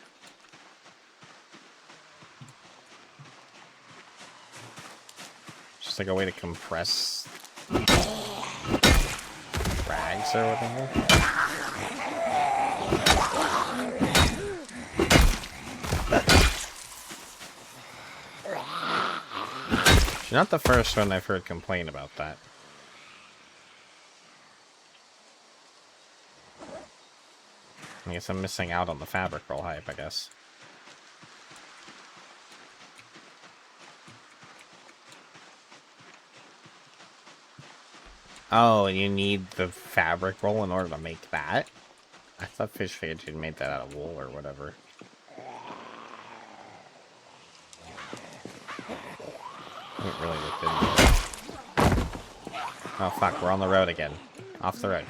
Just like a way to compress rags or whatever? You're not the first one I've heard complain about that. I guess I'm missing out on the fabric roll hype, I guess. Oh, and you need the fabric roll in order to make that? I thought Fish Fage had made that out of wool or whatever. It really didn't. Oh fuck, we're on the road again. Off the road.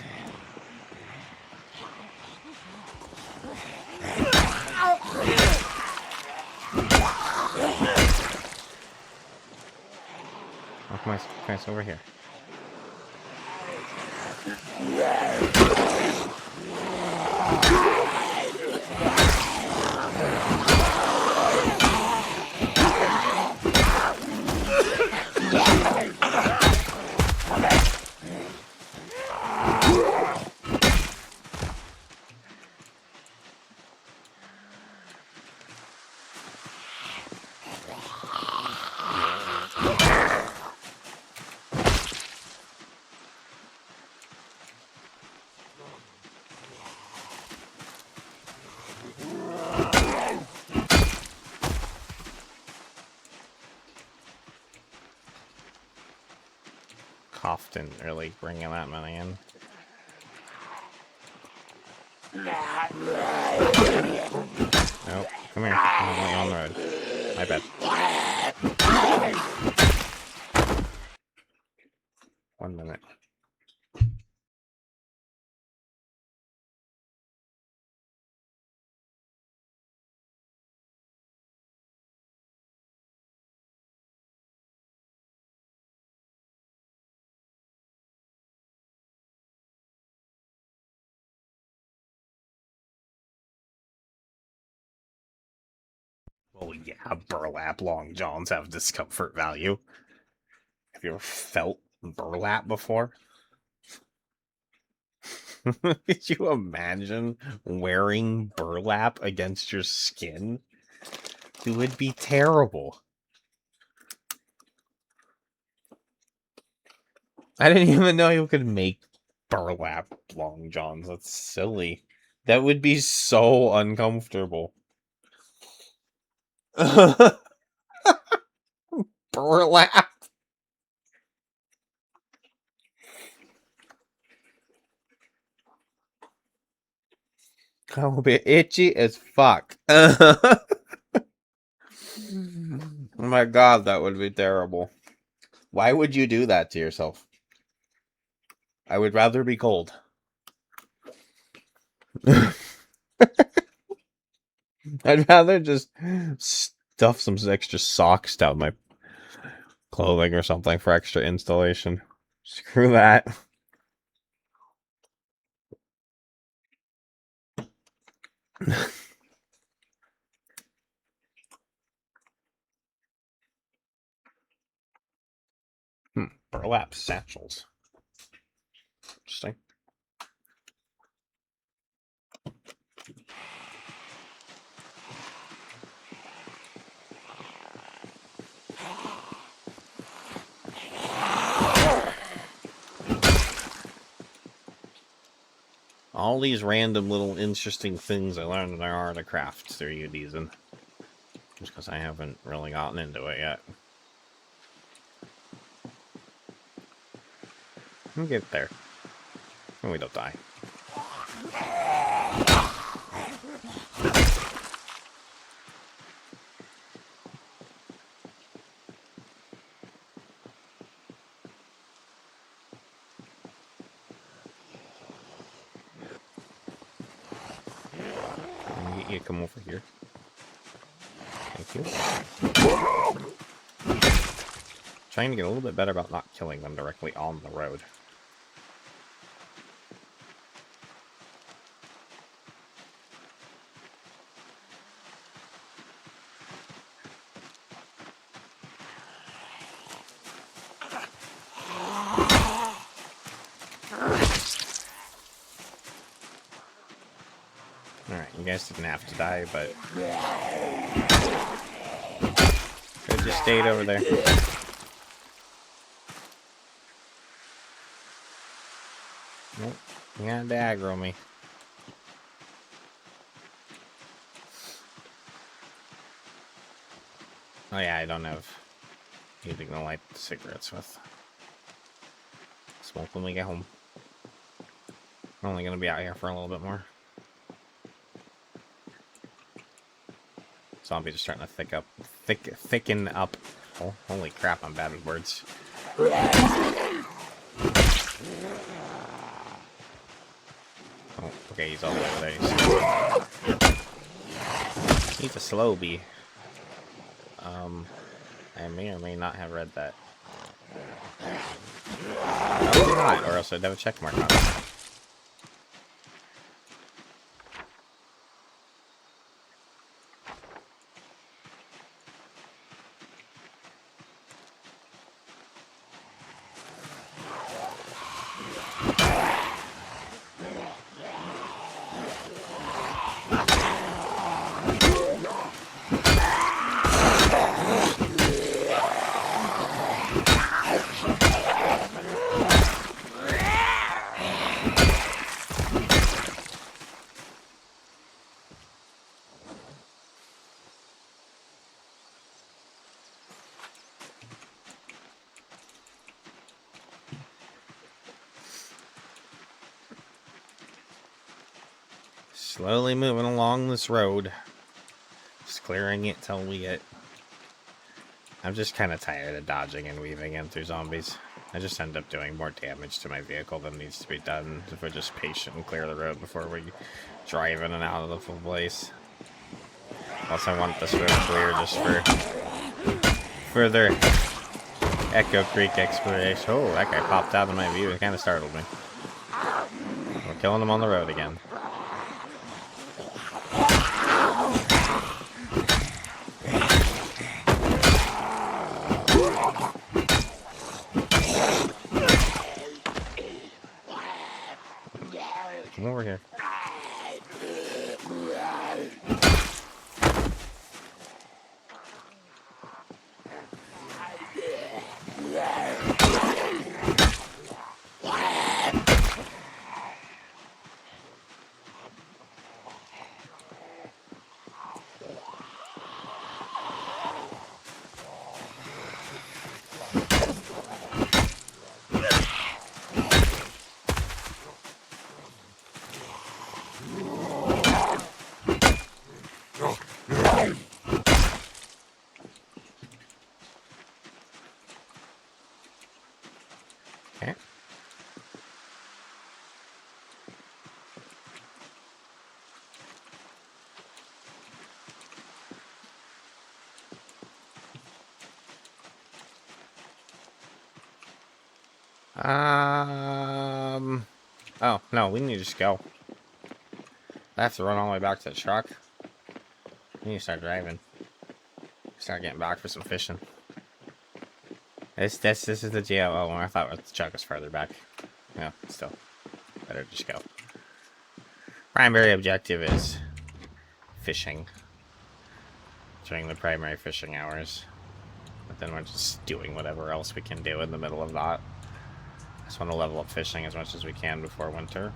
Oh, come on, over here. soft and really bringing that many in. Nope. Come here. I'm on the road. My bad. 1 minute. Well, yeah, burlap long johns have discomfort value. Have you ever felt burlap before? Could you imagine wearing burlap against your skin? It would be terrible. I didn't even know you could make burlap long johns. That's silly. That would be so uncomfortable. Burlap. That will be itchy as fuck. Oh my god, that would be terrible. Why would you do that to yourself? I would rather be cold. I'd rather just stuff some extra socks down my clothing or something for extra installation. Screw that. Burlap satchels. Interesting. All these random little interesting things I learned in our art of craft through you, Deezen. Just because I haven't really gotten into it yet. We'll get there. And we don't die. You come over here. Thank you. Trying to get a little bit better about not killing them directly on the road. Alright, you guys didn't have to die, but could have just stayed over there. Nope, you gotta aggro me. Oh yeah, I don't have anything to light cigarettes with. Smoke when we get home. I'm only gonna be out here for a little bit more. Zombies are starting to thicken up. Oh, holy crap, I'm bad with words. Oh, okay, he's all the way over there. He's a slow bee. I may or may not have read that. Probably not, or else I'd have a check mark on it. Slowly moving along this road. Just clearing it till we get... I'm just kind of tired of dodging and weaving in through zombies. I just end up doing more damage to my vehicle than needs to be done if we're just patient and clear the road before we drive in and out of the full place. Also, I want this road clear just for further Echo Creek exploration. Oh, that guy popped out of my view. It kind of startled me. We're killing him on the road again. Come over here. Okay. Oh, no, we need to just go. I have to run all the way back to the truck. We need to start driving. Start getting back for some fishing. This is the jail. Oh, I thought the truck was further back. Yeah, still. Better just go. Primary objective is fishing. During the primary fishing hours. But then we're just doing whatever else we can do in the middle of that. I just want to level up fishing as much as we can before winter.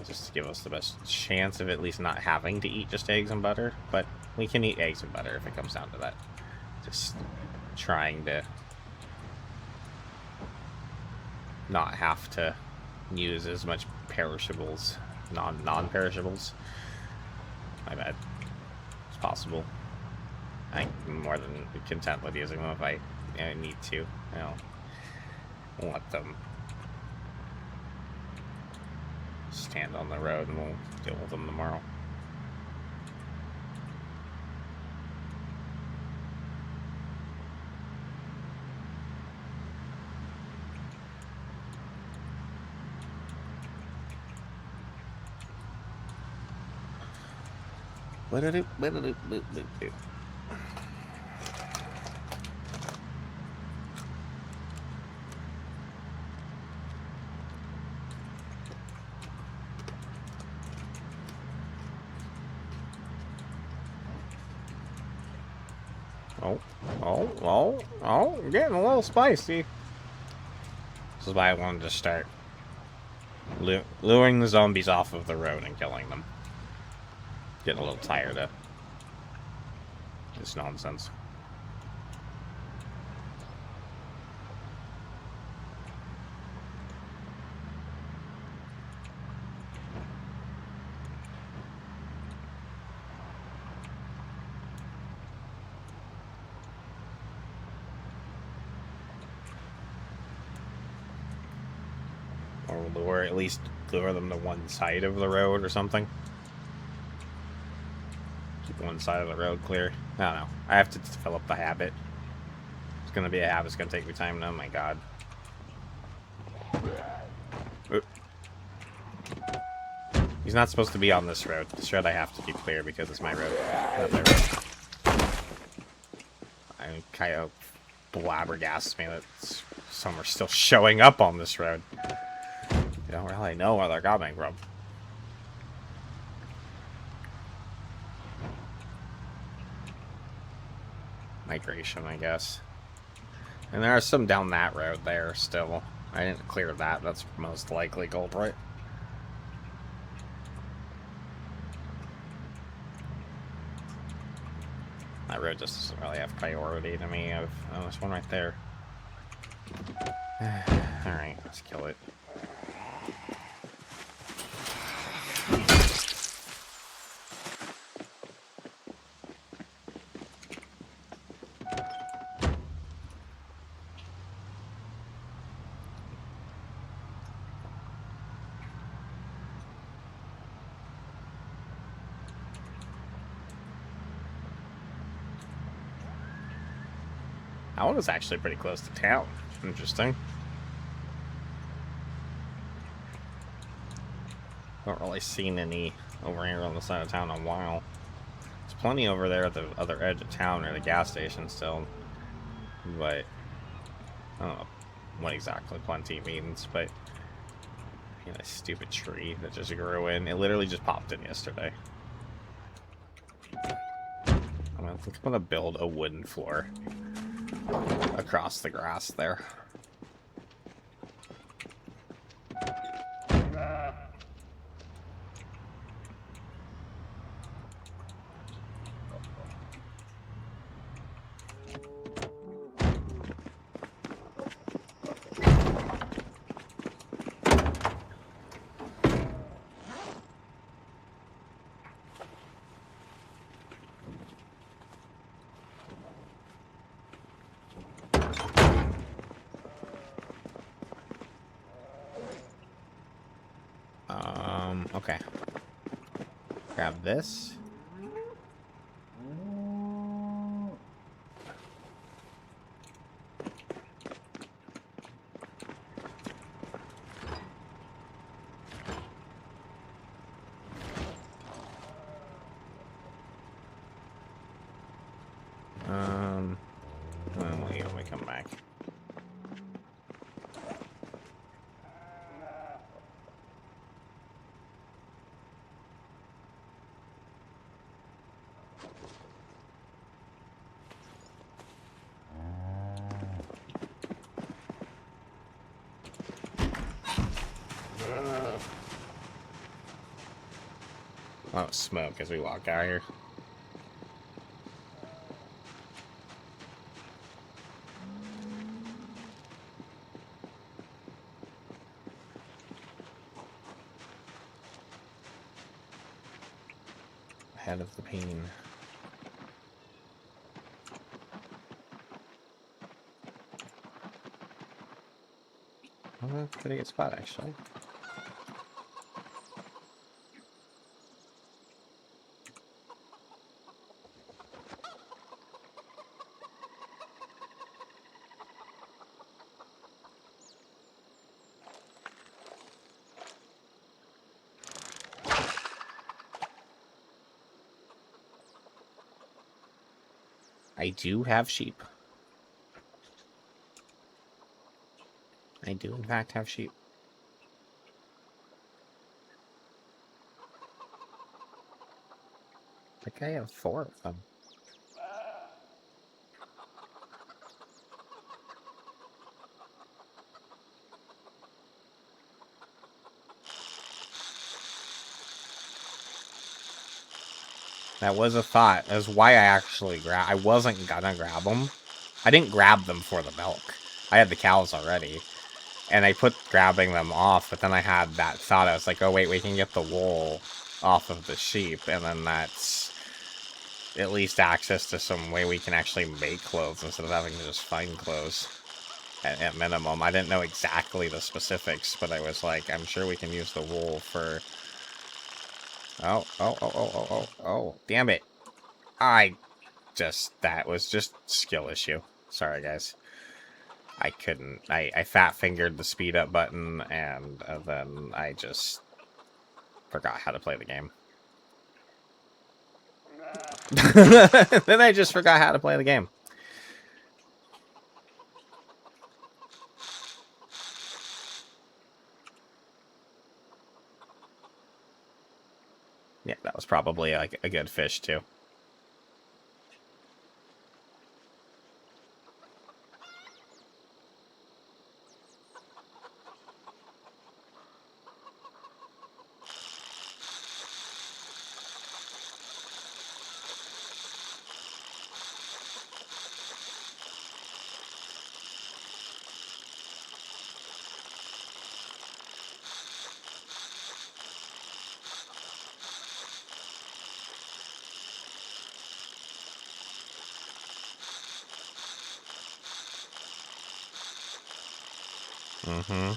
Just to give us the best chance of at least not having to eat just eggs and butter. But we can eat eggs and butter if it comes down to that. Just trying to not have to use as much perishables, non-perishables. My bad. It's possible. I'm more than content with using them if I need to. I'll let them stand on the road and we'll deal with them tomorrow. Oh, getting a little spicy. This is why I wanted to start luring the zombies off of the road and killing them. Getting a little tired of this nonsense. Or at least lure them to one side of the road or something. Keep one side of the road clear. I don't know. I have to develop the habit. It's gonna be a habit. It's gonna take me time. Oh my god. He's not supposed to be on this road. This road I have to keep clear because it's my road, not their road. I kind of blabbergasts me that some are still showing up on this road. You don't really know where they're coming from. Migration, I guess. And there are some down that road there still. I didn't clear that. That's most likely culprit. That road just doesn't really have priority to me. Oh, there's one right there. Alright, let's kill it. That one was actually pretty close to town. Interesting. Haven't really seen any over here on the side of town in a while. There's plenty over there at the other edge of town near the gas station still. But I don't know what exactly plenty means, but you know, a stupid tree that just grew in. It literally just popped in yesterday. I think I'm gonna build a wooden floor across the grass there. Okay. Grab this. When we come back. Oh, smoke as we walk out here. Head of the pain. Oh, that's a pretty good spot, actually. I do have sheep. I do, in fact, have sheep. I think I have 4 of them. That was a thought. That's why I actually I wasn't gonna grab them. I didn't grab them for the milk. I had the cows already. And I put grabbing them off, but then I had that thought. I was like, oh wait, we can get the wool off of the sheep, and then that's at least access to some way we can actually make clothes instead of having to just find clothes at minimum. I didn't know exactly the specifics, but I was like, I'm sure we can use the wool for... Oh, damn it. That was just skill issue. Sorry, guys. I couldn't. I fat-fingered the speed-up button, and then I just forgot how to play the game. Then I just forgot how to play the game. Yeah, that was probably like a good fish, too. Mm-hmm.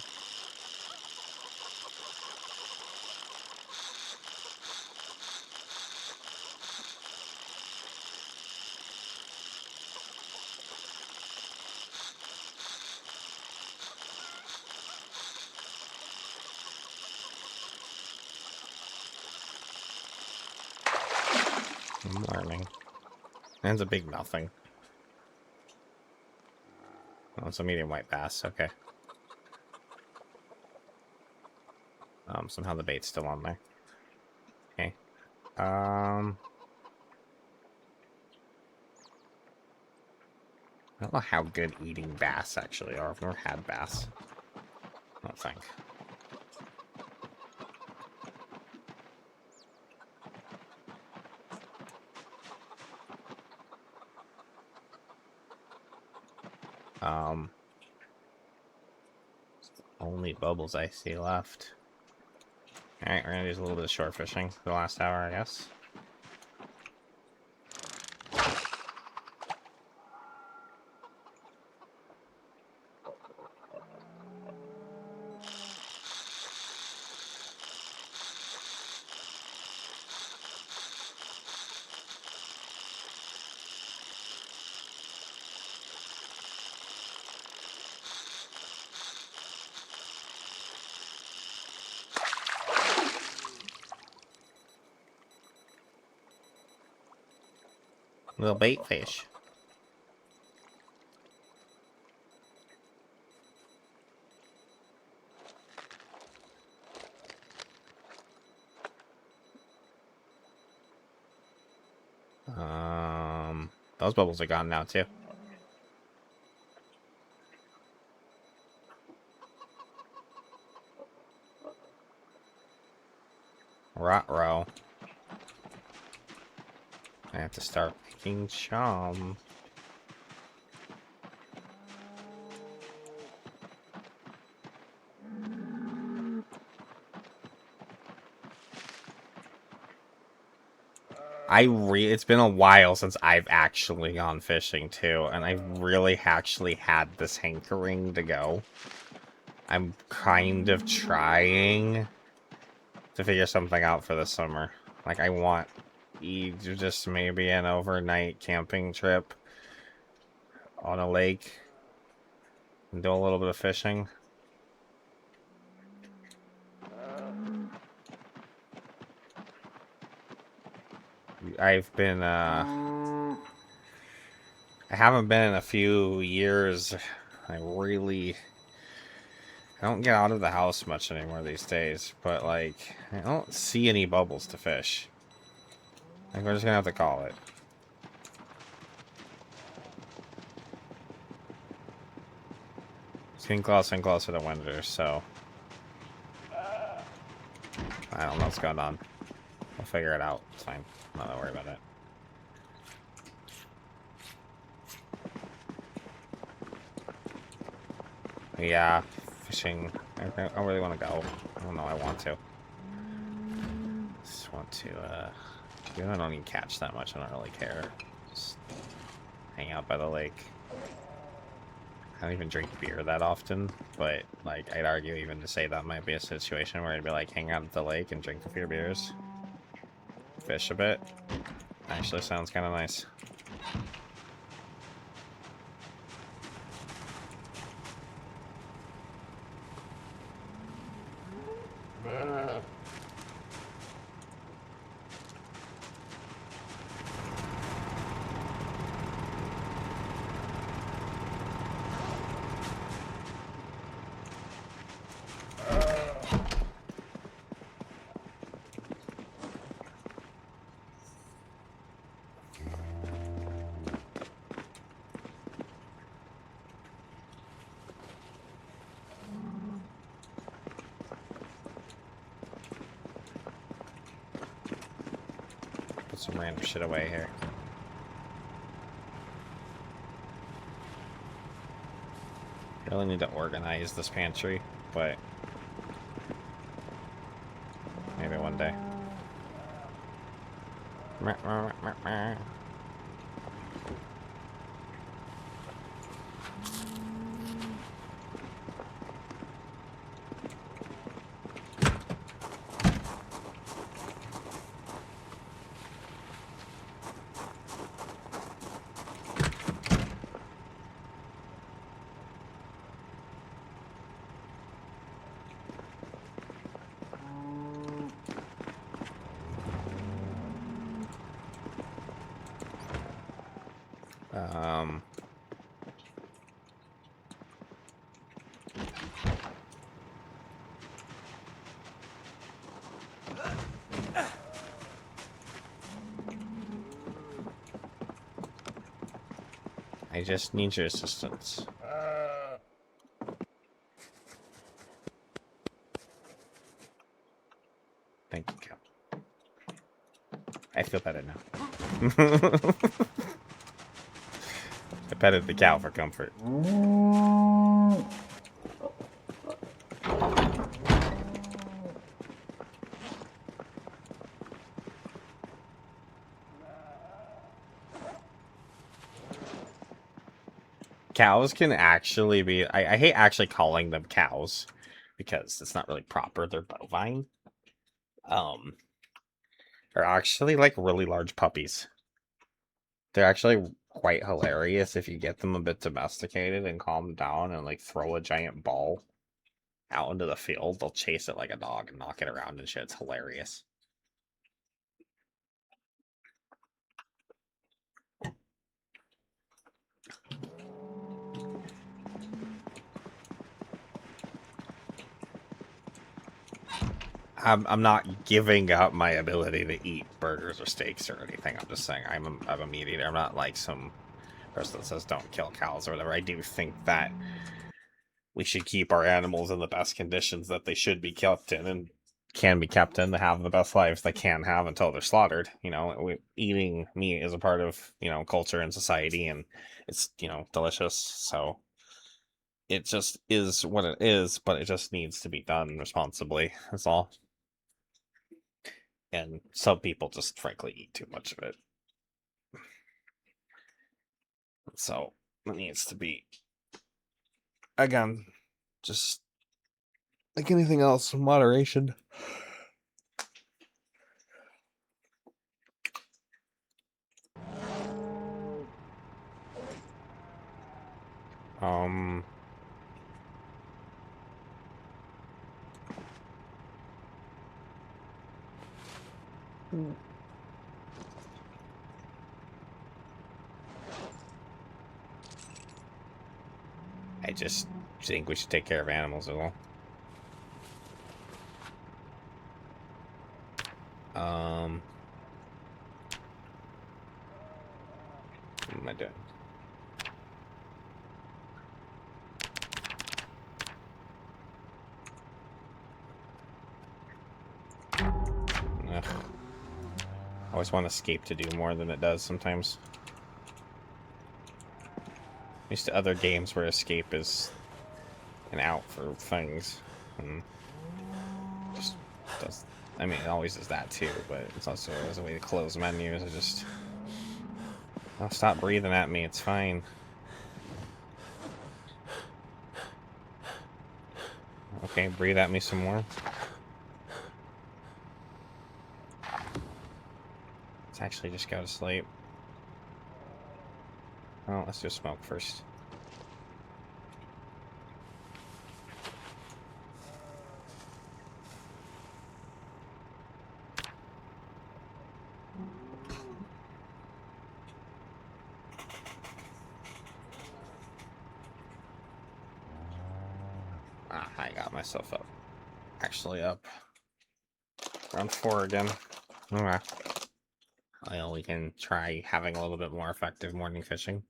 Morning. That's a big nothing. Oh, it's a medium white bass. Okay. Somehow the bait's still on there. Okay. I don't know how good eating bass actually are. I've never had bass. I don't think. Only bubbles I see left. Alright, we're gonna do a little bit of short fishing for the last hour, I guess. Little bait fish. Those bubbles are gone now too. Ruh-roh. I have to start making chum. It's been a while since I've actually gone fishing too, and I've really actually had this hankering to go. I'm kind of trying to figure something out for the summer. Like, I want just maybe an overnight camping trip on a lake and do a little bit of fishing. I've been, I haven't been in a few years. I don't get out of the house much anymore these days, but, like, I don't see any bubbles to fish. Like, we're just gonna have to call it. It's getting closer and closer to winter, so I don't know what's going on. We'll figure it out. It's fine. I'm not gonna worry about it. Yeah, fishing. I really want to go. I don't know. I want to. Just want to, I don't even catch that much. I don't really care. Just hang out by the lake. I don't even drink beer that often, but, like, I'd argue even to say that might be a situation where I'd be like, hang out at the lake and drink a few beers. Fish a bit. Actually sounds kind of nice. Some random shit away here. Really need to organize this pantry, but maybe one day. Um, I just need your assistance. Thank you, cow. I feel better now. I petted the cow for comfort. Cows can actually be... I hate actually calling them cows, because it's not really proper. They're bovine. They're actually like really large puppies. They're actually quite hilarious if you get them a bit domesticated and calm down and like throw a giant ball out into the field. They'll chase it like a dog and knock it around and shit. It's hilarious. I'm not giving up my ability to eat burgers or steaks or anything. I'm just saying I'm a meat eater. I'm not like some person that says don't kill cows or whatever. I do think that we should keep our animals in the best conditions that they should be kept in and can be kept in to have the best lives they can have until they're slaughtered. You know, eating meat is a part of, you know, culture and society, and it's, you know, delicious. So it just is what it is, but it just needs to be done responsibly. That's all. And some people just frankly eat too much of it. So it needs to be, again, just like anything else, moderation. Um, I just think we should take care of animals as well. What am I doing? Ugh. I always want escape to do more than it does sometimes. Used to other games where escape is an out for things. And just does. I mean, it always is that too, but it's also as a way to close menus. I just. Oh, stop breathing at me. It's fine. Okay, breathe at me some more. Let's actually just go to sleep. Oh, let's do smoke first. Ah, I got myself up. Actually up. Round 4 again. Okay. Well, we can try having a little bit more effective morning fishing.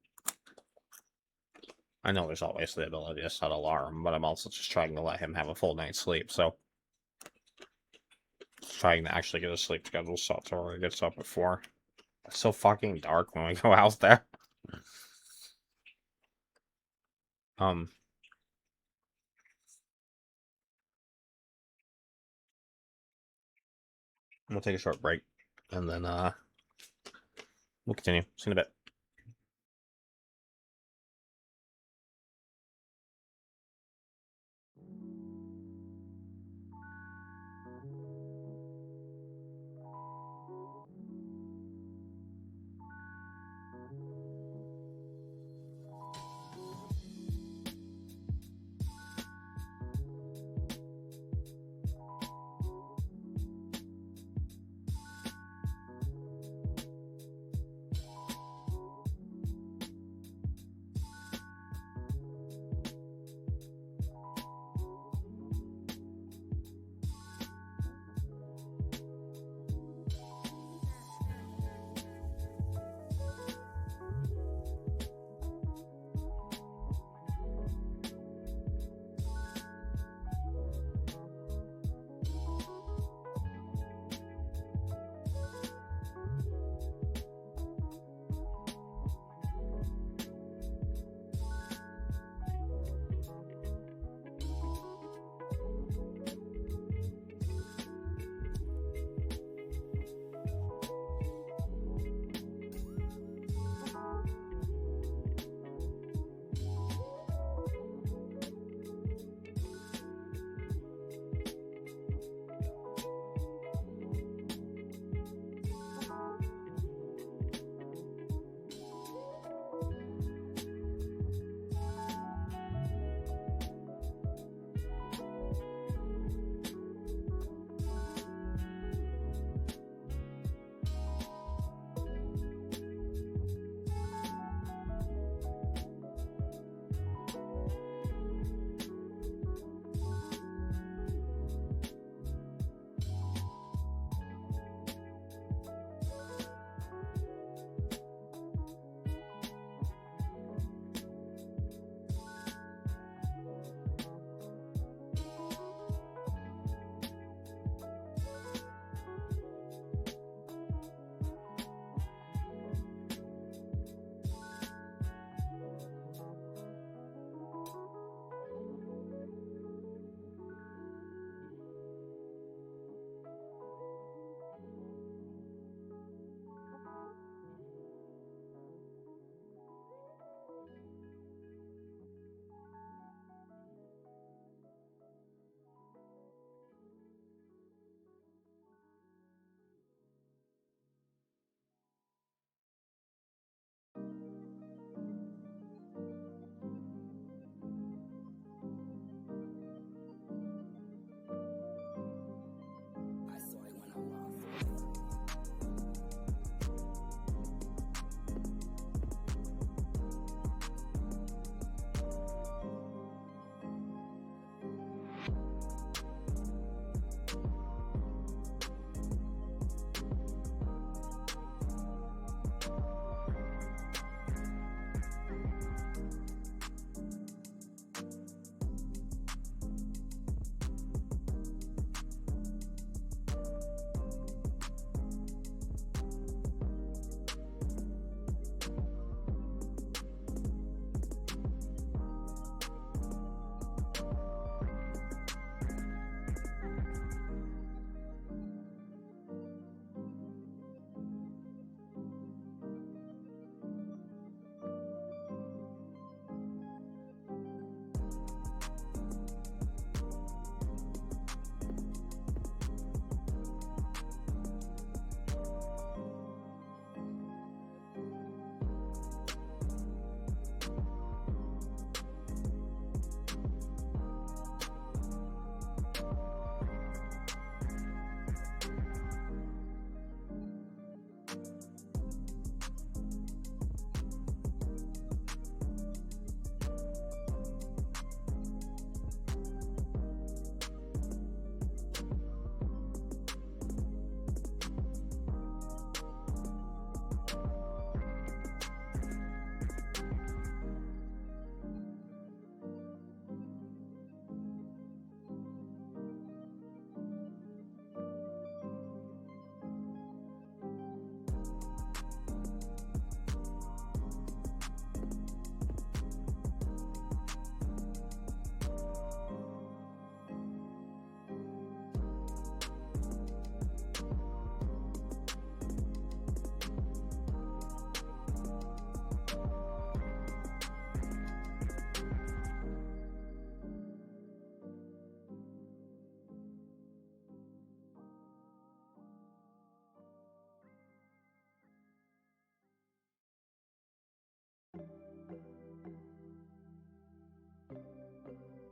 I know there's always the ability to set alarm, but I'm also just trying to let him have a full night's sleep, so... Trying to actually get a sleep schedule set to where he gets up at 4. It's so fucking dark when we go out there. We'll take a short break, and then, we'll continue. See you in a bit.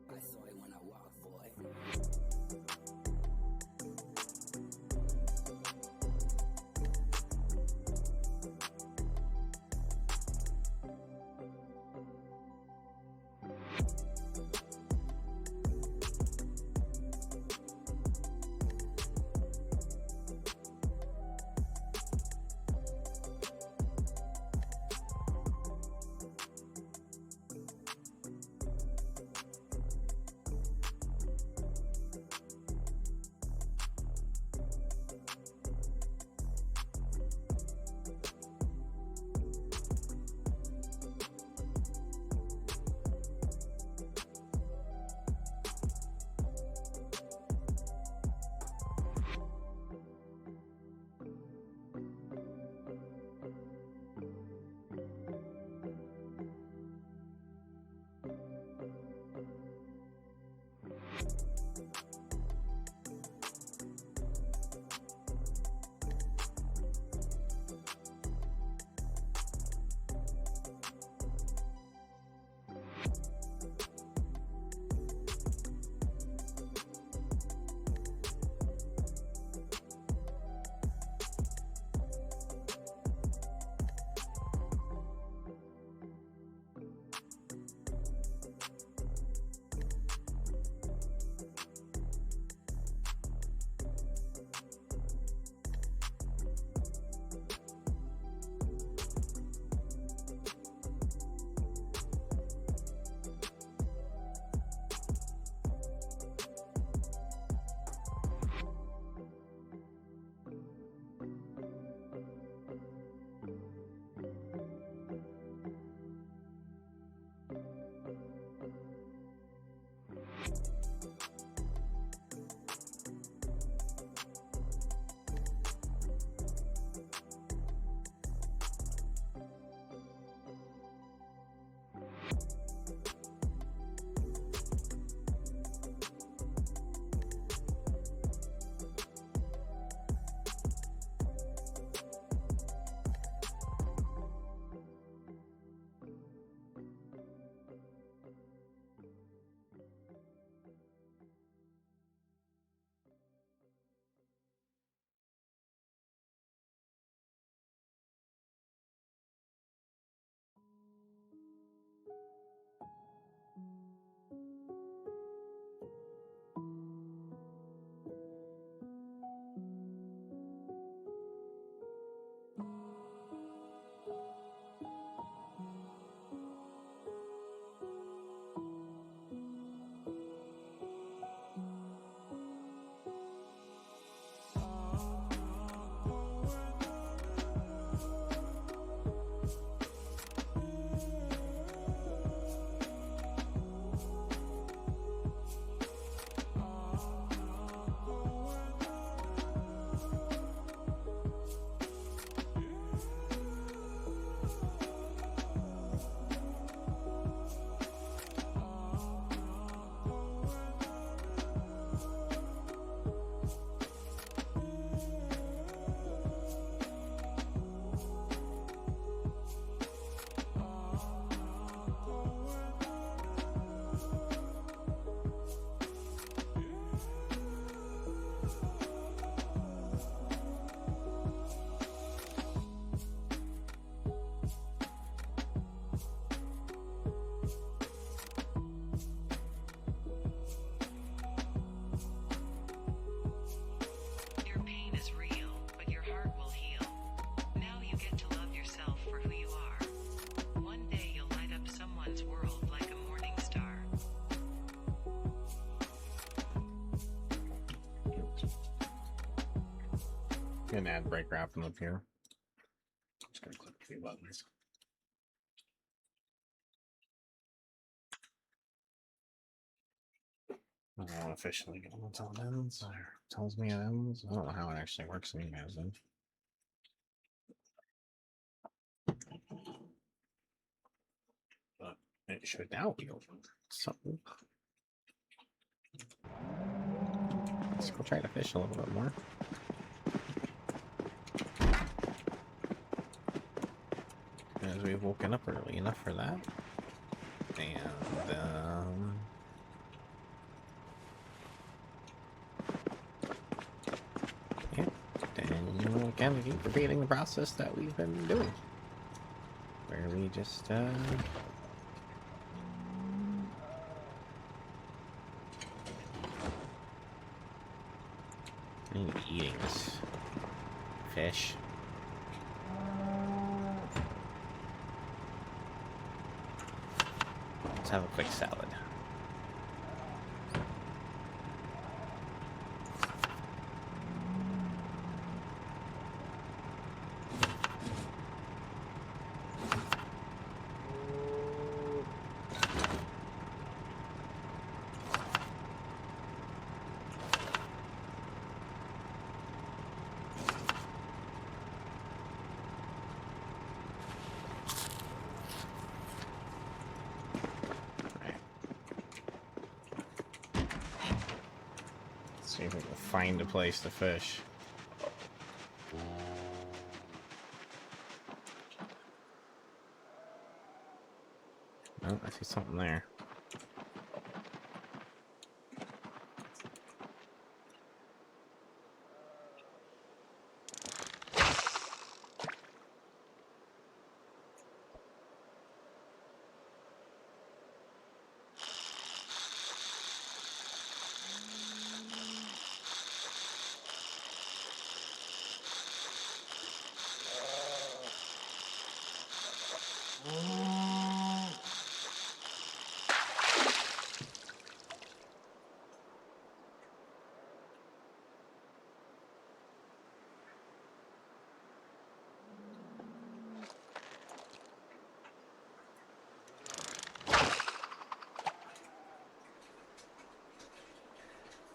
I saw it when I walked, boy. An ad break wrapping up here. Few buttons. I don't officially get them until it ends, or tells me it ends. I don't know how it actually works in emails then. But it should now be open. So let's go try to fish a little bit more. As we've woken up early enough for that. And yeah, then you know, again, keep repeating the process that we've been doing, where we just I need to be eating this fish. Let's have a quick salad. See if we can find a place to fish. Oh, I see something there.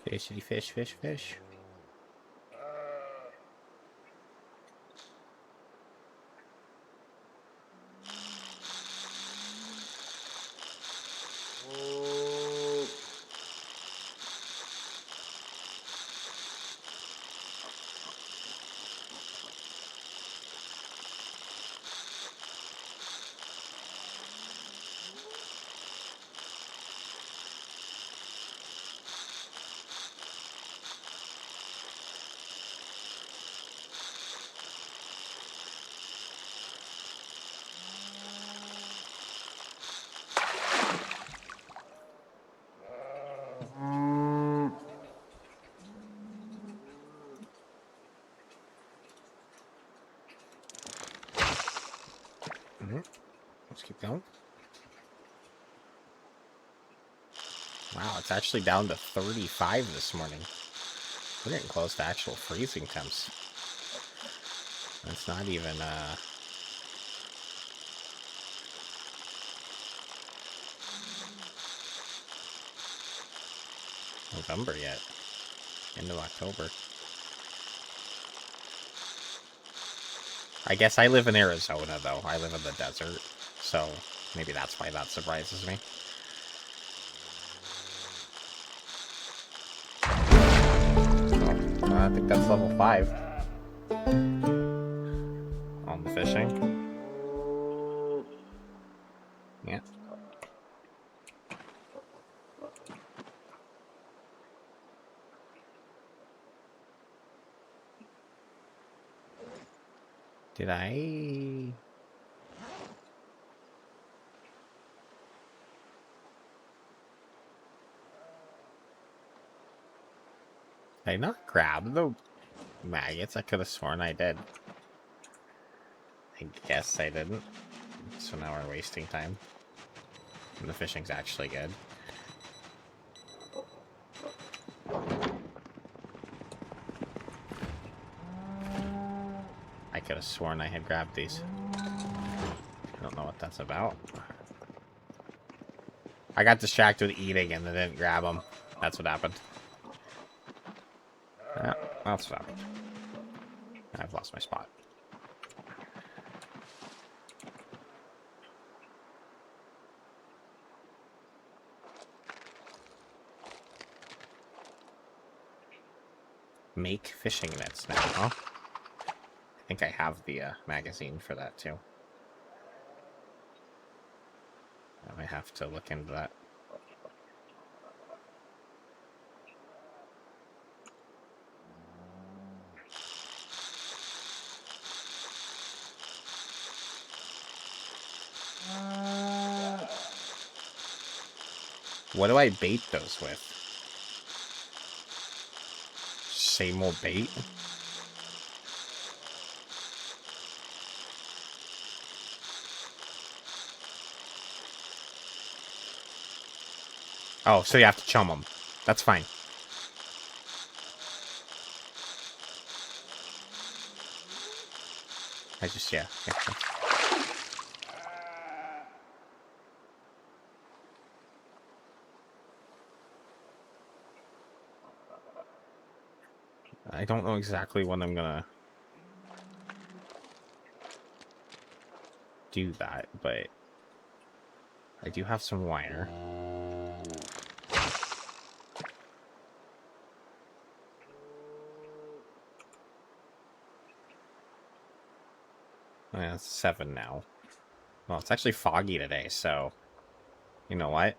Fishy fish, fish, fish. Let's keep going. Wow, it's actually down to 35 this morning. We're getting close to actual freezing temps. That's not even November yet. End of October. I guess I live in Arizona, though. I live in the desert, so maybe that's why that surprises me. I think that's level 5 on the fishing. Yeah. Did I not grab the maggots? I could have sworn I did. I guess I didn't. So now we're wasting time. And the fishing's actually good. I could have sworn I had grabbed these. don't know what that's about. I got distracted with eating and then didn't grab them. That's what happened. Yeah, that's what happened. I've lost my spot. Make fishing nets now, huh? I think I have the magazine for that too. I might have to look into that. What do I bait those with? Same old bait? Oh, so you have to chum them. That's fine. I just, yeah. I don't know exactly when I'm gonna do that, but I do have some wire. Oh, yeah, it's 7 now. Well, it's actually foggy today, so you know what?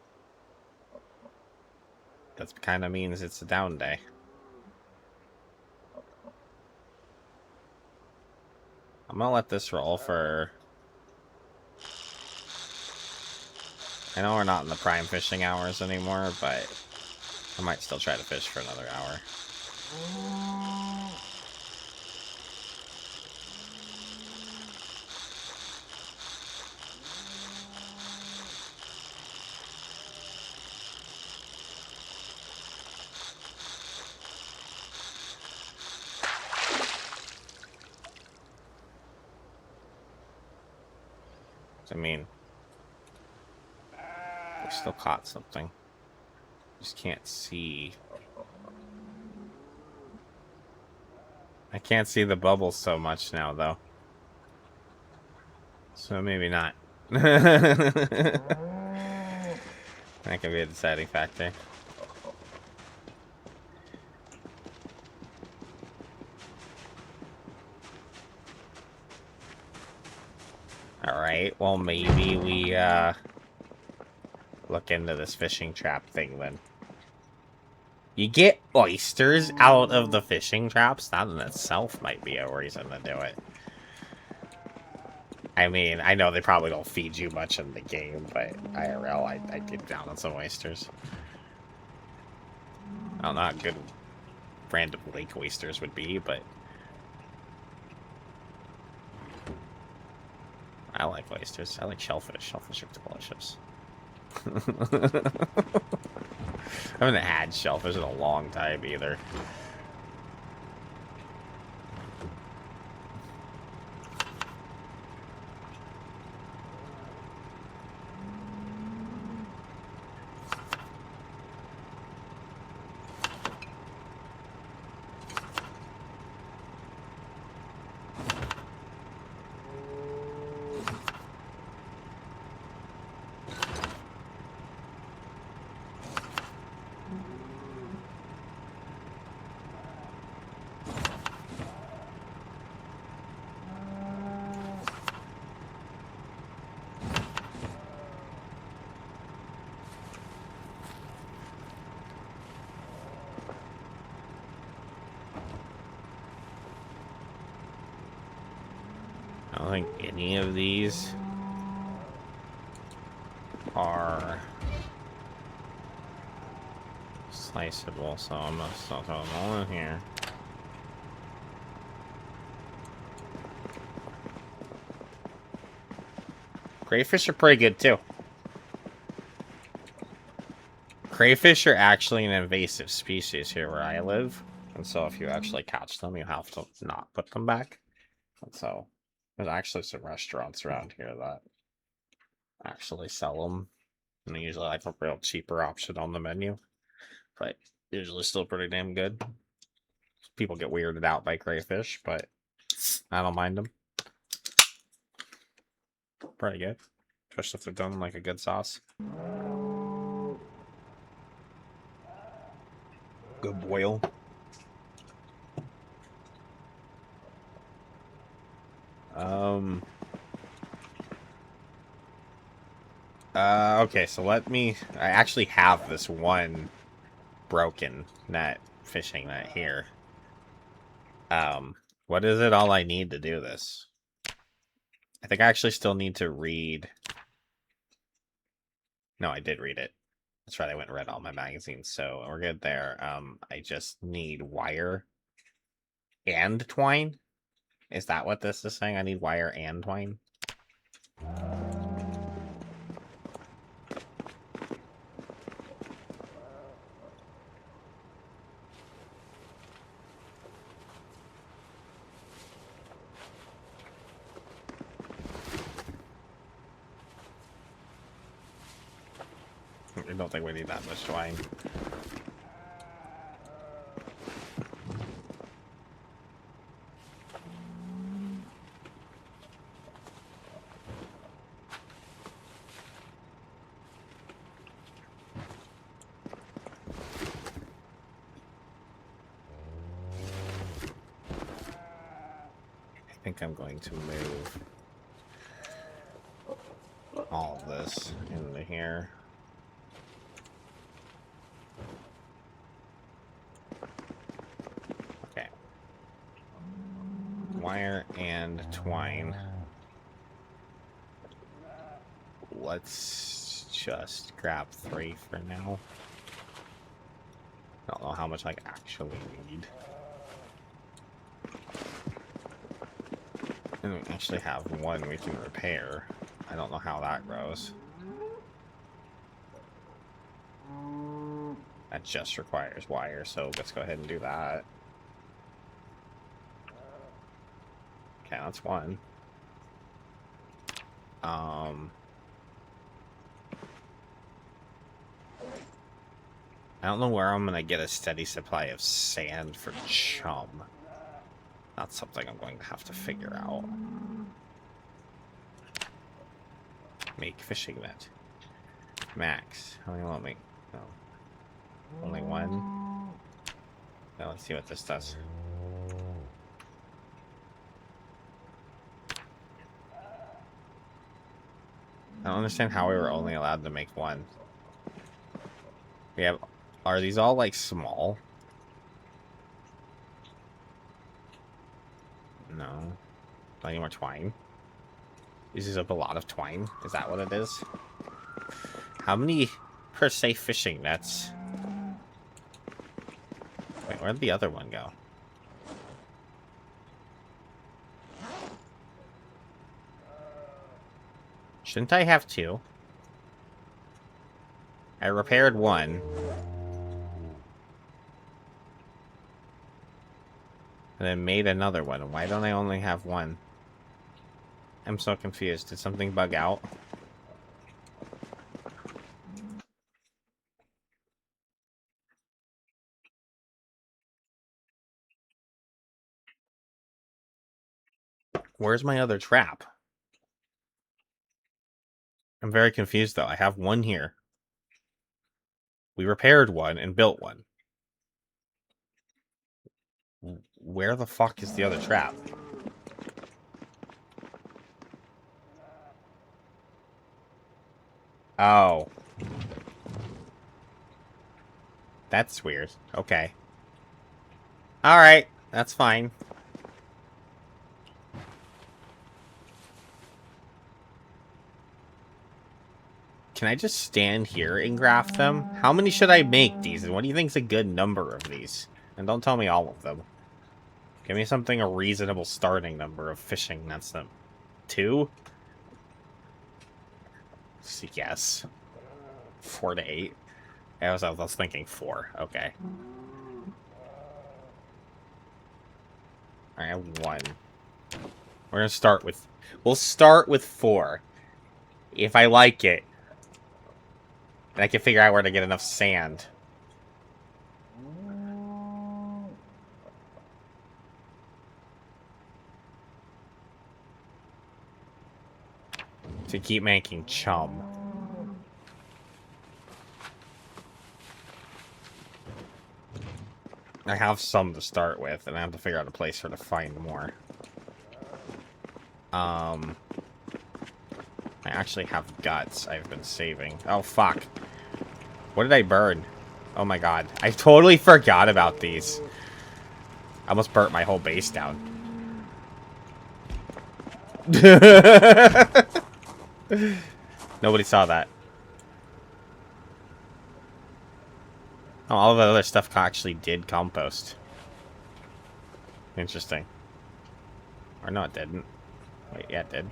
That kind of means it's a down day. I'm gonna let this roll for... I know we're not in the prime fishing hours anymore, but I might still try to fish for another hour. I mean, we still caught something. Just can't see. I can't see the bubbles so much now, though. So maybe not. That could be a deciding factor. Alright, well maybe we look into this fishing trap thing then. You get oysters out of the fishing traps? That in itself might be a reason to do it. I mean, I know they probably don't feed you much in the game, but IRL, I'd get down on some oysters. I don't know how good random lake oysters would be, but I like oysters. I like shellfish. Shellfish are delicious. I haven't had shellfish in a long time either. I don't think any of these are sliceable, so I'm gonna still throw them all in here. Crayfish are pretty good too. Crayfish are actually an invasive species here where I live, and so if you actually catch them, you have to not put them back. And so there's actually some restaurants around here that actually sell them. And they're usually like a real cheaper option on the menu, but usually still pretty damn good. People get weirded out by crayfish, but I don't mind them. Pretty good, especially if they're done in like a good sauce. Good boil. Okay, so I actually have this one broken fishing net here. What is it all I need to do this? I think I actually still need to read. No, I did read it. That's right, I went and read all my magazines, so we're good there. I just need wire and twine. Is that what this is saying? I need wire and twine? I don't think we need that much twine. I think I'm going to move all of this into here. Okay. Wire and twine. Let's just grab 3 for now. I don't know how much I actually need. And we actually have 1 we can repair. I don't know how that grows. That just requires wire, so let's go ahead and do that. Okay, that's 1. I don't know where I'm gonna get a steady supply of sand for chum. That's something I'm going to have to figure out. Make fishing net. Max. How many will it make? No. Only 1? Now let's see what this does. I don't understand how we were only allowed to make 1. We have... Are these all, like, small? No. Not any more twine. Uses up a lot of twine. Is that what it is? How many per se fishing nets? Wait, where'd the other one go? Shouldn't I have 2? I repaired 1. And then made another one. Why don't I only have 1? I'm so confused. Did something bug out? Where's my other trap? I'm very confused, though. I have 1 here. We repaired 1 and built 1. Where the fuck is the other trap? Oh. That's weird. Okay. Alright. That's fine. Can I just stand here and graph them? How many should I make these? And what do you think is a good number of these? And don't tell me all of them. Give me something a reasonable starting number of fishing nets. Them 2? Yes. 4 to 8. I was thinking 4. Okay. Alright, I have 1. We're gonna start with... We'll start with 4. If I like it. And I can figure out where to get enough sand. To keep making chum. I have some to start with, and I have to figure out a place where to find more. I actually have guts I've been saving. Oh, fuck. What did I burn? Oh my god. I totally forgot about these. I almost burnt my whole base down. Nobody saw that. Oh, all of the other stuff actually did compost. Interesting. Or no, it didn't. Wait, yeah, it did.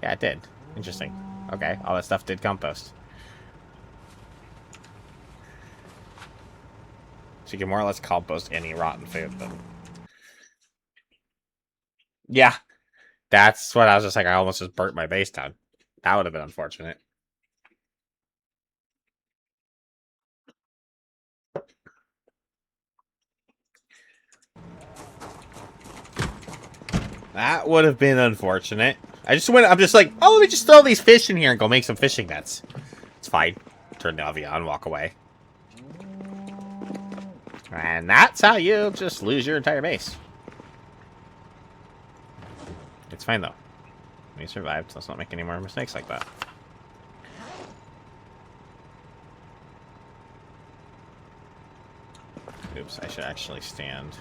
Yeah, it did. Interesting. Okay, all that stuff did compost. So you can more or less compost any rotten food, then. Yeah. That's what I was just like, I almost just burnt my base down. That would have been unfortunate. That would have been unfortunate. I'm just like, oh, let me just throw these fish in here and go make some fishing nets. It's fine. Turn the oven on, walk away. And that's how you just lose your entire base. It's fine, though. We survived. Let's not make any more mistakes like that. Oops, I should actually stand.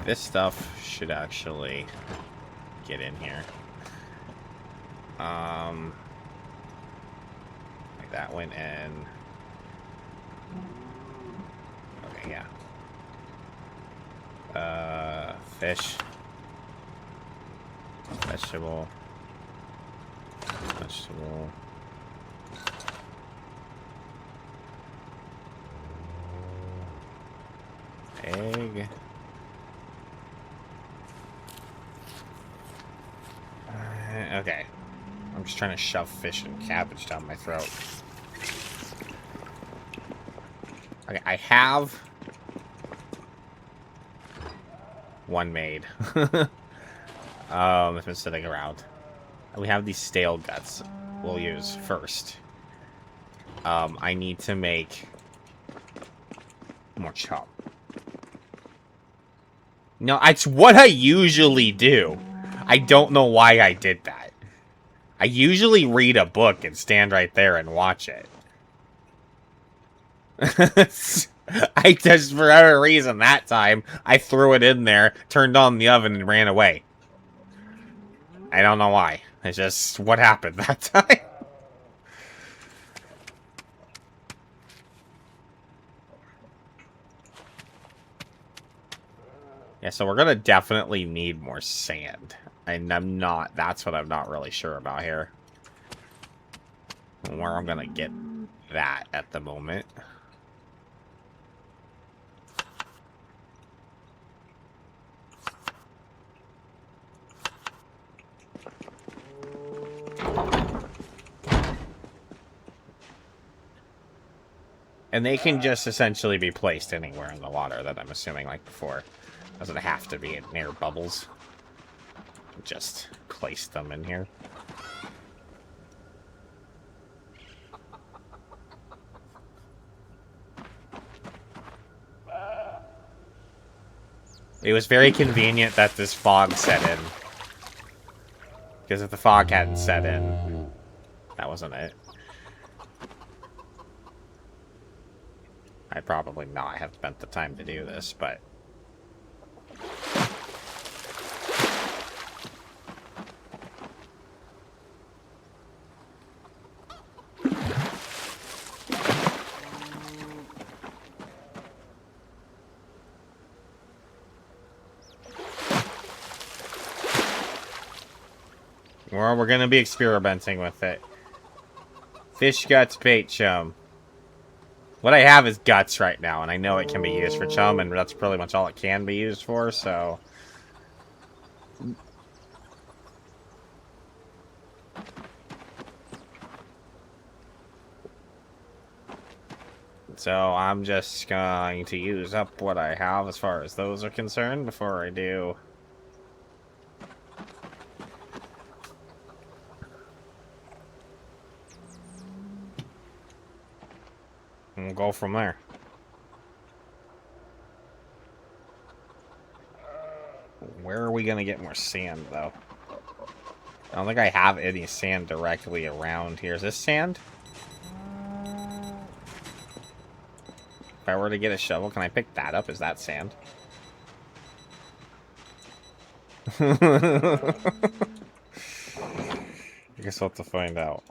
This stuff should actually get in here. Like that went in. Okay, yeah. Fish. Vegetable. Vegetable. Egg. Okay. I'm just trying to shove fish and cabbage down my throat. Okay, I have one made. It's been sitting around. We have these stale guts we'll use first. I need to make more chop. No, it's what I usually do. I don't know why I did that. I usually read a book and stand right there and watch it. I just, for whatever reason, that time, I threw it in there, turned on the oven, and ran away. I don't know why. It's just what happened that time. Yeah, so we're gonna definitely need more sand. And that's what I'm not really sure about here. Where I'm gonna get that at the moment. And they can just essentially be placed anywhere in the water that I'm assuming like before. Doesn't have to be near bubbles. Just place them in here. It was very convenient that this fog set in. Because if the fog hadn't set in, that wasn't it. I'd probably not have spent the time to do this, but... Well, we're gonna be experimenting with it. Fish guts bait chum. What I have is guts right now, and I know it can be used for chum, and that's pretty much all it can be used for, so... So I'm just going to use up what I have as far as those are concerned before I do... And we'll go from there. Where are we going to get more sand, though? I don't think I have any sand directly around here. Is this sand? If I were to get a shovel, can I pick that up? Is that sand? I guess I'll have to find out.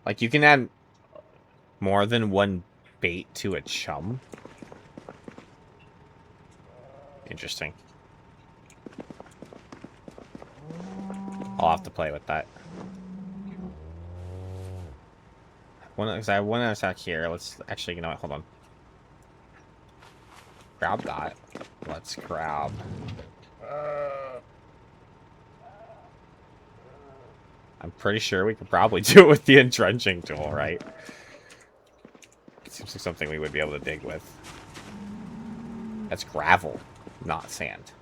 Like, you can add more than one bait to a chum? Interesting. I'll have to play with that. Because I have one attack here. Let's actually, you know what? Hold on. Grab that. Let's grab... I'm pretty sure we could probably do it with the entrenching tool, right? It seems like something we would be able to dig with. That's gravel, not sand.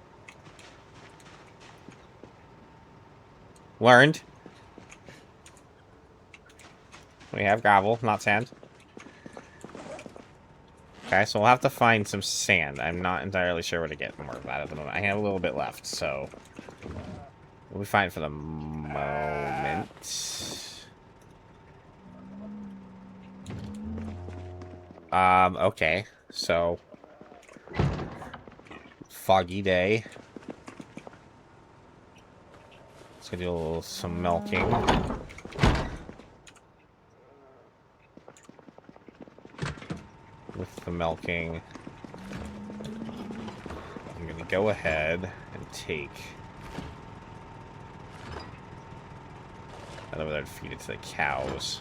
Learned. We have gravel, not sand. Okay, so we'll have to find some sand. I'm not entirely sure where to get more of that at the moment. I have a little bit left, so... we'll be fine for the moment. Okay. So... foggy day. Let's go do some milking. With the milking, I'm gonna go ahead and take that over there and feed it to the cows.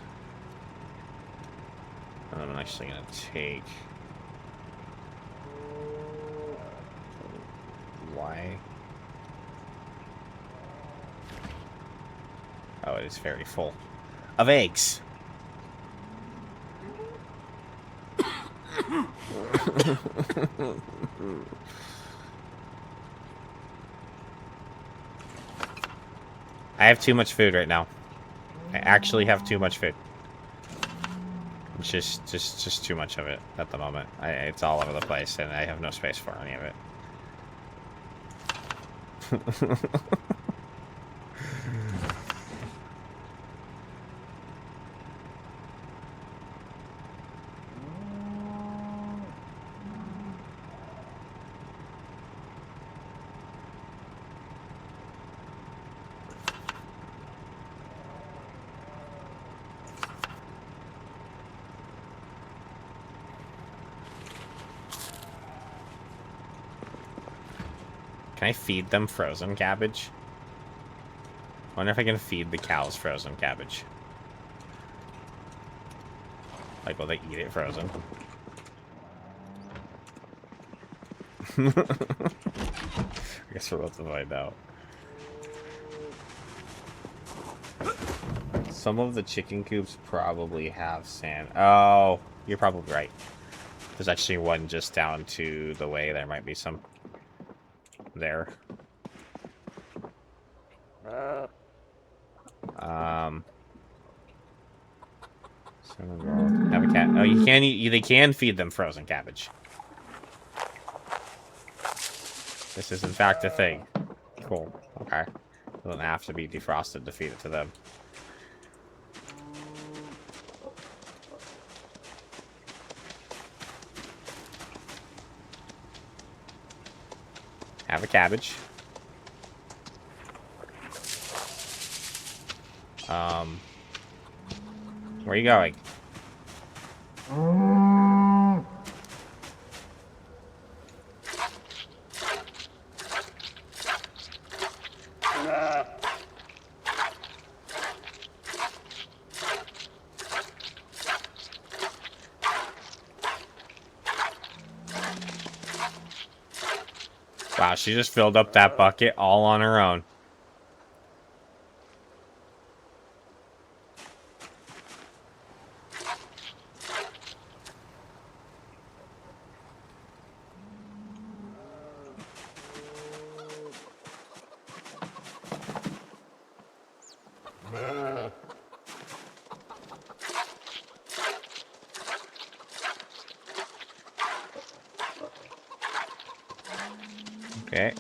And I'm actually gonna take... why? Oh, it is very full of eggs. I have too much food right now. I actually have too much food. It's just too much of it at the moment. It's all over the place, and I have no space for any of it. Can I feed them frozen cabbage? I wonder if I can feed the cows frozen cabbage. Like, will they eat it frozen? I guess we're about to find out. Some of the chicken coops probably have sand. Oh, you're probably right. There's actually one just down to the way. There might be some there. Have a cat. Oh, you can. They can feed them frozen cabbage. This is in fact a thing. Cool. Okay. It doesn't have to be defrosted to feed it to them. Have a cabbage. Where are you going? Wow, she just filled up that bucket all on her own. Okay.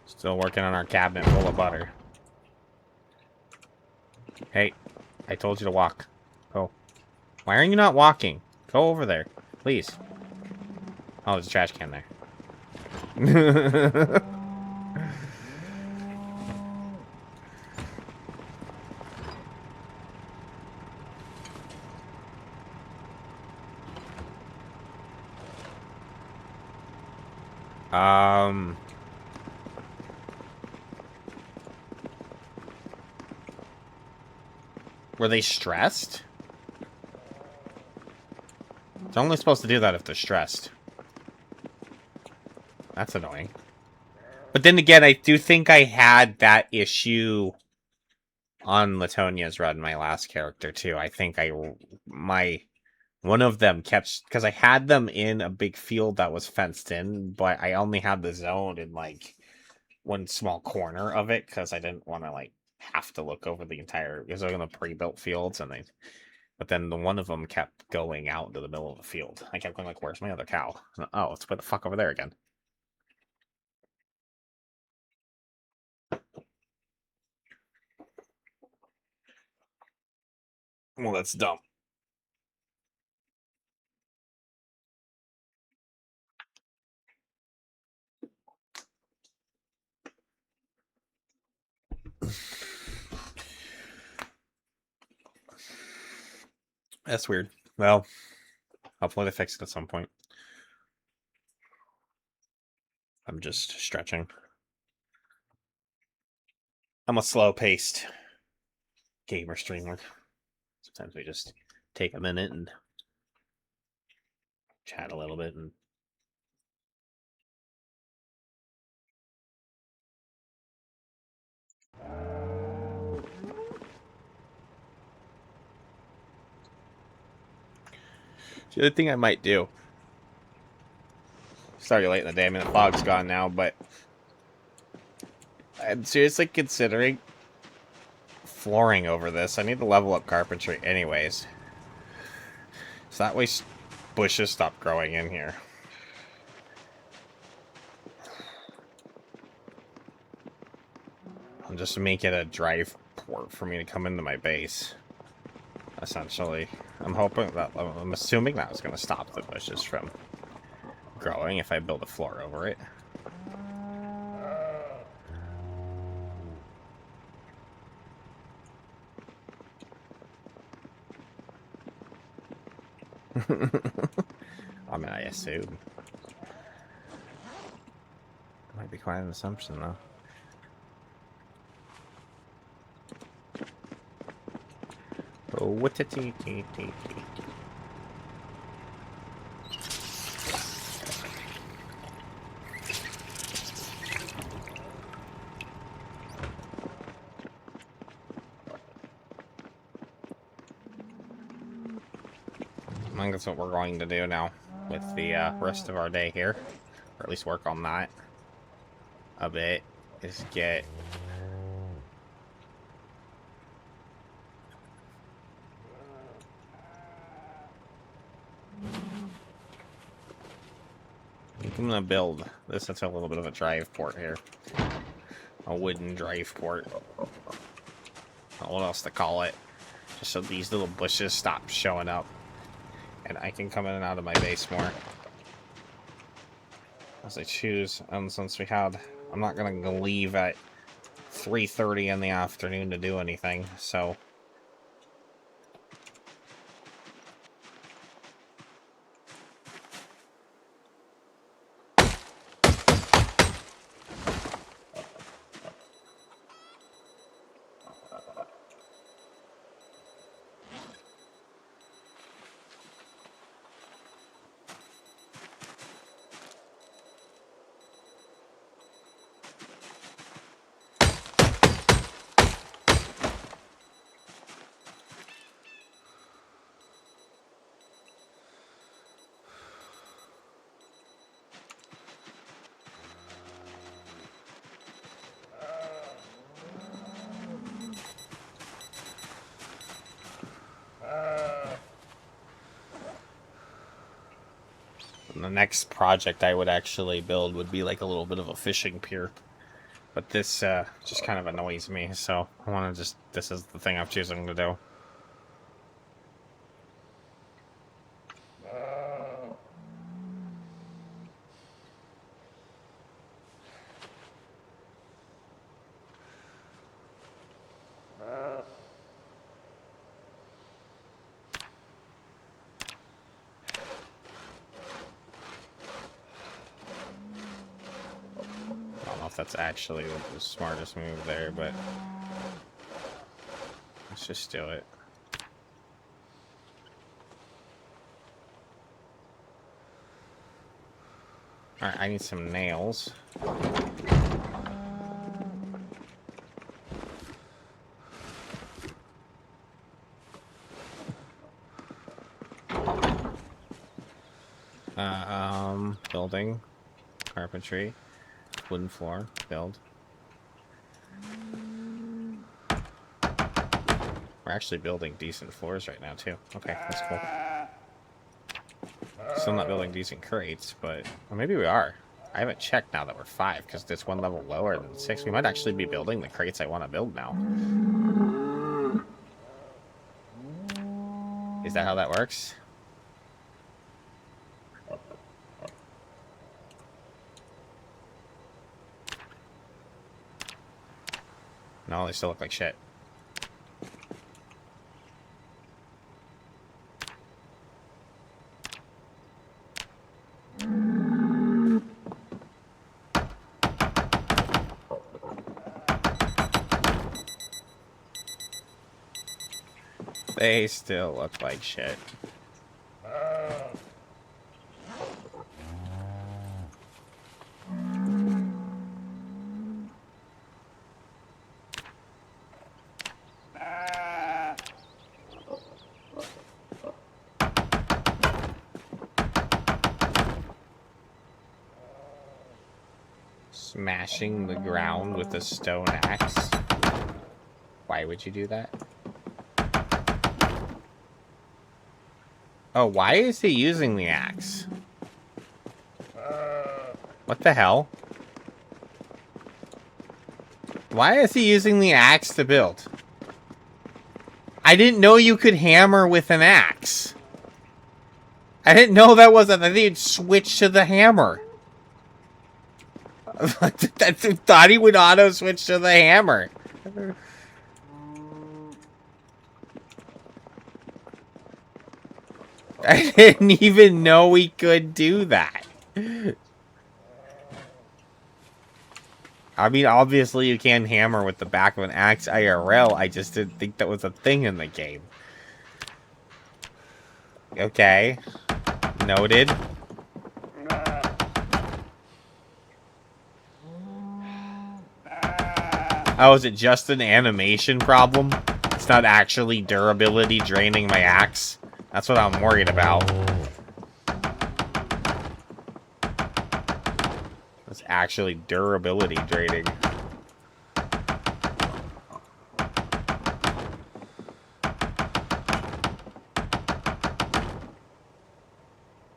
Still working on our cabinet full of butter. Hey, I told you to walk. Go. Why are you not walking? Go over there, please. Oh, there's a trash can there. Were they stressed? They're only supposed to do that if they're stressed. That's annoying. But then again, I do think I had that issue on Latonia's run, my last character, too. I think one of them kept... Because I had them in a big field that was fenced in, but I only had the zone in, like, one small corner of it, because I didn't want to, like, have to look over the entire... Because I was in the pre-built fields, and they... But then the one of them kept going out into the middle of the field. I kept going like, where's my other cow? Oh, it's way the fuck over there again. Well, that's dumb. That's weird. Well, hopefully they fix it at some point. I'm just stretching. I'm a slow-paced gamer streamer. Sometimes we just take a minute and chat a little bit and the other thing I might do. Sorry late in the day, I mean the fog's gone now, but I'm seriously considering flooring over this. I need to level up carpentry anyways. So that way bushes stop growing in here. And just make it a drive port for me to come into my base. Essentially. I'm assuming that was going to stop the bushes from growing if I build a floor over it. I mean, I assume. Might be quite an assumption, though. Oh, what a tee. I think that's what we're going to do now with the rest of our day here, or at least work on that a bit. Is get I'm gonna build this into a little bit of a drive port here. A wooden drive port. I don't know what else to call it. Just so these little bushes stop showing up. And I can come in and out of my base more. As I choose. And since we had... I'm not gonna leave at 3:30 in the afternoon to do anything, so... The next project I would actually build would be like a little bit of a fishing pier. But this just kind of annoys me, so I want to just... This is the thing I'm choosing to do. That's actually the smartest move there, but let's just do it. Alright, I need some nails. Building, carpentry. Wooden floor, build. We're actually building decent floors right now, too. Okay, that's cool. Still not building decent crates, but... Well, maybe we are. I haven't checked now that we're 5, because it's one level lower than 6. We might actually be building the crates I want to build now. Is that how that works? No, they still look like shit. They still look like shit. Smashing the ground with a stone axe. Why would you do that? Oh, why is he using the axe? What the hell? Why is he using the axe to build? I didn't know you could hammer with an axe. I didn't know that was a thing. You'd switch to the hammer. I thought he would auto switch to the hammer. I didn't even know we could do that. I mean, obviously you can hammer with the back of an axe IRL. I just didn't think that was a thing in the game. Okay. Noted. Oh, is it just an animation problem? It's not actually durability draining my axe? That's what I'm worried about. It's actually durability draining.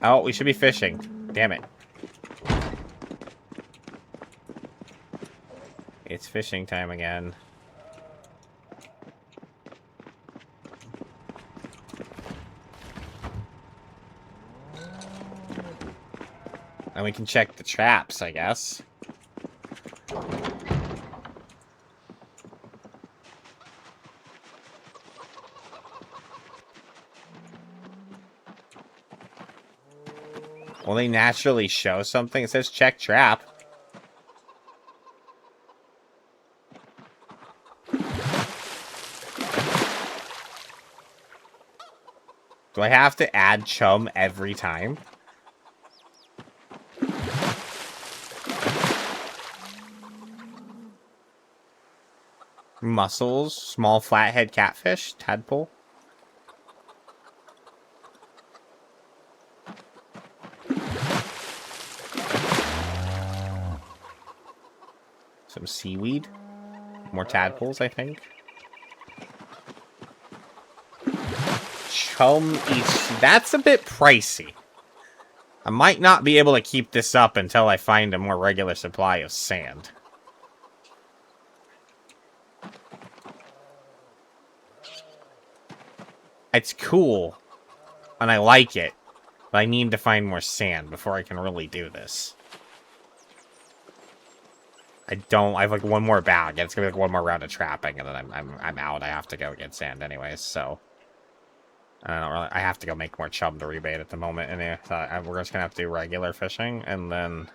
Oh, we should be fishing. Damn it. It's fishing time again. And we can check the traps, I guess. Well, they naturally show something. It says check trap. Do I have to add chum every time? Mussels, small flathead catfish, tadpole. Some seaweed. More tadpoles, I think. Chum each. That's a bit pricey. I might not be able to keep this up until I find a more regular supply of sand. It's cool, and I like it, but I need to find more sand before I can really do this. I have like one more bag. It's gonna be like one more round of trapping, and then I'm out. I have to go get sand anyways, so I don't really. I have to go make more chum to rebait at the moment, and we're just gonna have to do regular fishing, and then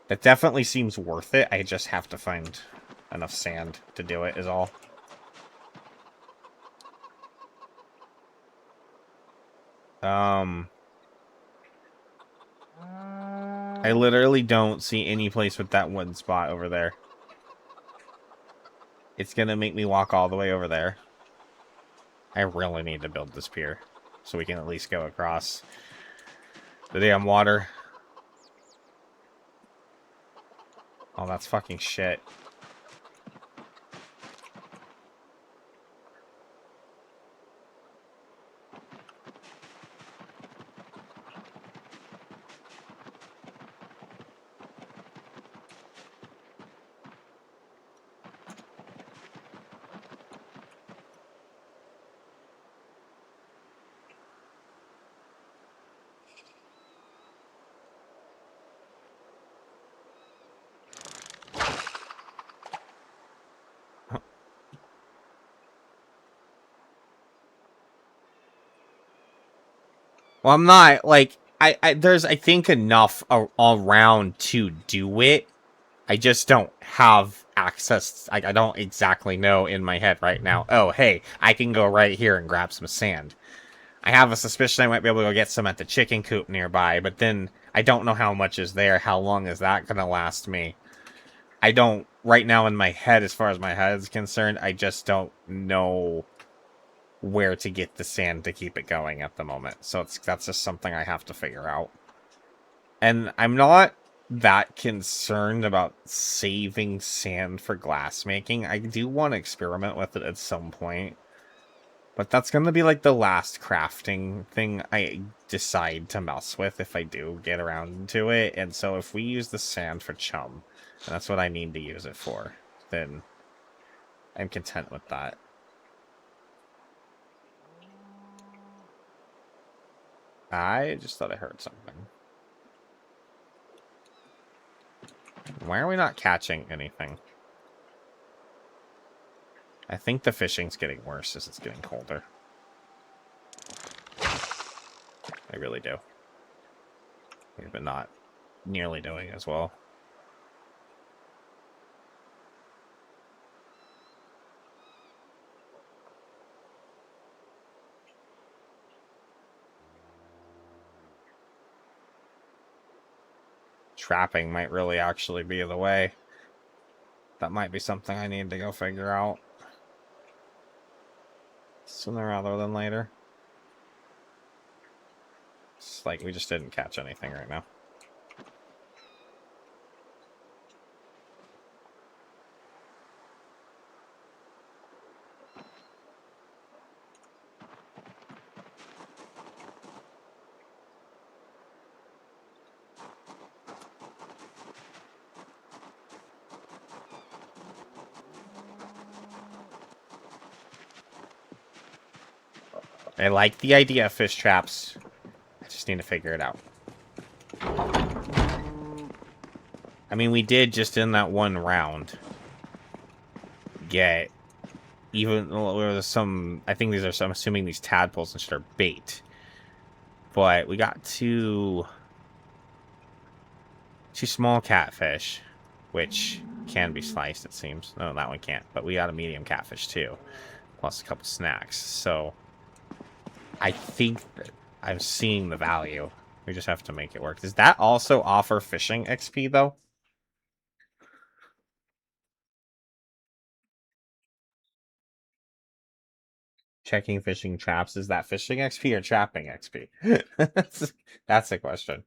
that definitely seems worth it. I just have to find enough sand to do it. Is all. I literally don't see any place with that one spot over there. It's gonna make me walk all the way over there. I really need to build this pier so we can at least go across the damn water. Oh, that's fucking shit. Well, I'm not, like, there's, I think, enough around to do it. I just don't have access. I don't exactly know in my head right now. Oh, hey, I can go right here and grab some sand. I have a suspicion I might be able to go get some at the chicken coop nearby, but then I don't know how much is there. How long is that going to last me? I don't, right now in my head, as far as my head is concerned, I just don't know where to get the sand to keep it going at the moment. So that's just something I have to figure out. And I'm not that concerned about saving sand for glass making. I do want to experiment with it at some point. But that's going to be like the last crafting thing I decide to mess with if I do get around to it. And so if we use the sand for chum, and that's what I need to use it for, then I'm content with that. I just thought I heard something. Why are we not catching anything? I think the fishing's getting worse as it's getting colder. I really do. But not nearly doing as well. Trapping might really actually be the way. That might be something I need to go figure out sooner rather than later. It's like we just didn't catch anything right now. I like the idea of fish traps. I just need to figure it out. I mean, we did just in that one round get even there was some. I think these are some. I'm assuming these tadpoles and shit are bait, but we got two small catfish, which can be sliced. It seems. No, that one can't. But we got a medium catfish too, plus a couple snacks. So I think that I'm seeing the value. We just have to make it work. Does that also offer fishing XP though? Checking fishing traps, is that fishing XP or trapping XP? That's the question.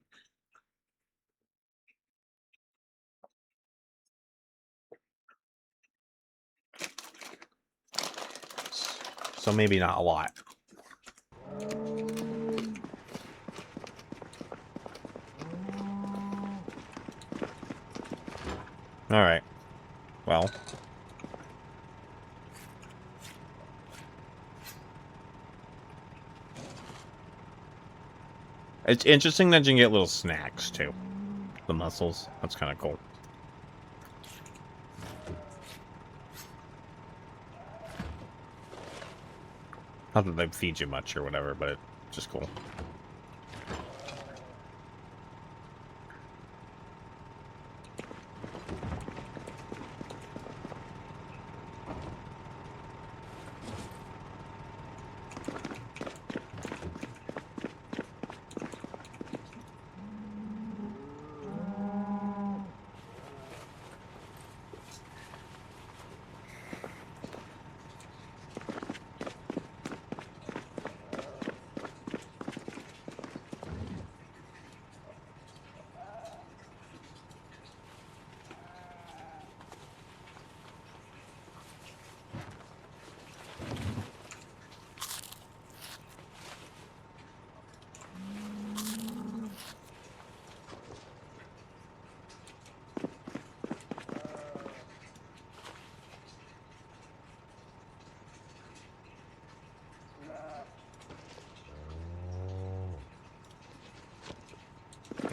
So maybe not a lot. Alright. Well. It's interesting that you can get little snacks, too. The mussels. That's kind of cool. Not that they feed you much or whatever, but it's just cool.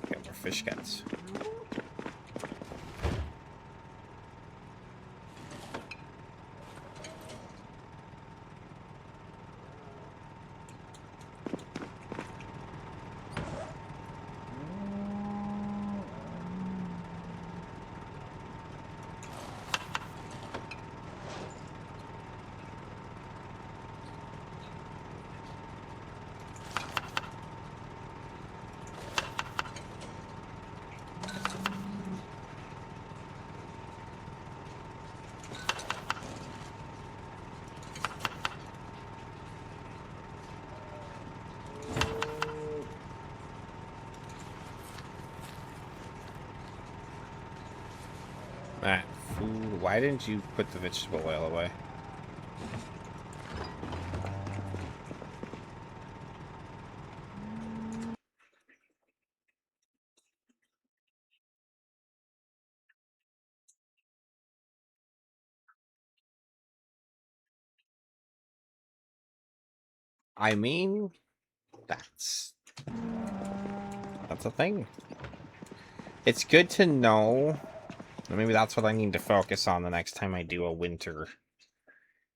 Get more fish guts. That food. Why didn't you put the vegetable oil away? I mean, that's a thing. It's good to know. Maybe that's what I need to focus on the next time I do a winter.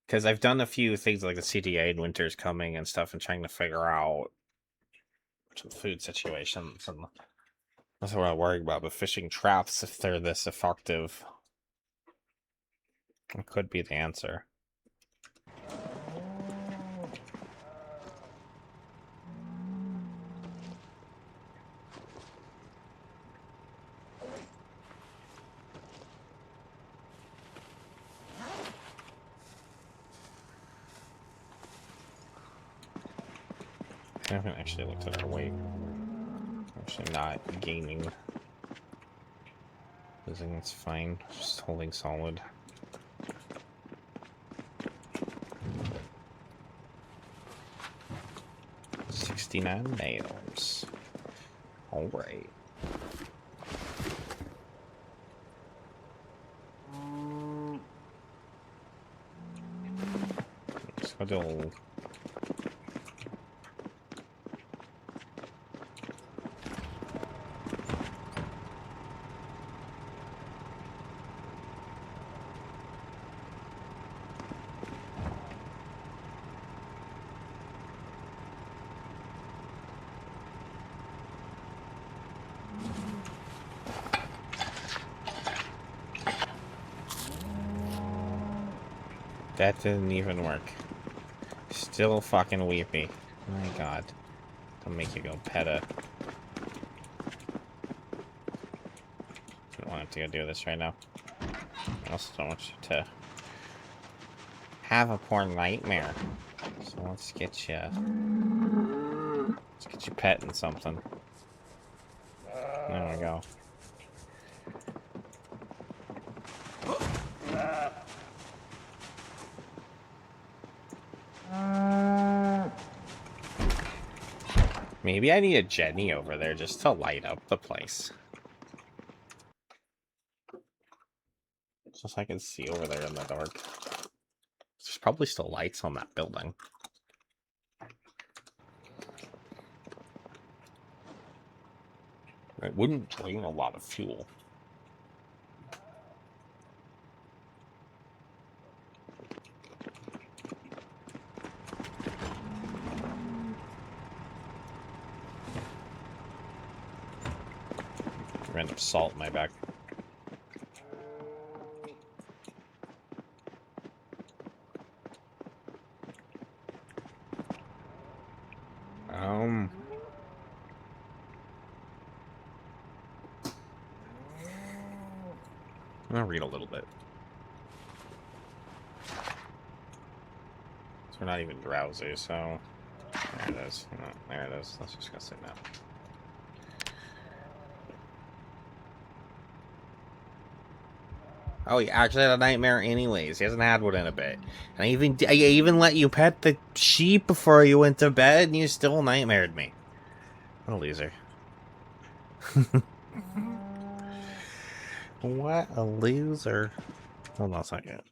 Because I've done a few things like the CTA and winter's coming and stuff and trying to figure out some food situations. And that's what I'm worried about. But fishing traps, if they're this effective, it could be the answer. I haven't actually looked at our weight. Actually not gaining. I think it's fine. Just holding solid. $69 nails. Alright. Let's go do That didn't even work. Still fucking weepy. My god. I'll make you go pet a... I don't want to go do this right now. I also don't want you to have a poor nightmare. So let's get you... Let's get you petting something. There we go. Maybe I need a Jenny over there just to light up the place. Just so I can see over there in the dark. There's probably still lights on that building. It wouldn't drain a lot of fuel. Random salt in my back. I'm gonna read a little bit. So we're not even drowsy, so there it is. No, there it is. Let's just go sit down. Oh, he actually had a nightmare anyways. He hasn't had one in a bit. And I even let you pet the sheep before you went to bed, and you still nightmared me. What a loser. What a loser. Hold on a second.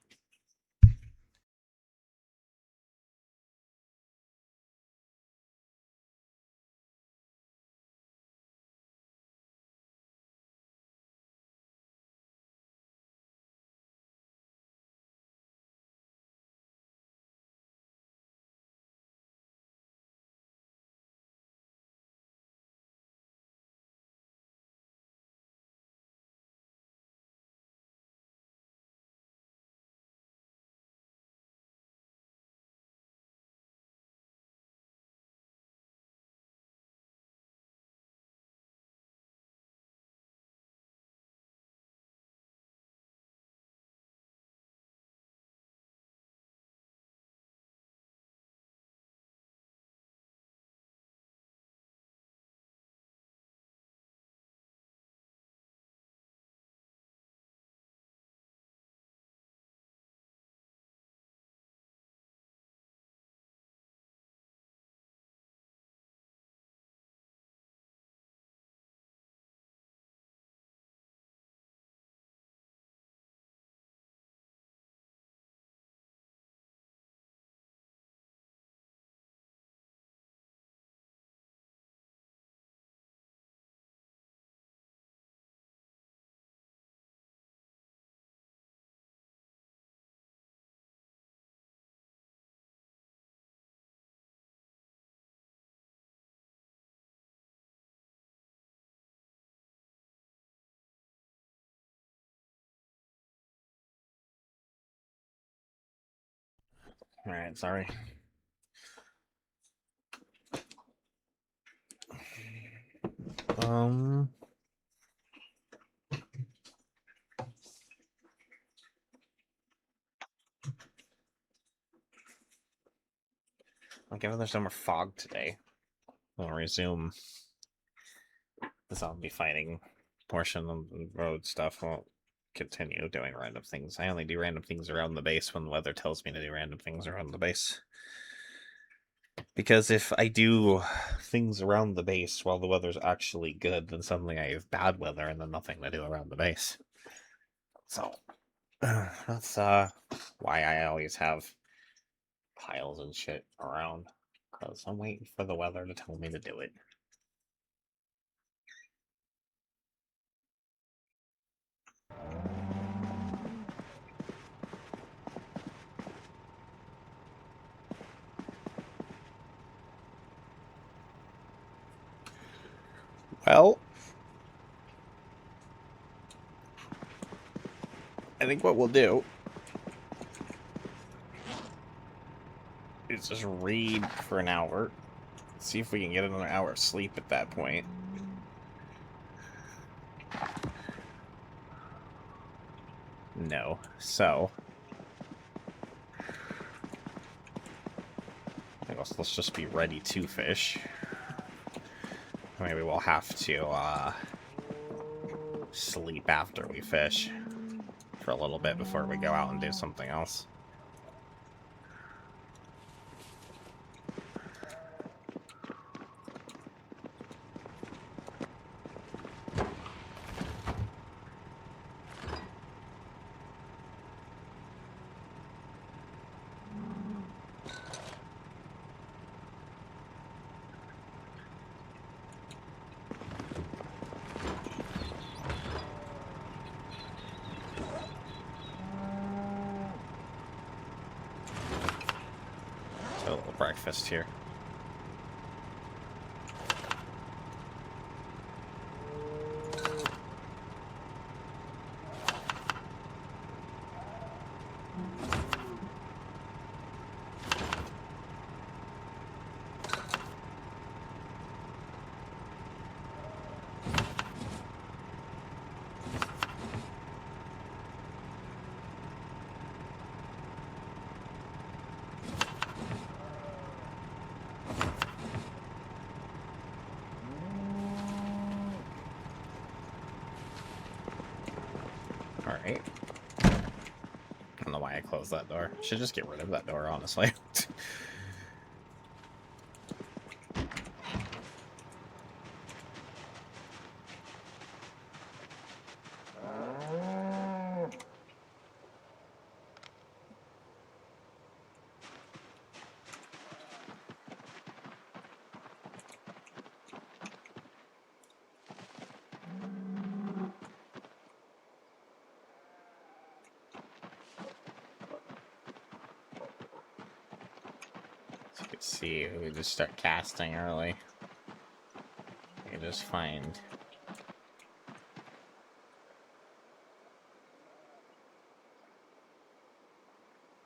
Alright, sorry. Given there's no more fog today, we'll resume the zombie fighting portion of the road stuff. Won't continue doing random things. I only do random things around the base when the weather tells me to do random things around the base. Because if I do things around the base while the weather's actually good, then suddenly I have bad weather and then nothing to do around the base. So that's why I always have piles and shit around. Because I'm waiting for the weather to tell me to do it. Well, I think what we'll do Let's just read for an hour. See if we can get another hour of sleep at that point. No. So I guess let's just be ready to fish. Maybe we'll have to sleep after we fish for a little bit before we go out and do something else. A little breakfast here. Alright. I don't know why I closed that door. Should just get rid of that door, honestly. So you can see we just start casting early. You just find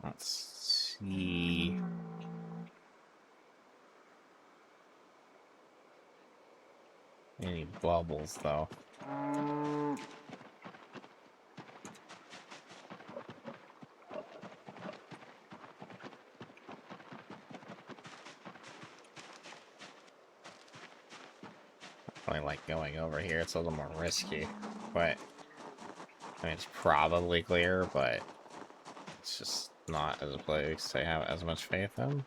let's see. Any bubbles though. I like going over here. It's a little more risky, but I mean, it's probably clear, but it's just not as a place I have as much faith in.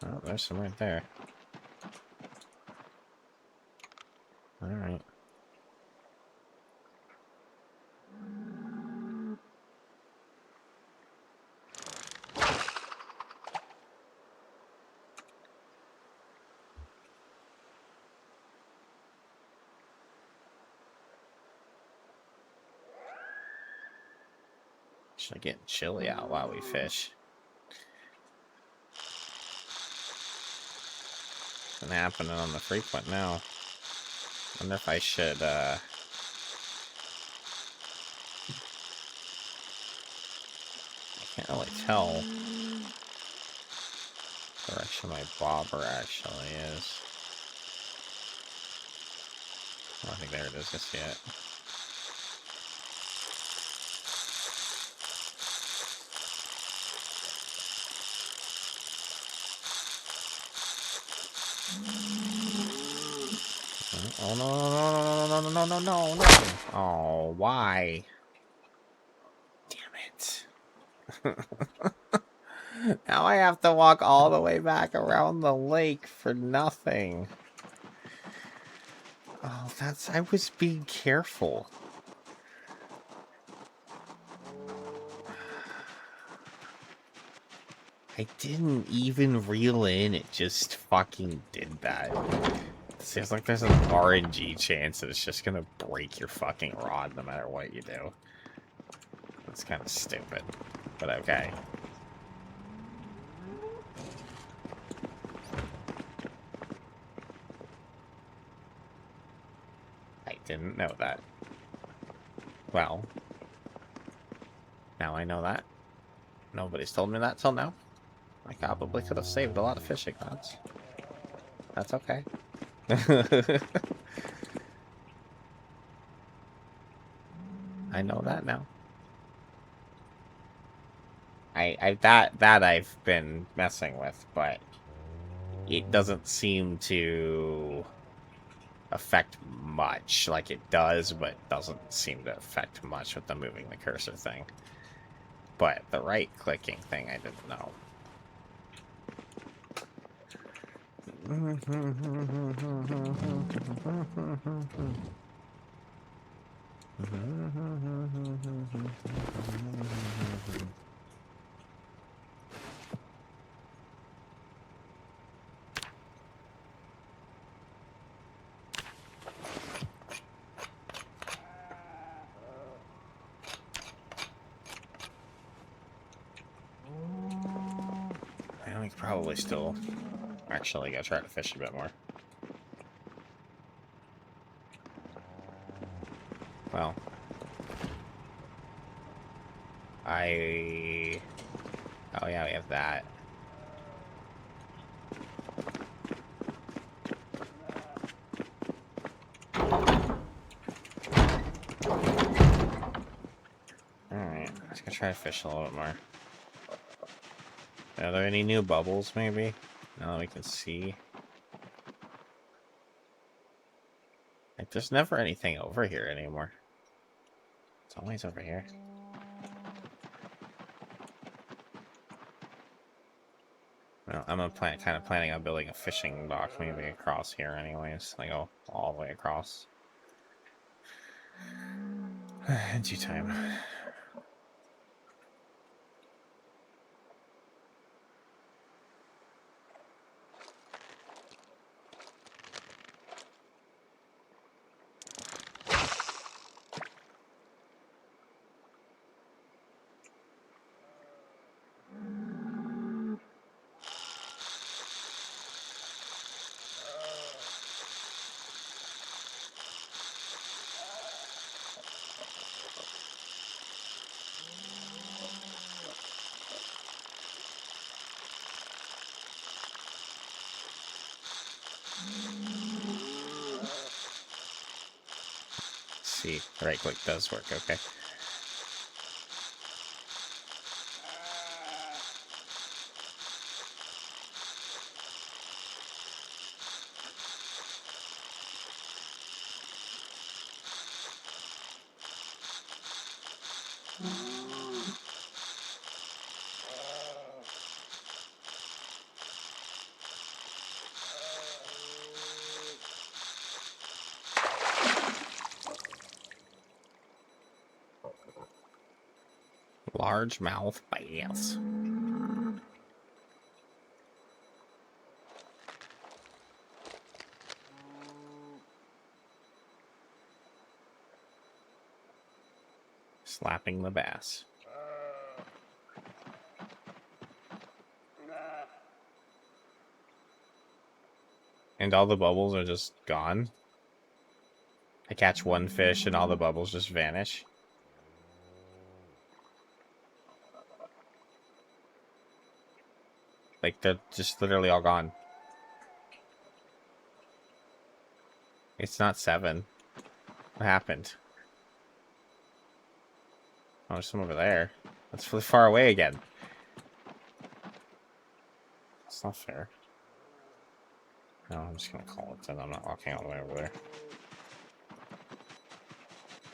Oh, there's some right there. Alright. Should I get chilly out while we fish? It's been happening on the frequent now. Wonder if I should, I can't really tell the direction my bobber actually is. I don't think there it is just yet. Oh no no no no no no no no no! Oh, why? Damn it! Now I have to walk all the way back around the lake for nothing. Oh, I was being careful. I didn't even reel in, it just fucking did that. It seems like there's an RNG chance that it's just gonna break your fucking rod no matter what you do. That's kind of stupid, but okay. I didn't know that. Well, now I know that. Nobody's told me that till now. probably could have saved a lot of fishing rods. That's okay. I know that now. That I've been messing with, but it doesn't seem to affect much. Like it does, but doesn't seem to affect much with the moving the cursor thing. But the right clicking thing, I didn't know. I think probably still actually go try to fish a bit more. Well, oh yeah, we have that. Alright, let's go try to fish a little bit more. Are there any new bubbles, maybe? Now that we can see. Like, there's never anything over here anymore. It's always over here. Well, I'm kind of planning on building a fishing dock maybe across here anyways. Like, go all the way across. In due time. See, right click does work, okay. Largemouth bass. Slapping the bass. And all the bubbles are just gone. I catch one fish and all the bubbles just vanish. Like, they're just literally all gone. It's not 7. What happened? Oh, there's some over there. That's really far away again. That's not fair. No, I'm just gonna call it then. I'm not walking all the way over there.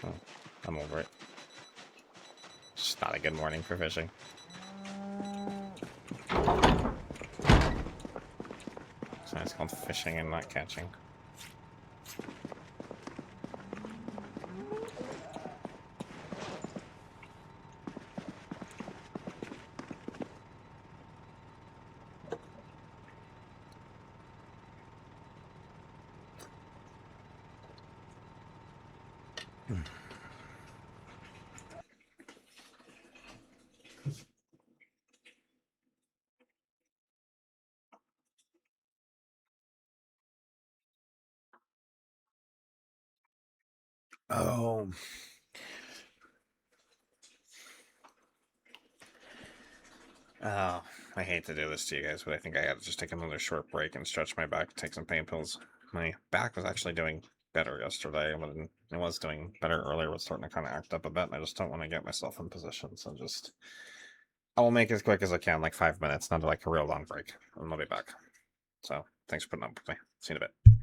Oh, I'm over it. It's just not a good morning for fishing. So it's called fishing and not catching. Oh. Oh, I hate to do this to you guys, but I think I gotta just take another short break and stretch my back, take some pain pills. My back was actually doing better yesterday, but it was doing better earlier. It was starting to kind of act up a bit, and I just don't want to get myself in position. So I will make it as quick as I can, like 5 minutes, not like a real long break, and I'll be back. So thanks for putting up with me. See you in a bit.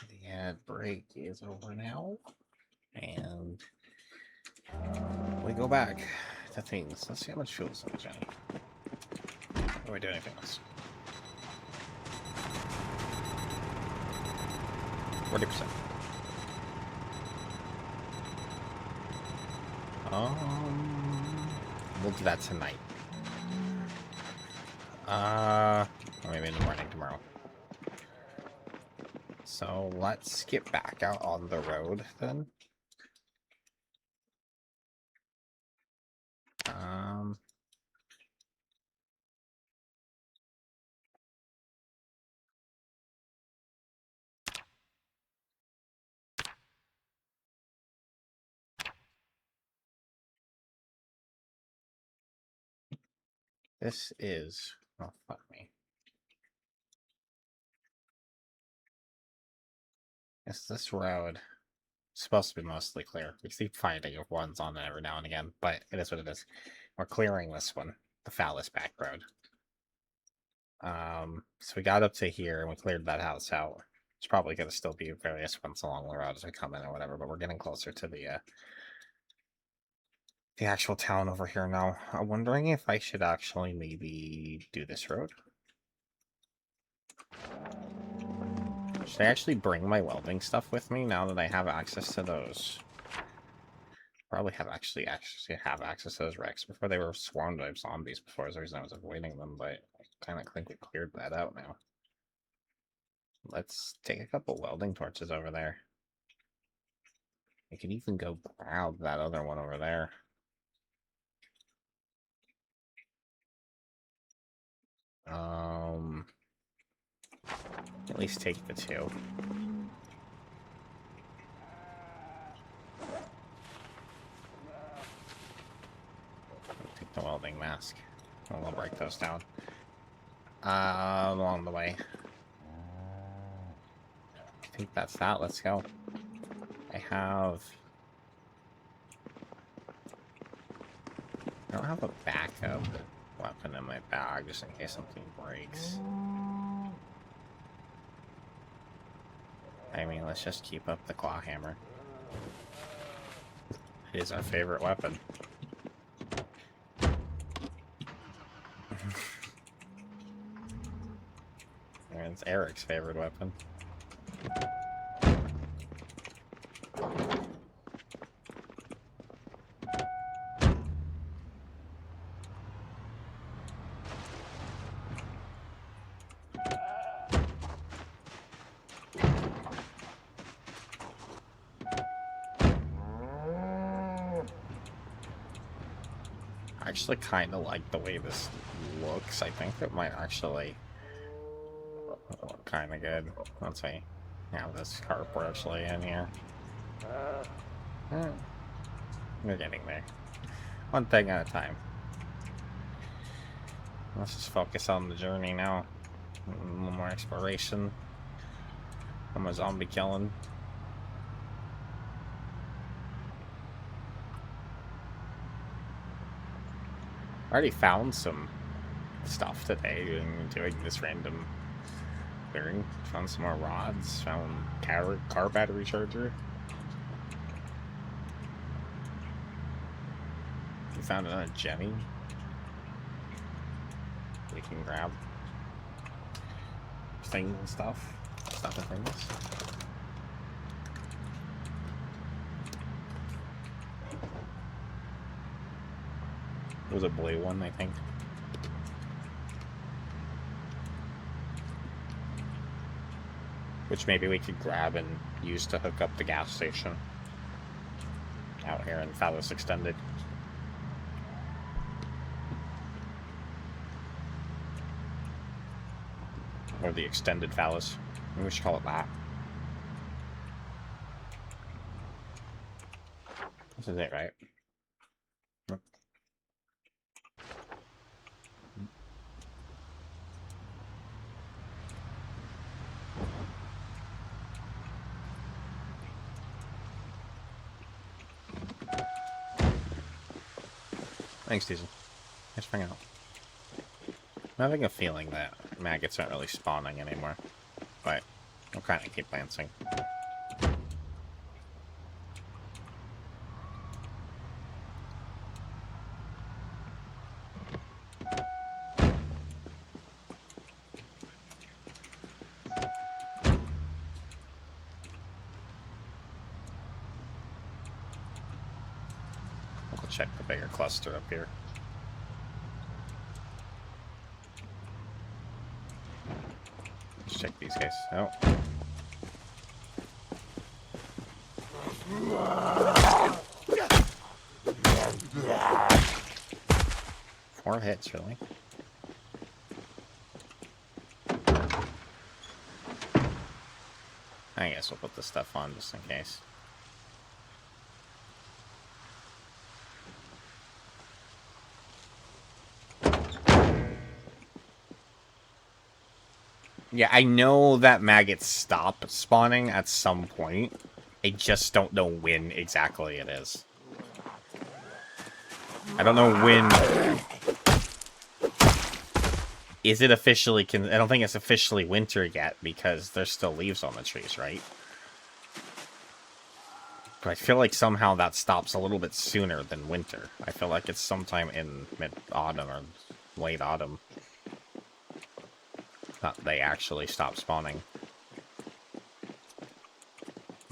The ad break is over now, and we go back to things. Let's see how much fuel is in Jenny. Do I do anything else? 40%. We'll do that tonight. Or maybe in the morning tomorrow. So let's get back out on the road then. This is, oh, fuck me. It's this road. supposed to be mostly clear. We keep finding ones on it every now and again, but it is what it is. We're clearing this one, the Fallas Backroad. So we got up to here and we cleared that house out. It's probably going to still be various ones along the road as we come in or whatever, but we're getting closer to the actual town over here now. I'm wondering if I should actually maybe do this road. Should I actually bring my welding stuff with me now that I have access to those? Probably have actually have access to those wrecks. Before they were swarmed by zombies before, is the reason I was avoiding them, but I kind of think we cleared that out now. Let's take a couple welding torches over there. We could even go grab that other one over there. At least take the two. Take the welding mask. I'll break those down. Along the way. I think that's that. Let's go. I don't have a backup weapon in my bag just in case something breaks. I mean, let's just keep up the claw hammer. It is our favorite weapon. And it's Eric's favorite weapon. I actually kind of like the way this looks. I think it might actually look kind of good once I have this carport actually in here. We're getting there. One thing at a time. Let's just focus on the journey now. A little more exploration. I'm a zombie killing. I already found some stuff today doing this random clearing. Found some more rods, found car battery charger. We found another Jenny. We can grab things and stuff and things. It was a blue one, I think. Which maybe we could grab and use to hook up the gas station out here in Fallas Extended. Or the Extended Fallas. Maybe we should call it that. This is it, right? Thanks, Diesel. Thanks for hanging out. I'm having a feeling that maggots aren't really spawning anymore, but I'll kind of keep lancing. We'll check the bigger cluster up here. Check these guys. Oh. Four hits, really. I guess we'll put this stuff on just in case. Yeah, I know that maggots stop spawning at some point, I just don't know when exactly it is. I don't know when... Is it officially... I don't think it's officially winter yet, because there's still leaves on the trees, right? But I feel like somehow that stops a little bit sooner than winter. I feel like it's sometime in mid-autumn or late autumn that they actually stop spawning.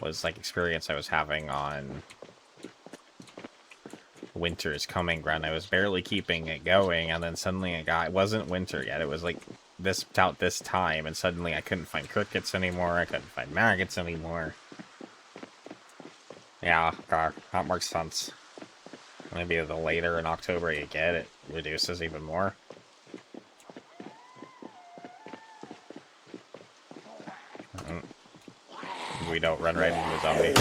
Was like experience I was having on Winter is Coming run. I was barely keeping it going, and then suddenly it wasn't winter yet. It was like this time, and suddenly I couldn't find crickets anymore. I couldn't find maggots anymore. Yeah, that makes sense. Maybe the later in October you get, it reduces even more. We don't run right into a zombie.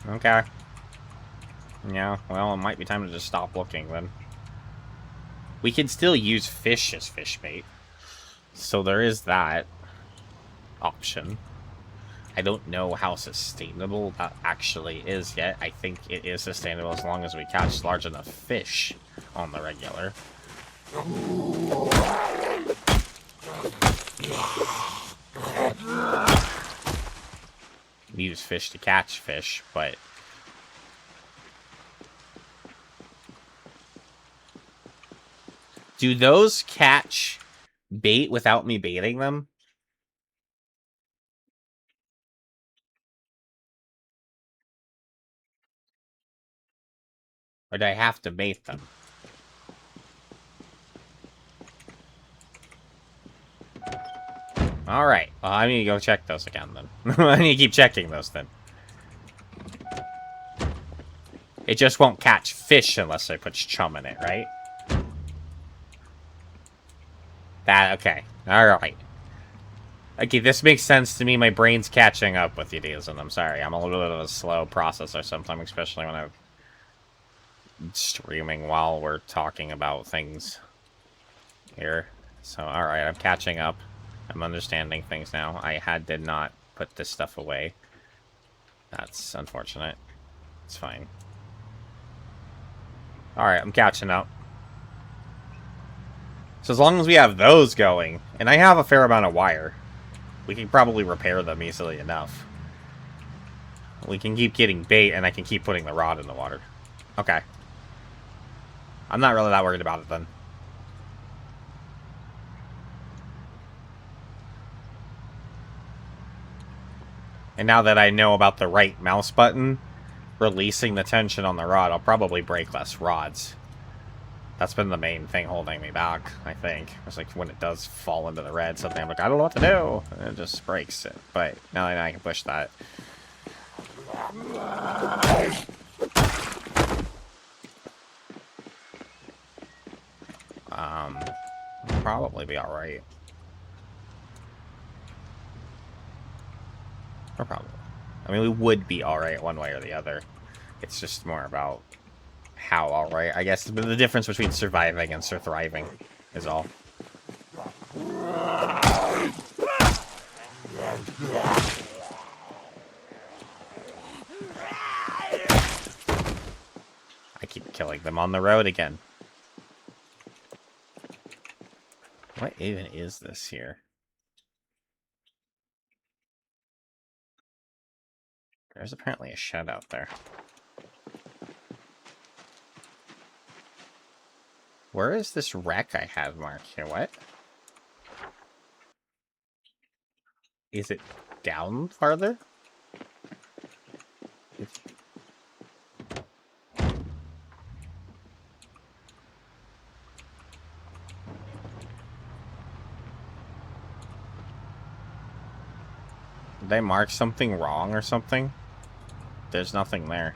Okay. Yeah, well, it might be time to just stop looking then. We can still use fish as fish bait. So there is that option. I don't know how sustainable that actually is yet. I think it is sustainable as long as we catch large enough fish on the regular. We use fish to catch fish, but... Do those catch bait without me baiting them? Or do I have to bait them? Alright, well, I need to go check those again, then. I need to keep checking those, then. It just won't catch fish unless I put chum in it, right? Okay. Alright. Okay, this makes sense to me. My brain's catching up with you, Diaz, and I'm sorry. I'm a little bit of a slow processor sometimes, especially when I'm streaming while we're talking about things here. So, alright, I'm catching up. I'm understanding things now. did not put this stuff away. That's unfortunate. It's fine. Alright, I'm catching up. So as long as we have those going, and I have a fair amount of wire, we can probably repair them easily enough. We can keep getting bait, and I can keep putting the rod in the water. Okay. I'm not really that worried about it, then. And now that I know about the right mouse button, releasing the tension on the rod, I'll probably break less rods. That's been the main thing holding me back, I think. It's like when it does fall into the red, suddenly I'm like, I don't know what to do. And it just breaks it. But now I can push that. Probably be alright. Or probably. I mean, we would be alright one way or the other. It's just more about how alright. I guess the difference between surviving and thriving is all. I keep killing them on the road again. What even is this here? There's apparently a shed out there. Where is this wreck I have marked here? What? Is it down farther? Did I mark something wrong or something? There's nothing there.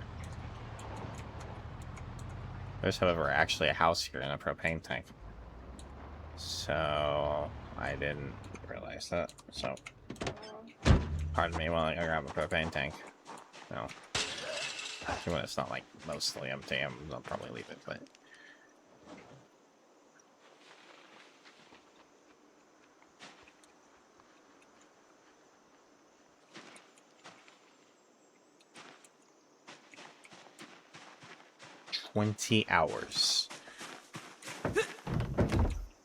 There's, however, actually a house here and a propane tank. So, I didn't realize that. So, pardon me while I grab a propane tank. No. Actually, when it's not like mostly empty, I'll probably leave it, but. $20.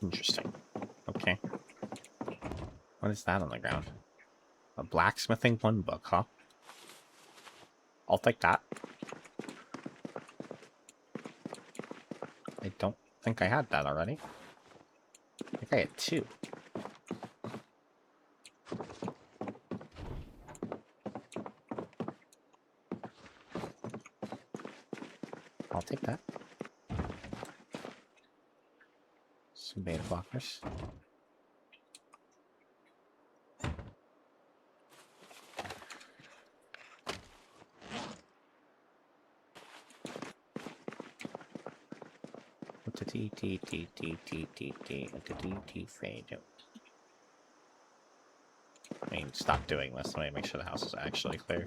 Interesting. Okay. What is that on the ground? A blacksmithing 1 book, huh? I'll take that. I don't think I had that already. I think I had 2. I'll take that. Some beta blockers. Fade. I mean, stop doing this. Let me make sure the house is actually clear.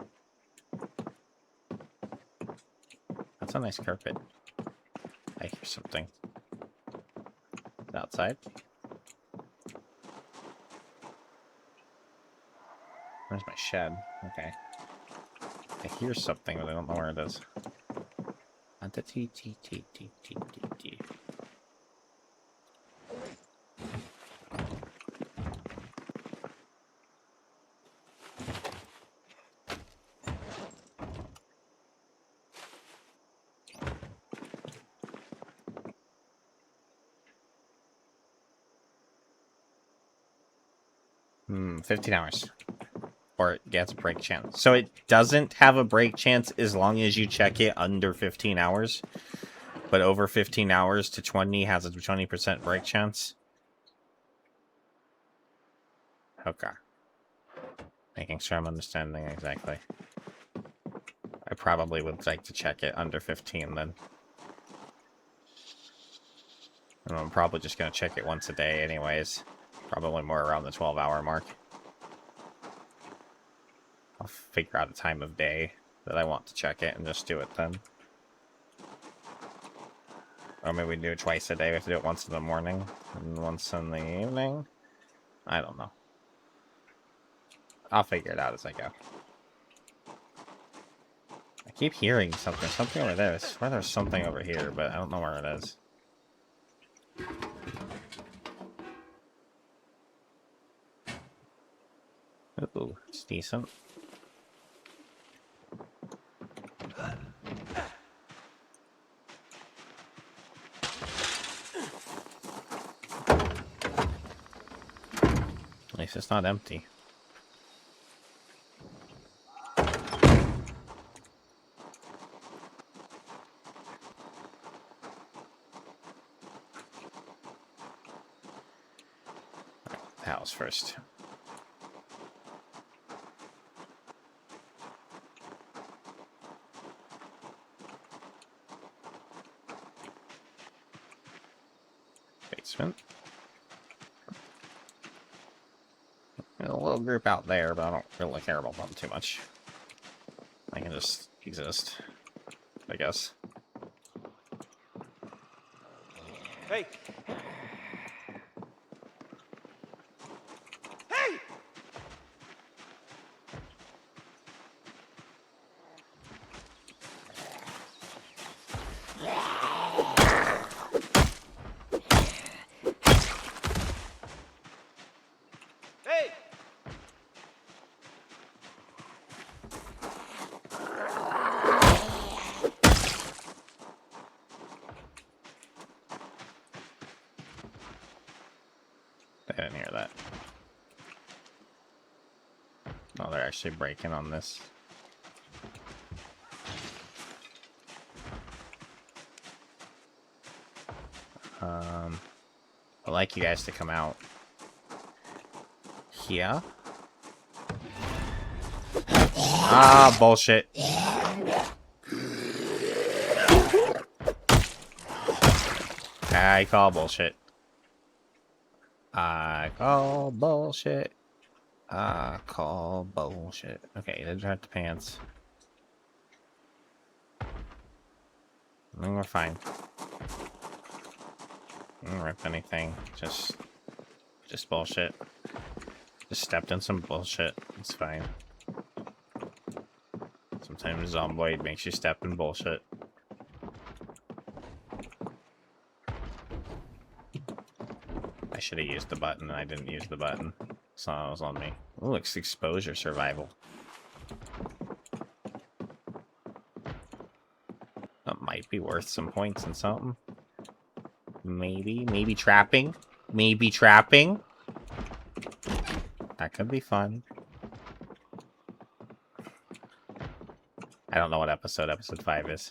That's a nice carpet. I hear something. Is it outside? Where's my shed? Okay. I hear something, but I don't know where it is. Hmm, 15 hours. Or it gets a break chance. So it doesn't have a break chance as long as you check it under 15 hours. But over 15 hours to 20 has a 20% break chance. Okay. Making sure I'm understanding exactly. I probably would like to check it under 15 then. And I'm probably just going to check it once a day anyways. Probably more around the 12-hour mark. I'll figure out a time of day that I want to check it and just do it then. Or maybe we do it twice a day. We have to do it once in the morning and once in the evening. I don't know. I'll figure it out as I go. I keep hearing something. Something over there. I swear there's something over here, but I don't know where it is. Ooh, it's decent. At least it's not empty. The house first. Basement. There's a little group out there, but I don't really care about them too much. I can just exist, I guess. Hey! Hey! Hey! I didn't hear that. Oh, they're actually breaking on this. I'd like you guys to come out. Here. Ah, bullshit. I call bullshit. I call bullshit. I call bullshit. Okay, they dropped the pants. I think we're fine. I don't rip anything. Just bullshit. Just stepped in some bullshit. It's fine. Sometimes Zomboid makes you step in bullshit. I should have used the button, and I didn't use the button. So it was on me. Oh, it's exposure survival. That might be worth some points and something. Maybe trapping. Maybe trapping. That could be fun. I don't know what episode 5 is.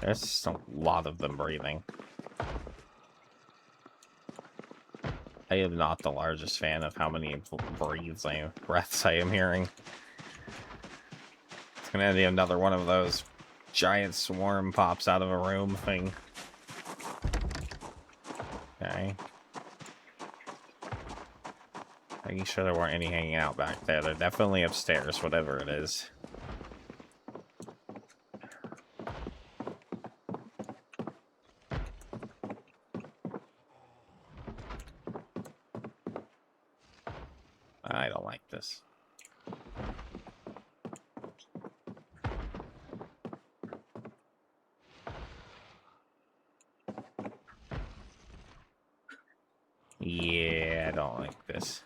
There's a lot of them breathing. I am not the largest fan of how many breaths I am hearing. It's gonna be another one of those giant swarm pops out of a room thing. Okay. Making sure there weren't any hanging out back there. They're definitely upstairs, whatever it is. I don't like this. Yeah, I don't like this.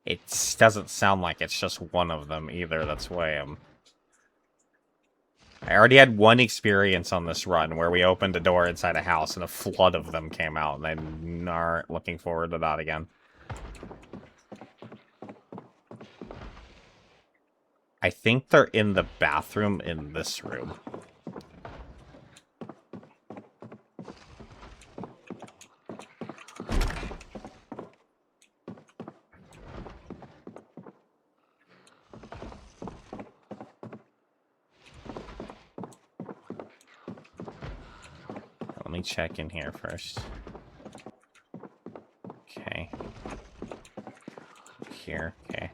It doesn't sound like it's just one of them either. That's why I already had one experience on this run where we opened a door inside a house and a flood of them came out, and I'm not looking forward to that again. I think they're in the bathroom in this room. Let me check in here first. Okay. Here, okay.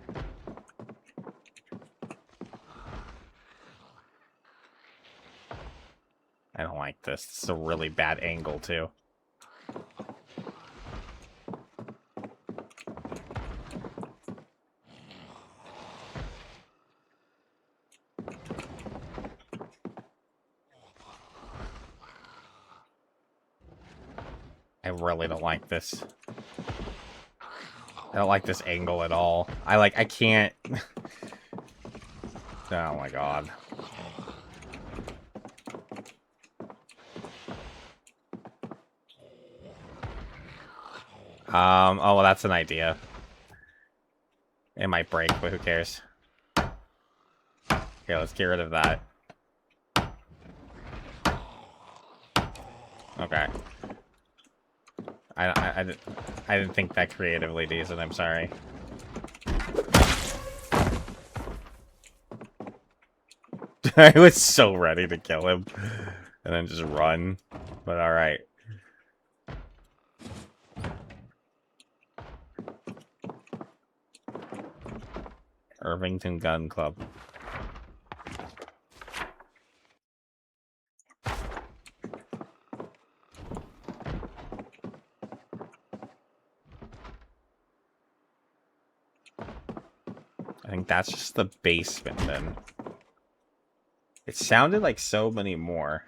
I don't like this. This is a really bad angle, too. I really don't like this. I don't like this angle at all. I can't... Oh my god. Oh, well, that's an idea. It might break, but who cares? Okay, let's get rid of that. Okay. I didn't think that creatively decent, I'm sorry. I was so ready to kill him. And then just run. But alright. Irvington Gun Club. I think that's just the basement then. It sounded like so many more.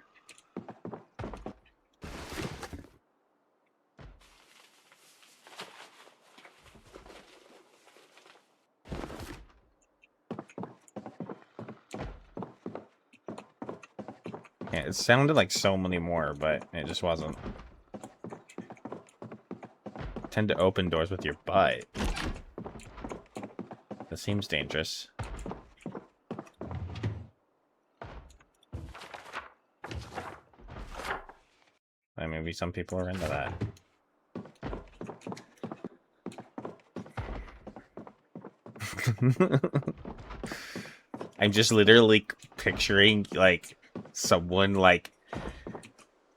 Yeah, it sounded like so many more, but it just wasn't. Tend to open doors with your butt. That seems dangerous. Maybe some people are into that. I'm just literally picturing, like, someone, like,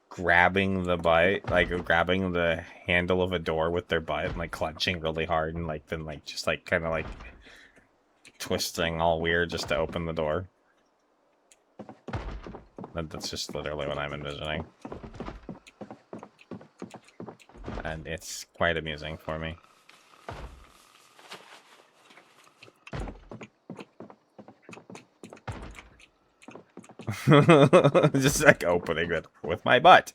grabbing the butt, like, grabbing the handle of a door with their butt and like clenching really hard and like then like just like kind of like twisting all weird just to open the door. That's just literally what I'm envisioning. And it's quite amusing for me. Just like opening it with my butt.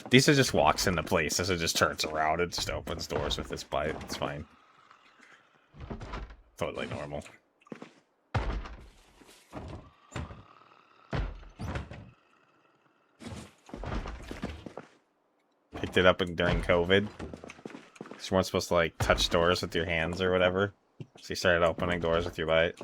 Disa just walks into places and just turns around and just opens doors with his butt. It's fine. Totally normal. Picked it up during COVID. You weren't supposed to like touch doors with your hands or whatever. So you started opening doors with your butt.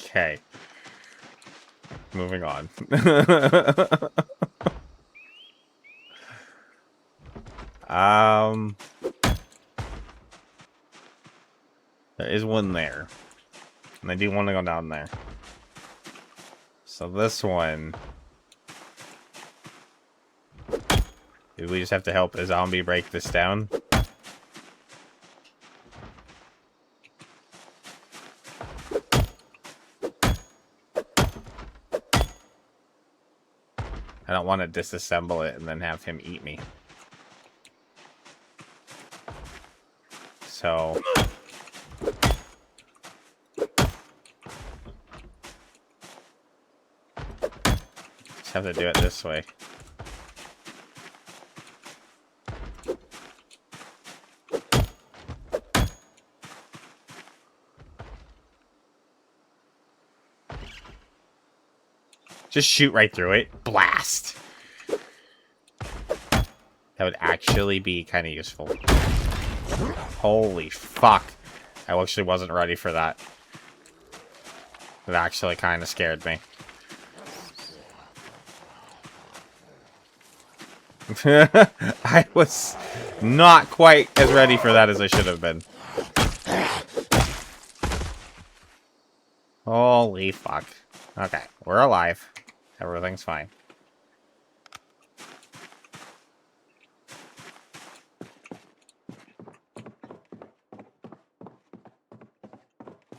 Okay. Moving on. There is one there. And I do want to go down there. So this one... Do we just have to help a zombie break this down? I don't want to disassemble it and then have him eat me. So... just have to do it this way. Just shoot right through it. Blast! That would actually be kind of useful. Holy fuck. I actually wasn't ready for that. It actually kind of scared me. I was not quite as ready for that as I should have been. Holy fuck. Okay, we're alive. Everything's fine.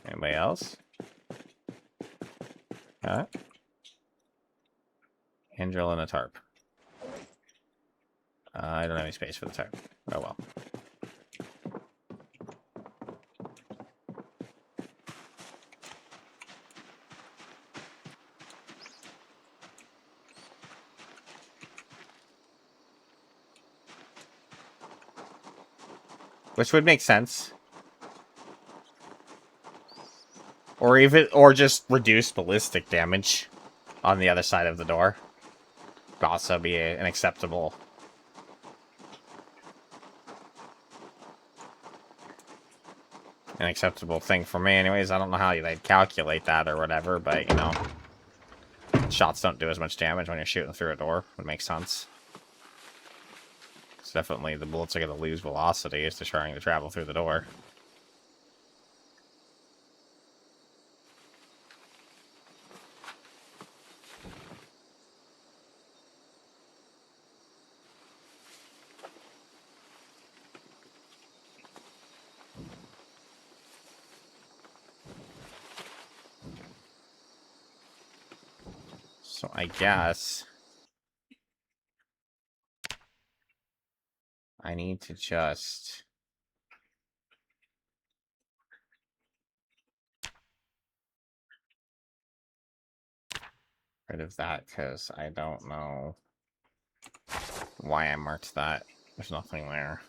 Anybody else? Huh? Hand drill and a tarp. I don't have any space for the tarp. Oh well. Which would make sense. Or just reduce ballistic damage on the other side of the door. Would also be an acceptable thing for me anyways. I don't know how they'd calculate that or whatever, but you know, shots don't do as much damage when you're shooting through a door. It makes sense. It's definitely the bullets are going to lose velocity as they're trying to travel through the door. So I guess I need to just rid of that because I don't know why I marked that. There's nothing there.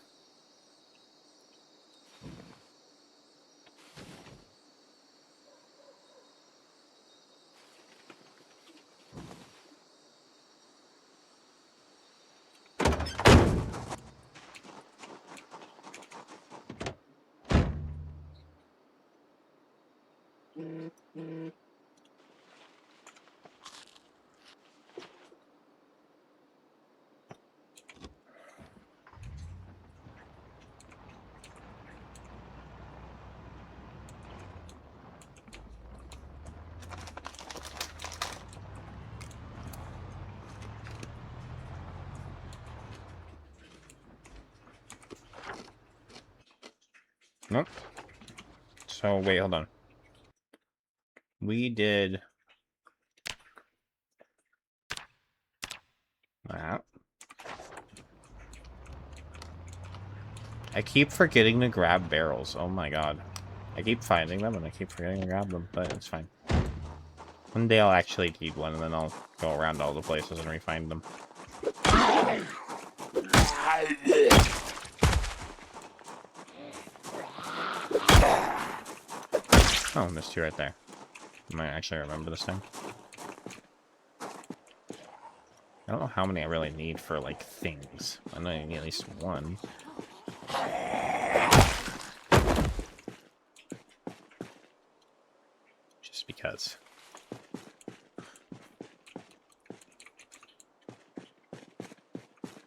Nope. So, wait, hold on. We did that. I keep forgetting to grab barrels. Oh my god. I keep finding them and I keep forgetting to grab them, but it's fine. One day I'll actually need one and then I'll go around all the places and re-find them. Oh, missed you right there. I might actually remember this thing. I don't know how many I really need for, like, things. I know I need at least one. Just because.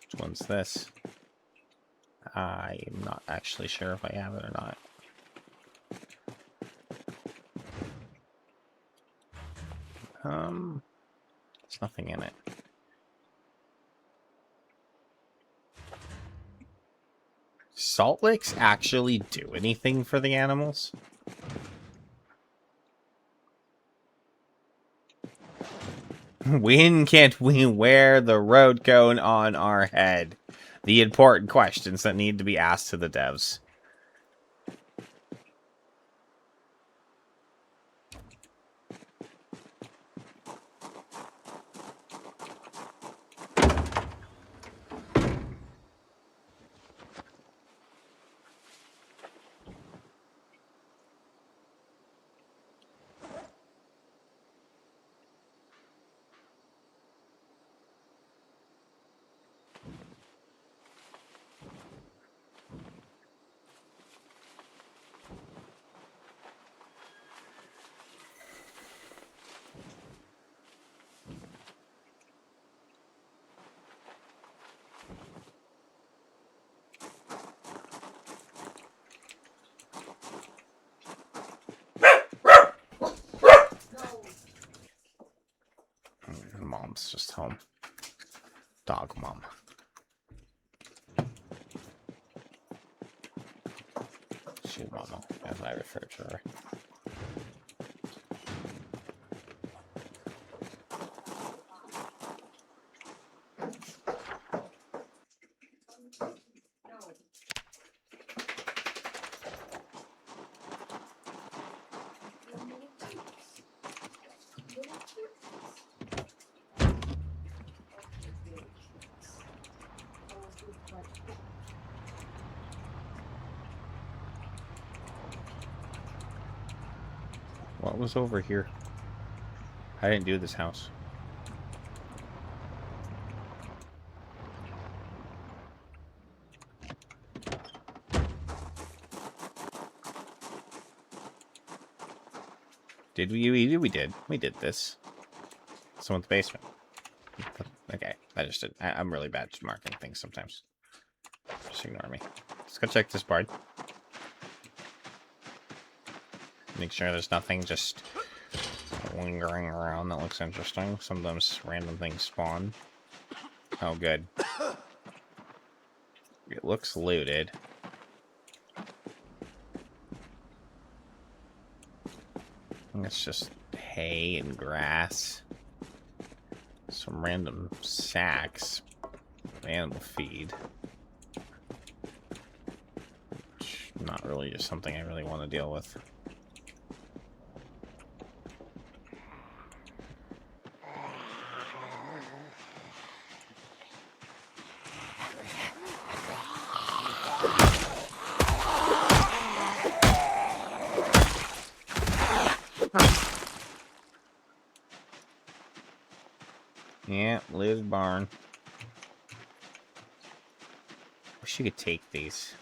Which one's this? I'm not actually sure if I have it or not. There's nothing in it. Salt licks actually do anything for the animals? When can't we wear the road cone on our head? The important questions that need to be asked to the devs. Mom's just home. Dog mom. Shoe mama, as I refer to her. What was over here? I didn't do this house. Did we? We did. We did this. Someone's basement. Okay, I just did. I'm really bad at marking things sometimes. Just ignore me. Let's go check this part. Make sure there's nothing just lingering around that looks interesting. Sometimes random things spawn. Oh, good. It looks looted. I think it's just hay and grass. Some random sacks. Animal feed. Which, not really just something I really want to deal with. Yeah, looted barn. Wish you could take these.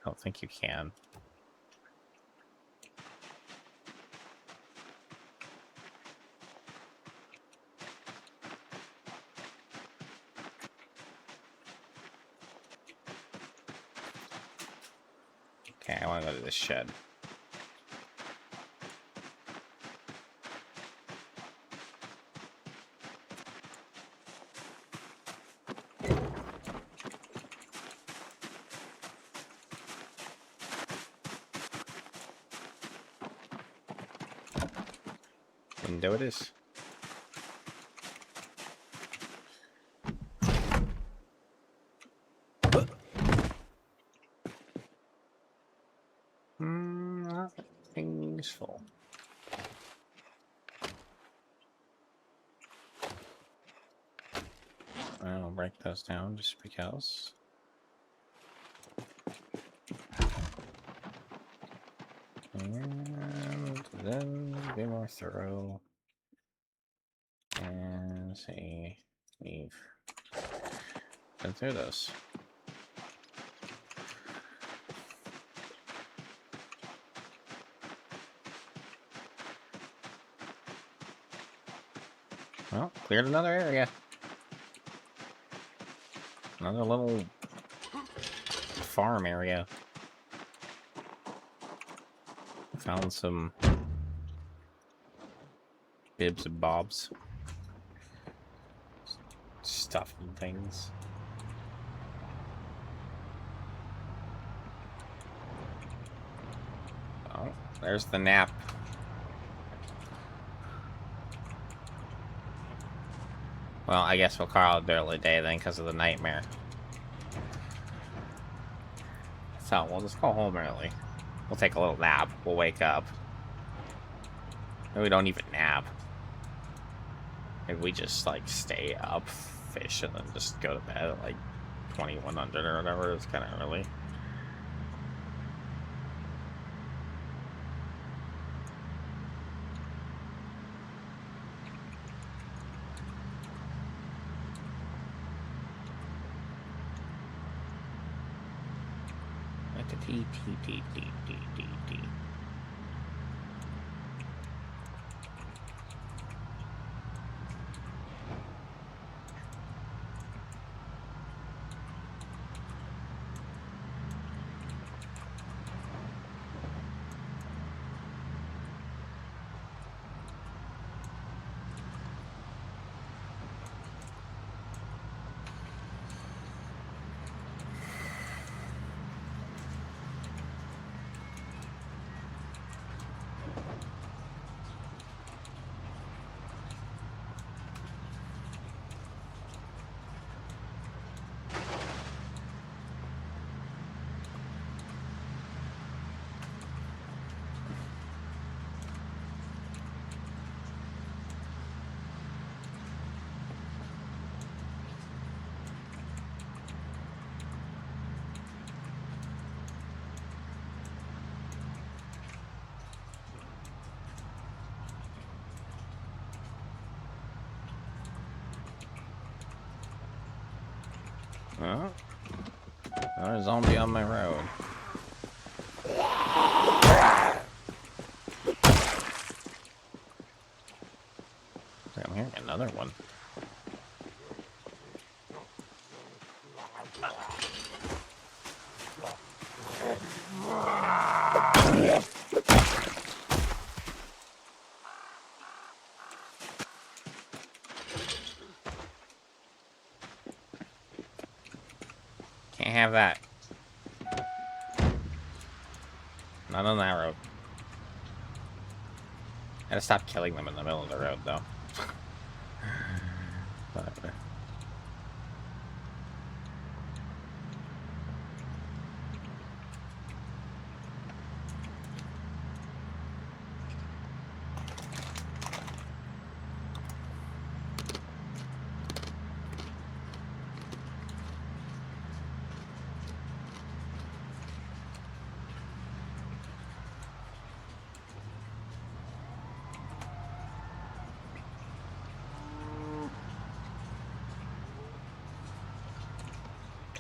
I don't think you can. Okay, I want to go to this shed. Window it is. Nothing's full. I'll break those down just because. And then be more thorough. And say, leave. Go through those. Well, cleared another area. Another little farm area. Found some bibs and bobs. Stuff and things. Oh, there's the nap. Well, I guess we'll call it early day then because of the nightmare. So we'll just go home early. We'll take a little nap. We'll wake up. Maybe we don't even nap. Maybe we just like stay up, fish, and then just go to bed at like 2100 or whatever. It's kind of early. Oh, another zombie on my road. I'm hearing another one. Can't have that. Not on that road. Gotta stop killing them in the middle of the road, though. But,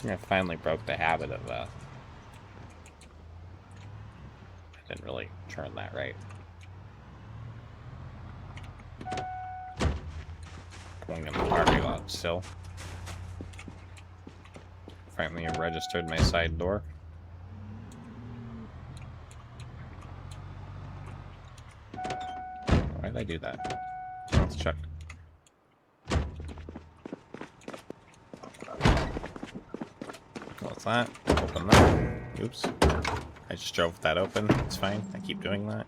I finally broke the habit of, I didn't really turn that right. Going in the parking lot still. Finally registered my side door. Why did I do that? Let's check. Close that. Open that. Oops. I just drove that open. It's fine. I keep doing that.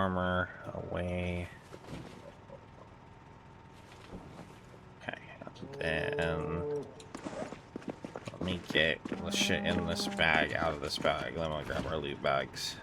armor away. Okay, and then let me get the shit in this bag out of this bag. Then we'll grab our loot bags.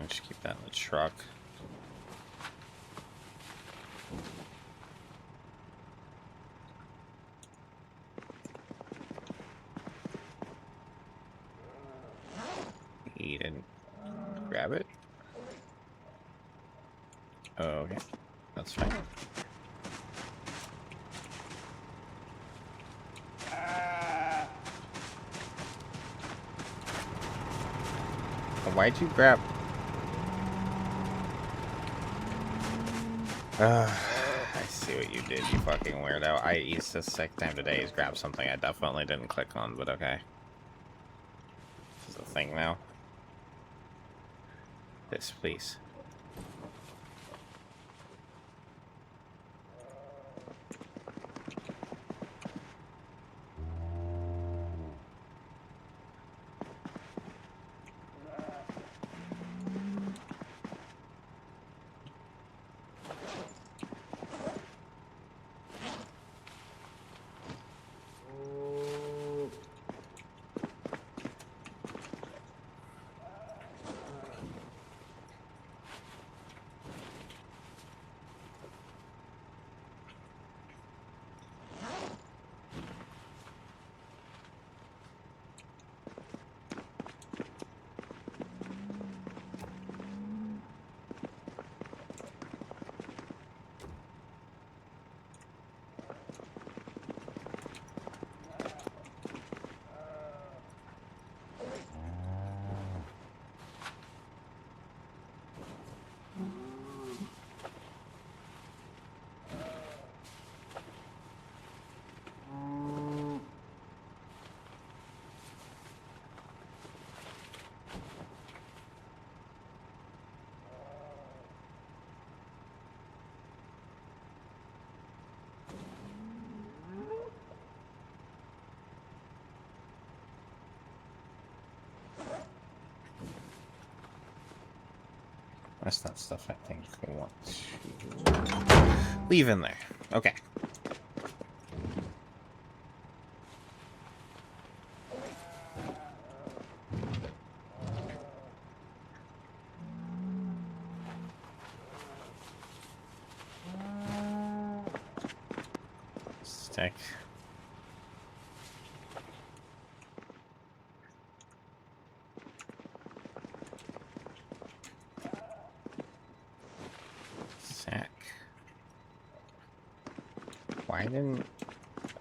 Just keep that in the truck. He didn't grab it. Okay, that's fine. Why'd you grab? I see what you did, you fucking weirdo. I used the second time today is grab something I definitely didn't click on, but okay. This is a thing now. This, please. That's not stuff I think we want to leave in there. Okay. Stick. Sack. Why didn't...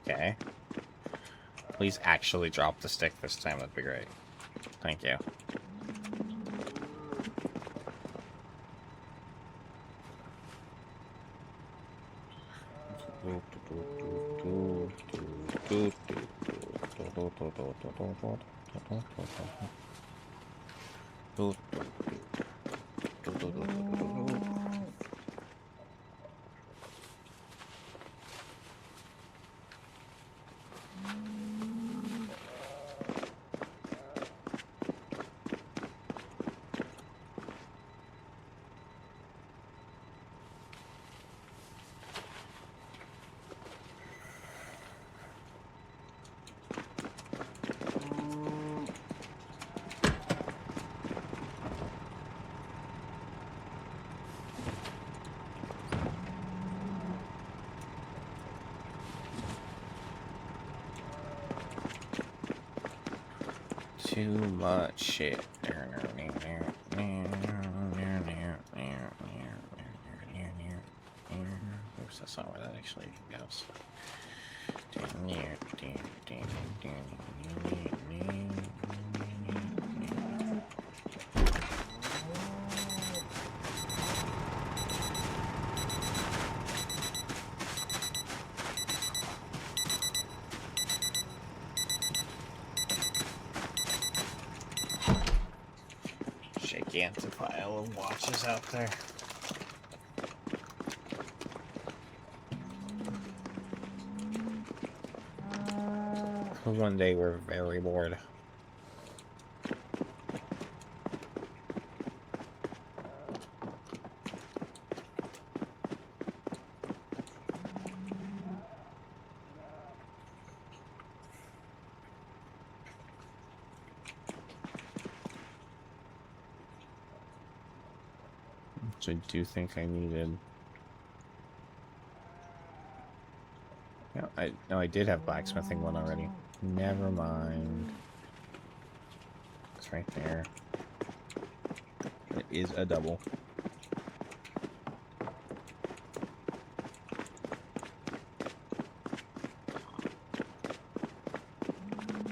Okay. Please actually drop the stick this time, that'd be great. Thank you. Too much shit. Oops, that's not where that actually goes. gigantic pile of watches out there. One day we're very bored. Which I do think I needed. No, I did have blacksmithing one already. Never mind. It's right there. It is a double.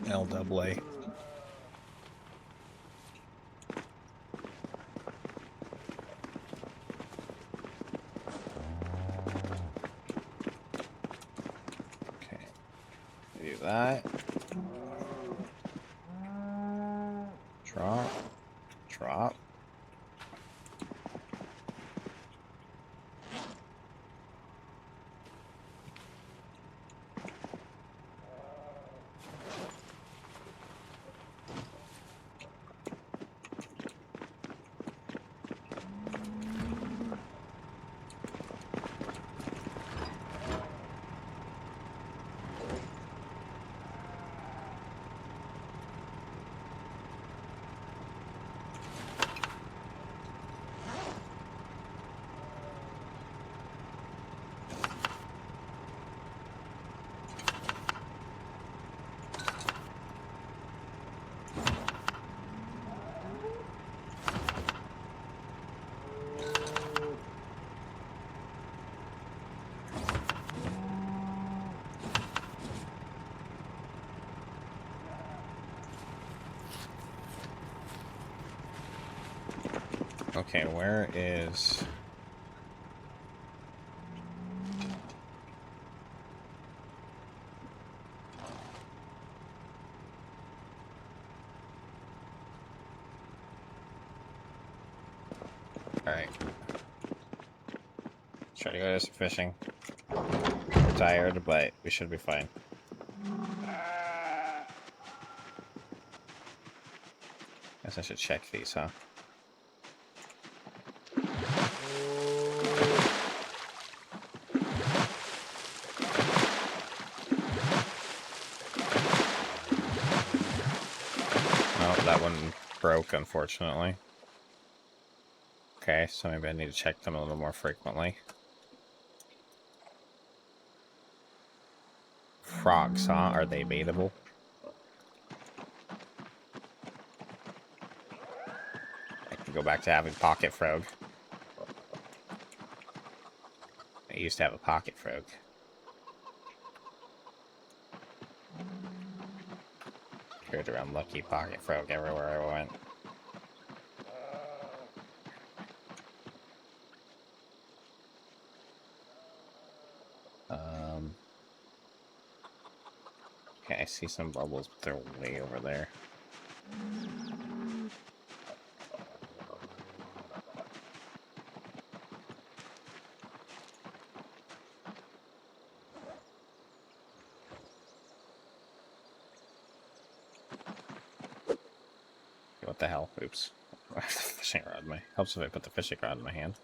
L double A. Do that. Drop. Drop. Okay, where is... Alright. Try to go do some fishing. I'm tired, but we should be fine. Guess I should check these, huh? Oh, that one broke, unfortunately. Okay, so maybe I need to check them a little more frequently. Frogs, huh? Are they baitable? I can go back to having pocket frog. I used to have a pocket frog. Carried around lucky pocket frog everywhere I went. Okay, I see some bubbles, but they're way over there. What the hell? Oops. I have the fishing rod in my... Helps if I put the fishing rod in my hand.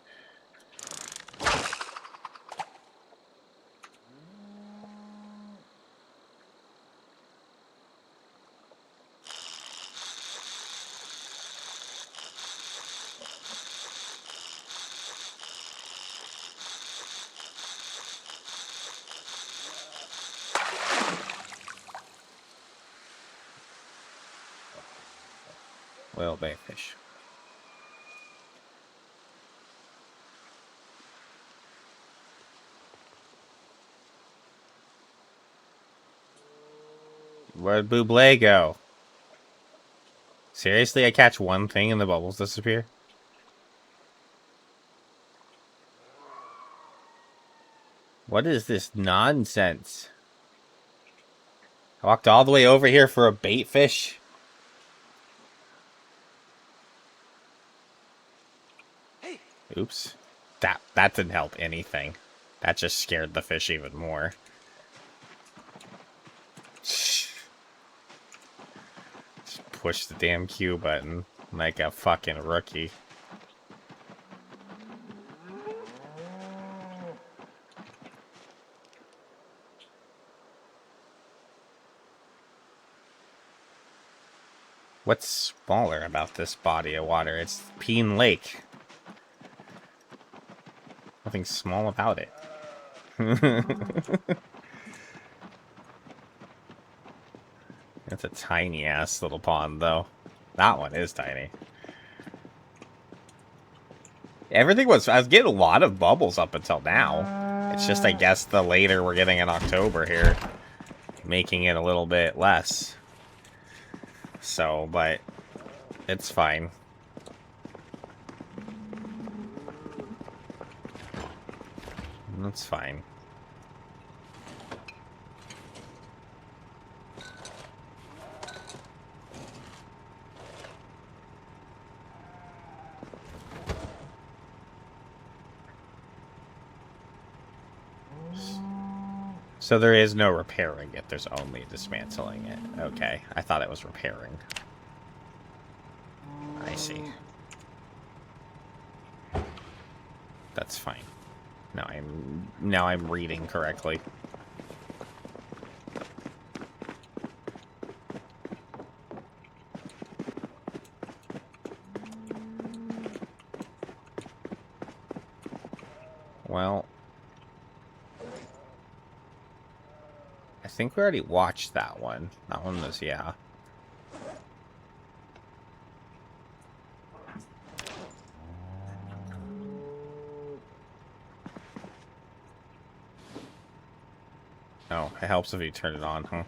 Whale baitfish. Where'd Buble go? Seriously, I catch one thing and the bubbles disappear? What is this nonsense? I walked all the way over here for a bait fish? Oops. That didn't help anything. That just scared the fish even more. Just push the damn Q button like a fucking rookie. What's smaller about this body of water? It's Peen Lake. Nothing small about it. It's a tiny ass little pond, though. That one is tiny. I was getting a lot of bubbles up until now. It's just, I guess, the later we're getting in October here, making it a little bit less. So, but it's fine. That's fine. So there is no repairing it, there's only dismantling it. Okay, I thought it was repairing. I see. That's fine. Now I'm reading correctly. Well, I think we already watched that one. That one was, yeah. Oh, it helps if you turn it on, huh?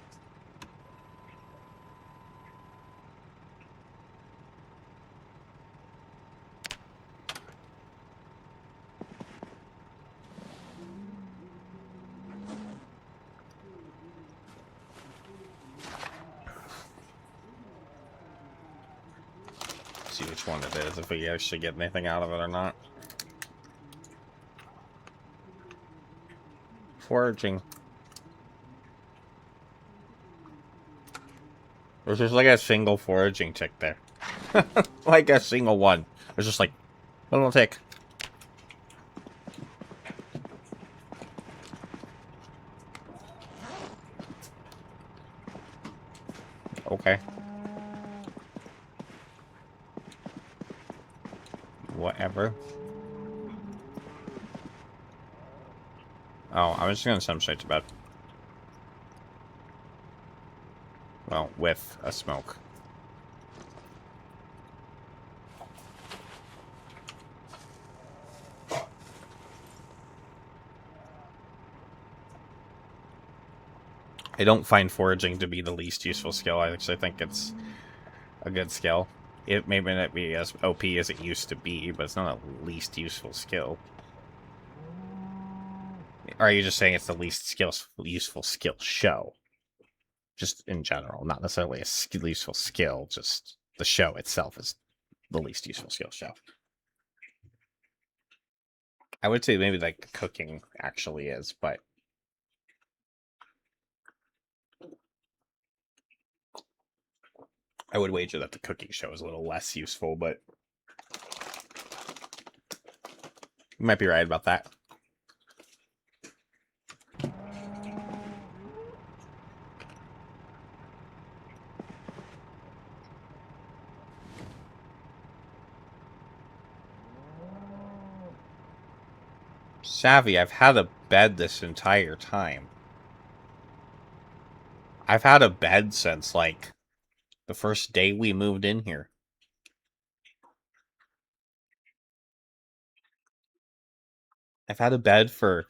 See which one it is, if we actually get anything out of it or not. Foraging. There's just like a single foraging tick there. Like a single one. There's just like a little tick. Okay. Whatever. Oh, I was just gonna send him straight to bed. Well, with a smoke. I don't find foraging to be the least useful skill. I actually think it's a good skill. It may not be as OP as it used to be, but it's not a least useful skill. Or are you just saying it's the least useful skill show? Just in general, not necessarily a useful skill, just the show itself is the least useful skill show. I would say maybe like the cooking actually is, but I would wager that the cooking show is a little less useful, but you might be right about that. Savvy, I've had a bed this entire time. I've had a bed since, like, the first day we moved in here. I've had a bed for,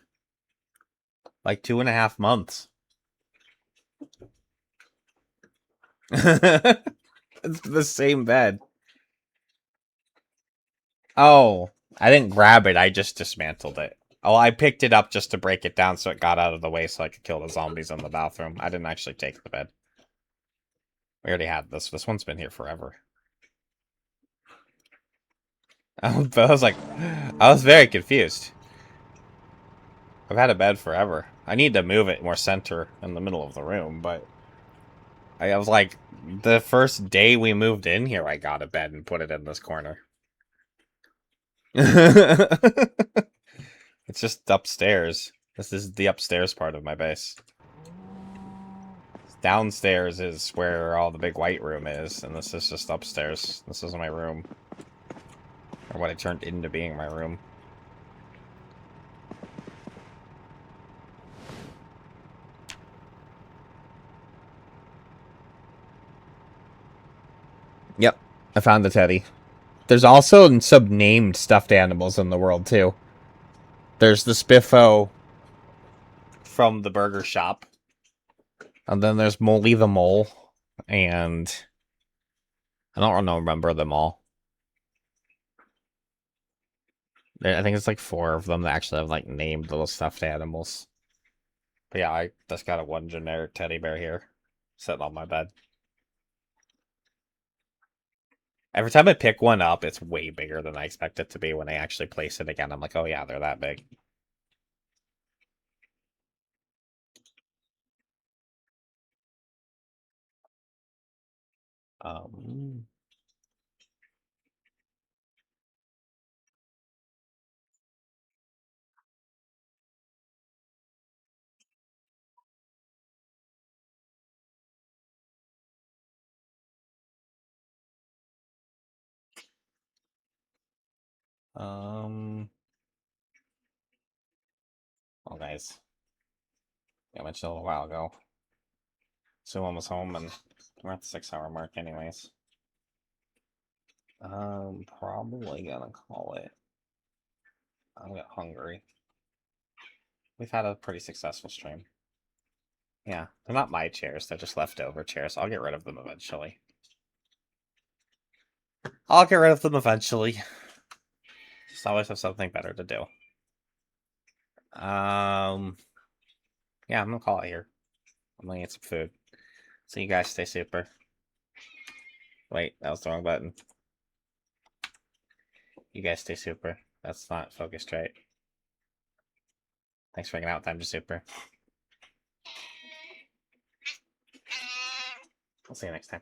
like, 2.5 months. It's the same bed. Oh, I didn't grab it, I just dismantled it. Oh, I picked it up just to break it down so it got out of the way so I could kill the zombies in the bathroom. I didn't actually take the bed. We already had this. This one's been here forever. I was like, I was very confused. I've had a bed forever. I need to move it more center in the middle of the room, but I was like, the first day we moved in here, I got a bed and put it in this corner. It's just upstairs. This is the upstairs part of my base. Downstairs is where all the big white room is, and this is just upstairs. This is my room. Or what it turned into being my room. Yep, I found the teddy. There's also some named stuffed animals in the world, too. There's the Spiffo from the burger shop. And then there's Molly the Mole. And I don't remember them all. I think it's like 4 of them that actually have like named little stuffed animals. But yeah, I just got a one generic teddy bear here. Sitting on my bed. Every time I pick one up, it's way bigger than I expect it to be. When I actually place it again, I'm like, oh yeah, they're that big. Um, um, well, guys, I mentioned a little while ago. Someone was home, and we're at the 6-hour mark, anyways. Probably gonna call it. I'm get hungry. We've had a pretty successful stream. Yeah, they're not my chairs, they're just leftover chairs. I'll get rid of them eventually. I'll get rid of them eventually. Just always have something better to do. Yeah, I'm gonna call it here. I'm gonna get some food. So you guys stay super. Wait, that was the wrong button. You guys stay super. That's not focused right. Thanks for hanging out with Time to Super. I'll see you next time.